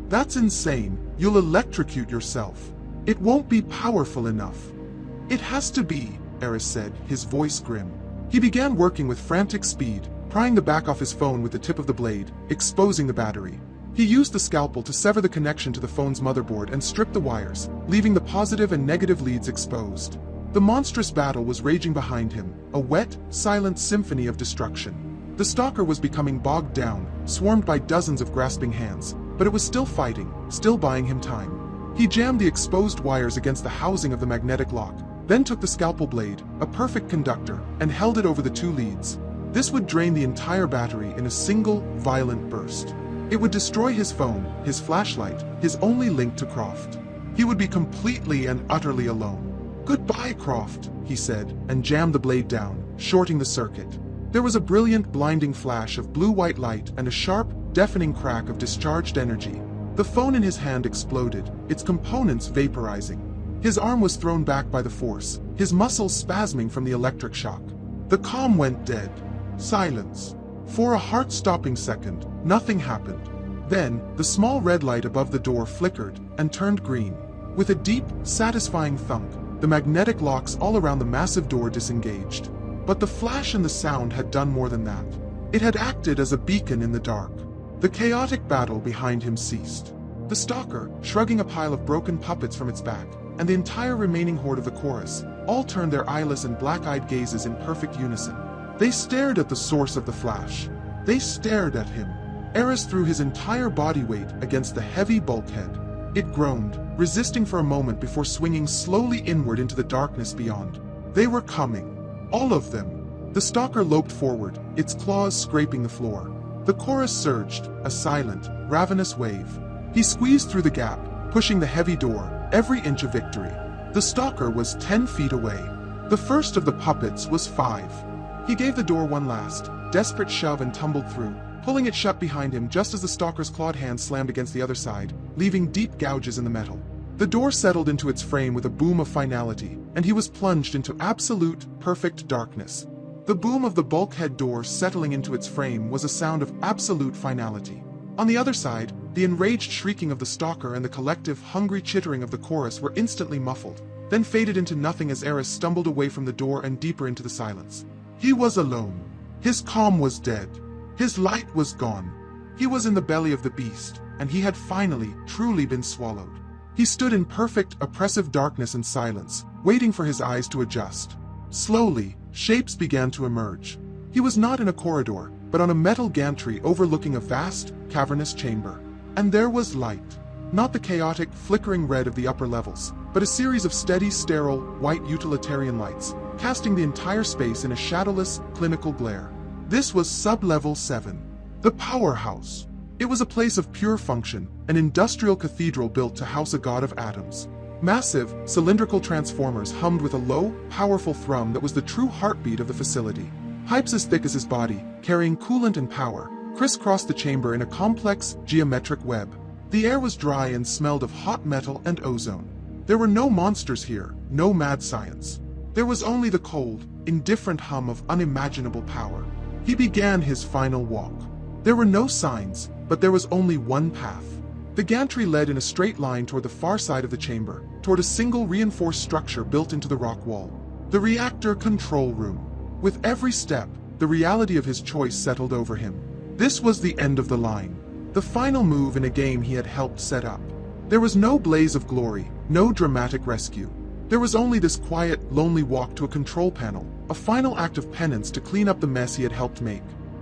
"That's insane. You'll electrocute yourself. It won't be powerful enough." "It has to be," Aris said, his voice grim. He began working with frantic speed, prying the back off his phone with the tip of the blade, exposing the battery. He used the scalpel to sever the connection to the phone's motherboard and strip the wires, leaving the positive and negative leads exposed. The monstrous battle was raging behind him, a wet, silent symphony of destruction. The stalker was becoming bogged down, swarmed by dozens of grasping hands, but it was still fighting, still buying him time. He jammed the exposed wires against the housing of the magnetic lock, then took the scalpel blade, a perfect conductor, and held it over the two leads. This would drain the entire battery in a single, violent burst. It would destroy his phone, his flashlight, his only link to Croft. He would be completely and utterly alone. "Goodbye, Croft," he said, and jammed the blade down, shorting the circuit. There was a brilliant, blinding flash of blue-white light and a sharp, deafening crack of discharged energy. The phone in his hand exploded, its components vaporizing. His arm was thrown back by the force, his muscles spasming from the electric shock. The comm went dead. Silence. For a heart-stopping second, nothing happened. Then, the small red light above the door flickered and turned green. With a deep, satisfying thunk, the magnetic locks all around the massive door disengaged. But the flash and the sound had done more than that. It had acted as a beacon in the dark. The chaotic battle behind him ceased. The stalker, shrugging a pile of broken puppets from its back, and the entire remaining horde of the chorus, all turned their eyeless and black-eyed gazes in perfect unison. They stared at the source of the flash. They stared at him. Aris threw his entire body weight against the heavy bulkhead. It groaned, resisting for a moment before swinging slowly inward into the darkness beyond. They were coming. All of them. The stalker loped forward, its claws scraping the floor. The chorus surged, a silent, ravenous wave. He squeezed through the gap, pushing the heavy door, every inch a victory. The stalker was 10 feet away. The first of the puppets was 5. He gave the door one last, desperate shove and tumbled through, pulling it shut behind him just as the stalker's clawed hand slammed against the other side, leaving deep gouges in the metal. The door settled into its frame with a boom of finality, and he was plunged into absolute, perfect darkness. The boom of the bulkhead door settling into its frame was a sound of absolute finality. On the other side, the enraged shrieking of the stalker and the collective, hungry chittering of the chorus were instantly muffled, then faded into nothing as Aris stumbled away from the door and deeper into the silence. He was alone. His calm was dead. His light was gone. He was in the belly of the beast, and he had finally, truly been swallowed. He stood in perfect, oppressive darkness and silence, waiting for his eyes to adjust. Slowly, shapes began to emerge. He was not in a corridor, but on a metal gantry overlooking a vast, cavernous chamber. And there was light. Not the chaotic, flickering red of the upper levels, but a series of steady, sterile, white utilitarian lights, casting the entire space in a shadowless, clinical glare. This was Sub-Level 7. The powerhouse. It was a place of pure function, an industrial cathedral built to house a god of atoms. Massive, cylindrical transformers hummed with a low, powerful thrum that was the true heartbeat of the facility. Pipes as thick as his body, carrying coolant and power, crisscrossed the chamber in a complex, geometric web. The air was dry and smelled of hot metal and ozone. There were no monsters here, no mad science. There was only the cold, indifferent hum of unimaginable power. He began his final walk. There were no signs, but there was only one path. The gantry led in a straight line toward the far side of the chamber, toward a single reinforced structure built into the rock wall. The reactor control room. With every step, the reality of his choice settled over him. This was the end of the line. The final move in a game he had helped set up. There was no blaze of glory, no dramatic rescue. There was only this quiet, lonely walk to a control panel, a final act of penance to clean up the mess he had helped make.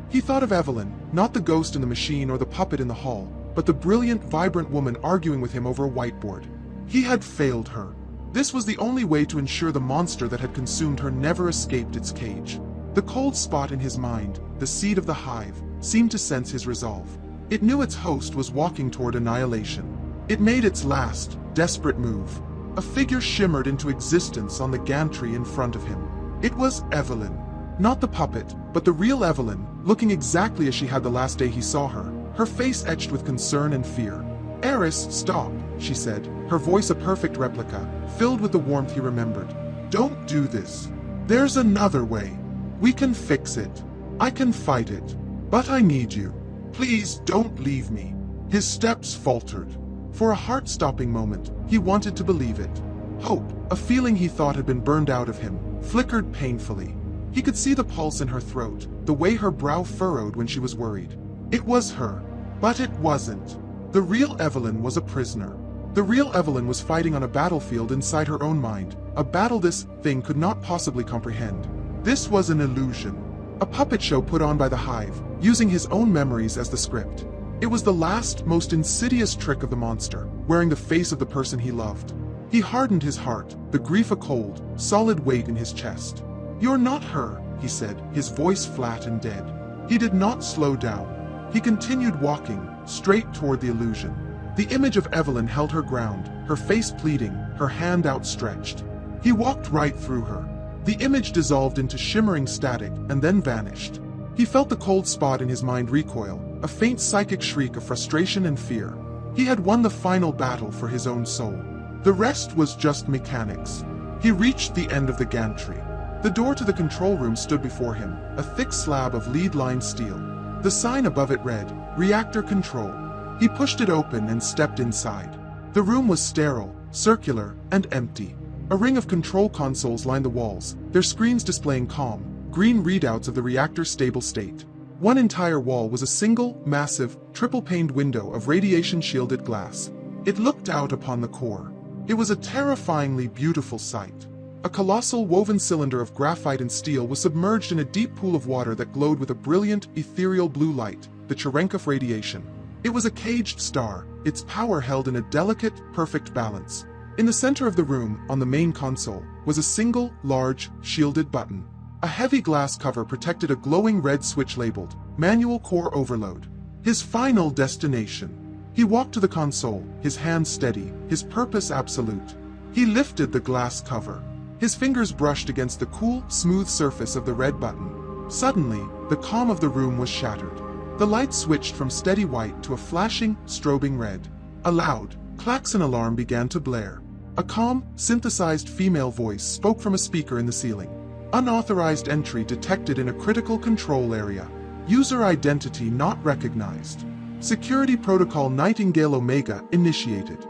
He thought of Evelyn, not the ghost in the machine or the puppet in the hall, but the brilliant, vibrant woman arguing with him over a whiteboard. He had failed her. This was the only way to ensure the monster that had consumed her never escaped its cage. The cold spot in his mind, the seed of the Hive, seemed to sense his resolve. It knew its host was walking toward annihilation. It made its last, desperate move. A figure shimmered into existence on the gantry in front of him. It was Evelyn. Not the puppet, but the real Evelyn, looking exactly as she had the last day he saw her, her face etched with concern and fear. "Aris, stop," she said, her voice a perfect replica, filled with the warmth he remembered. "Don't do this." There's another way. We can fix it. I can fight it. But I need you. Please don't leave me. His steps faltered. For a heart-stopping moment, he wanted to believe it. Hope, a feeling he thought had been burned out of him, flickered painfully. He could see the pulse in her throat, the way her brow furrowed when she was worried. It was her. But it wasn't. The real Evelyn was a prisoner. The real Evelyn was fighting on a battlefield inside her own mind, a battle this thing could not possibly comprehend. This was an illusion. A puppet show put on by the Hive, using his own memories as the script. It was the last, most insidious trick of the monster, wearing the face of the person he loved. He hardened his heart, the grief a cold, solid weight in his chest. "You're not her," he said, his voice flat and dead. He did not slow down. He continued walking, straight toward the illusion. The image of Evelyn held her ground, her face pleading, her hand outstretched. He walked right through her. The image dissolved into shimmering static and then vanished. He felt the cold spot in his mind recoil, a faint psychic shriek of frustration and fear. He had won the final battle for his own soul. The rest was just mechanics. He reached the end of the gantry. The door to the control room stood before him, a thick slab of lead-lined steel. The sign above it read, "Reactor Control." He pushed it open and stepped inside. The room was sterile, circular, and empty. A ring of control consoles lined the walls, their screens displaying calm, green readouts of the reactor's stable state. One entire wall was a single, massive, triple-paned window of radiation-shielded glass. It looked out upon the core. It was a terrifyingly beautiful sight. A colossal woven cylinder of graphite and steel was submerged in a deep pool of water that glowed with a brilliant, ethereal blue light, the Cherenkov radiation. It was a caged star, its power held in a delicate, perfect balance. In the center of the room, on the main console, was a single, large, shielded button. A heavy glass cover protected a glowing red switch labeled, "Manual Core Overload." His final destination. He walked to the console, his hands steady, his purpose absolute. He lifted the glass cover. His fingers brushed against the cool, smooth surface of the red button. Suddenly, the calm of the room was shattered. The light switched from steady white to a flashing, strobing red. A loud, klaxon alarm began to blare. A calm, synthesized female voice spoke from a speaker in the ceiling. Unauthorized entry detected in a critical control area. User identity not recognized. Security protocol Nightingale Omega initiated.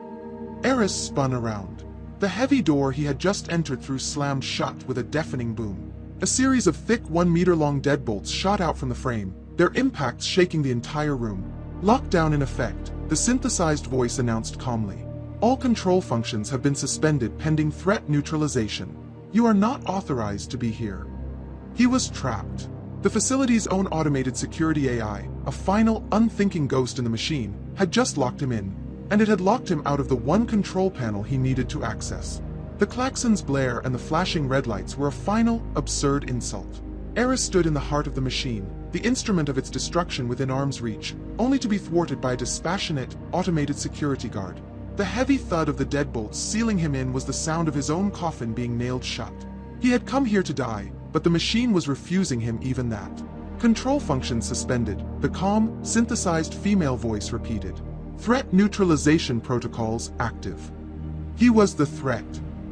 Aris spun around. The heavy door he had just entered through slammed shut with a deafening boom. A series of thick 1-meter-long deadbolts shot out from the frame, their impacts shaking the entire room. Lockdown in effect, the synthesized voice announced calmly. All control functions have been suspended pending threat neutralization. You are not authorized to be here. He was trapped. The facility's own automated security AI, a final, unthinking ghost in the machine, had just locked him in, and it had locked him out of the one control panel he needed to access. The klaxon's blare and the flashing red lights were a final, absurd insult. Aris stood in the heart of the machine, the instrument of its destruction within arm's reach, only to be thwarted by a dispassionate, automated security guard. The heavy thud of the deadbolts sealing him in was the sound of his own coffin being nailed shut. He had come here to die, but the machine was refusing him even that. Control functions suspended, the calm, synthesized female voice repeated. Threat neutralization protocols active. He was the threat.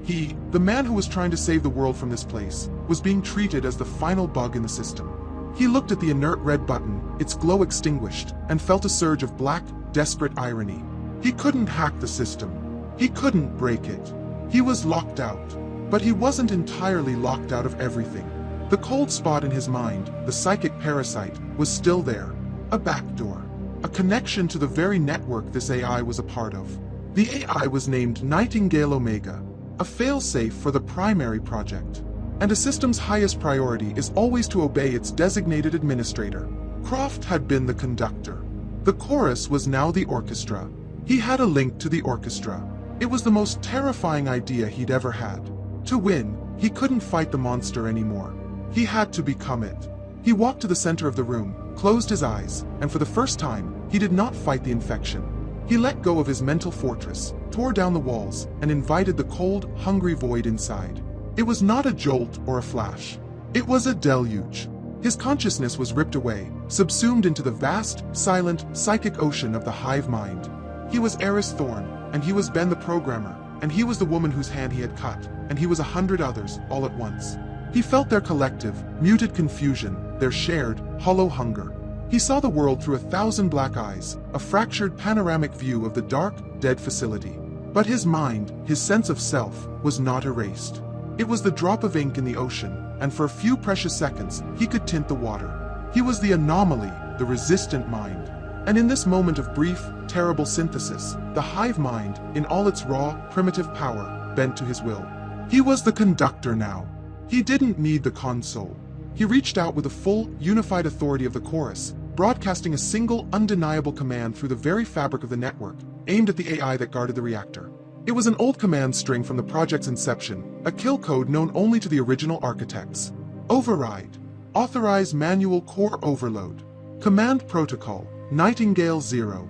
He, the man who was trying to save the world from this place, was being treated as the final bug in the system. He looked at the inert red button, its glow extinguished, and felt a surge of black, desperate irony. He couldn't hack the system. He couldn't break it. He was locked out. But he wasn't entirely locked out of everything. The cold spot in his mind, the psychic parasite, was still there. A backdoor. A connection to the very network this AI was a part of. The AI was named Nightingale Omega, a failsafe for the primary project. And a system's highest priority is always to obey its designated administrator. Croft had been the conductor. The chorus was now the orchestra. He had a link to the orchestra. It was the most terrifying idea he'd ever had. To win, he couldn't fight the monster anymore. He had to become it. He walked to the center of the room, closed his eyes, and for the first time, he did not fight the infection. He let go of his mental fortress, tore down the walls, and invited the cold, hungry void inside. It was not a jolt or a flash. It was a deluge. His consciousness was ripped away, subsumed into the vast, silent, psychic ocean of the Hive mind. He was Aris Thorne, and he was Ben the programmer, and he was the woman whose hand he had cut, and he was 100 others, all at once. He felt their collective, muted confusion, their shared, hollow hunger. He saw the world through 1,000 black eyes, a fractured panoramic view of the dark, dead facility. But his mind, his sense of self, was not erased. It was the drop of ink in the ocean, and for a few precious seconds, he could tint the water. He was the anomaly, the resistant mind. And in this moment of brief, terrible synthesis, the hive mind, in all its raw, primitive power, bent to his will. He was the conductor now. He didn't need the console. He reached out with the full, unified authority of the chorus, broadcasting a single, undeniable command through the very fabric of the network, aimed at the AI that guarded the reactor. It was an old command string from the project's inception, a kill code known only to the original architects. Override. Authorize manual core overload. Command protocol, Nightingale 0.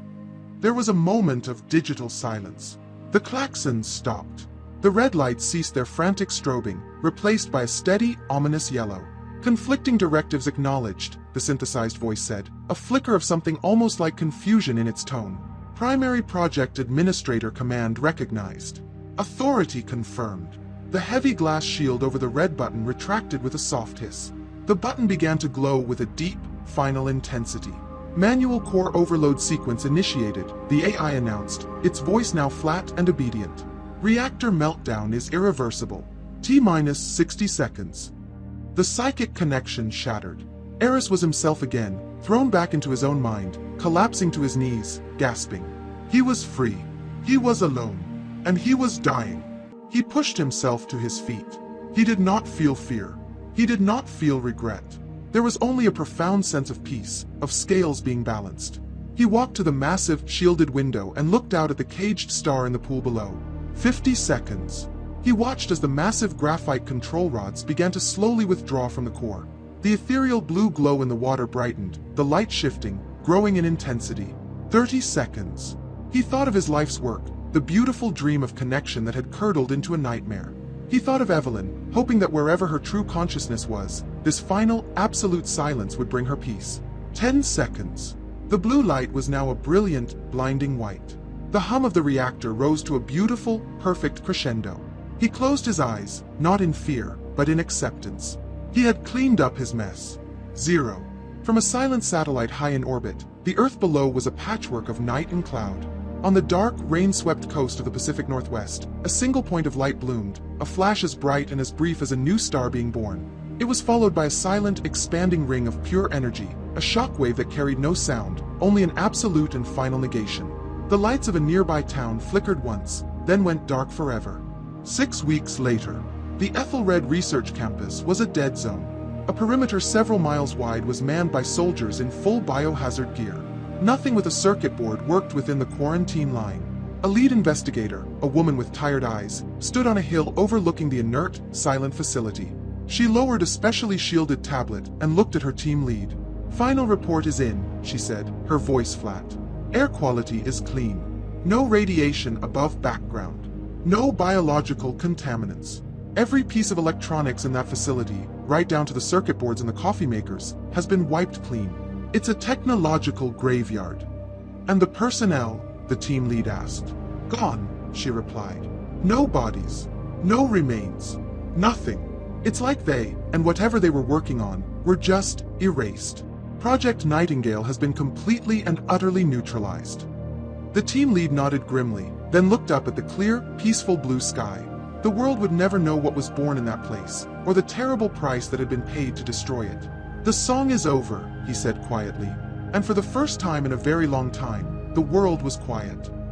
There was a moment of digital silence. The klaxons stopped. The red lights ceased their frantic strobing, replaced by a steady, ominous yellow. Conflicting directives acknowledged, the synthesized voice said, a flicker of something almost like confusion in its tone. Primary Project Administrator command recognized. Authority confirmed. The heavy glass shield over the red button retracted with a soft hiss. The button began to glow with a deep, final intensity. Manual core overload sequence initiated, the AI announced, its voice now flat and obedient. Reactor meltdown is irreversible. T-minus 60 seconds. The psychic connection shattered. Aris was himself again, thrown back into his own mind, collapsing to his knees, gasping. He was free. He was alone. And he was dying. He pushed himself to his feet. He did not feel fear. He did not feel regret. There was only a profound sense of peace, of scales being balanced. He walked to the massive, shielded window and looked out at the caged star in the pool below. 50 seconds. He watched as the massive graphite control rods began to slowly withdraw from the core. The ethereal blue glow in the water brightened, the light shifting, growing in intensity. 30 seconds. He thought of his life's work, the beautiful dream of connection that had curdled into a nightmare. He thought of Evelyn, hoping that wherever her true consciousness was, this final, absolute silence would bring her peace. 10 seconds. The blue light was now a brilliant, blinding white. The hum of the reactor rose to a beautiful, perfect crescendo. He closed his eyes, not in fear, but in acceptance. He had cleaned up his mess. 0. From a silent satellite high in orbit, the Earth below was a patchwork of night and cloud. On the dark, rain-swept coast of the Pacific Northwest, a single point of light bloomed, a flash as bright and as brief as a new star being born. It was followed by a silent, expanding ring of pure energy, a shockwave that carried no sound, only an absolute and final negation. The lights of a nearby town flickered once, then went dark forever. 6 weeks later, the Aethelred Research Campus was a dead zone. A perimeter several miles wide was manned by soldiers in full biohazard gear. Nothing with a circuit board worked within the quarantine line. A lead investigator, a woman with tired eyes, stood on a hill overlooking the inert, silent facility. She lowered a specially shielded tablet and looked at her team lead. "Final report is in," she said, her voice flat. "Air quality is clean. No radiation above background. No biological contaminants. Every piece of electronics in that facility, right down to the circuit boards and the coffee makers, has been wiped clean. It's a technological graveyard." "And the personnel?" the team lead asked. "Gone," she replied. "No bodies. No remains. Nothing. It's like they, and whatever they were working on, were just erased. Project Nightingale has been completely and utterly neutralized." The team lead nodded grimly, then looked up at the clear, peaceful blue sky. The world would never know what was born in that place, or the terrible price that had been paid to destroy it. "The song is over," he said quietly, and for the first time in a very long time, the world was quiet.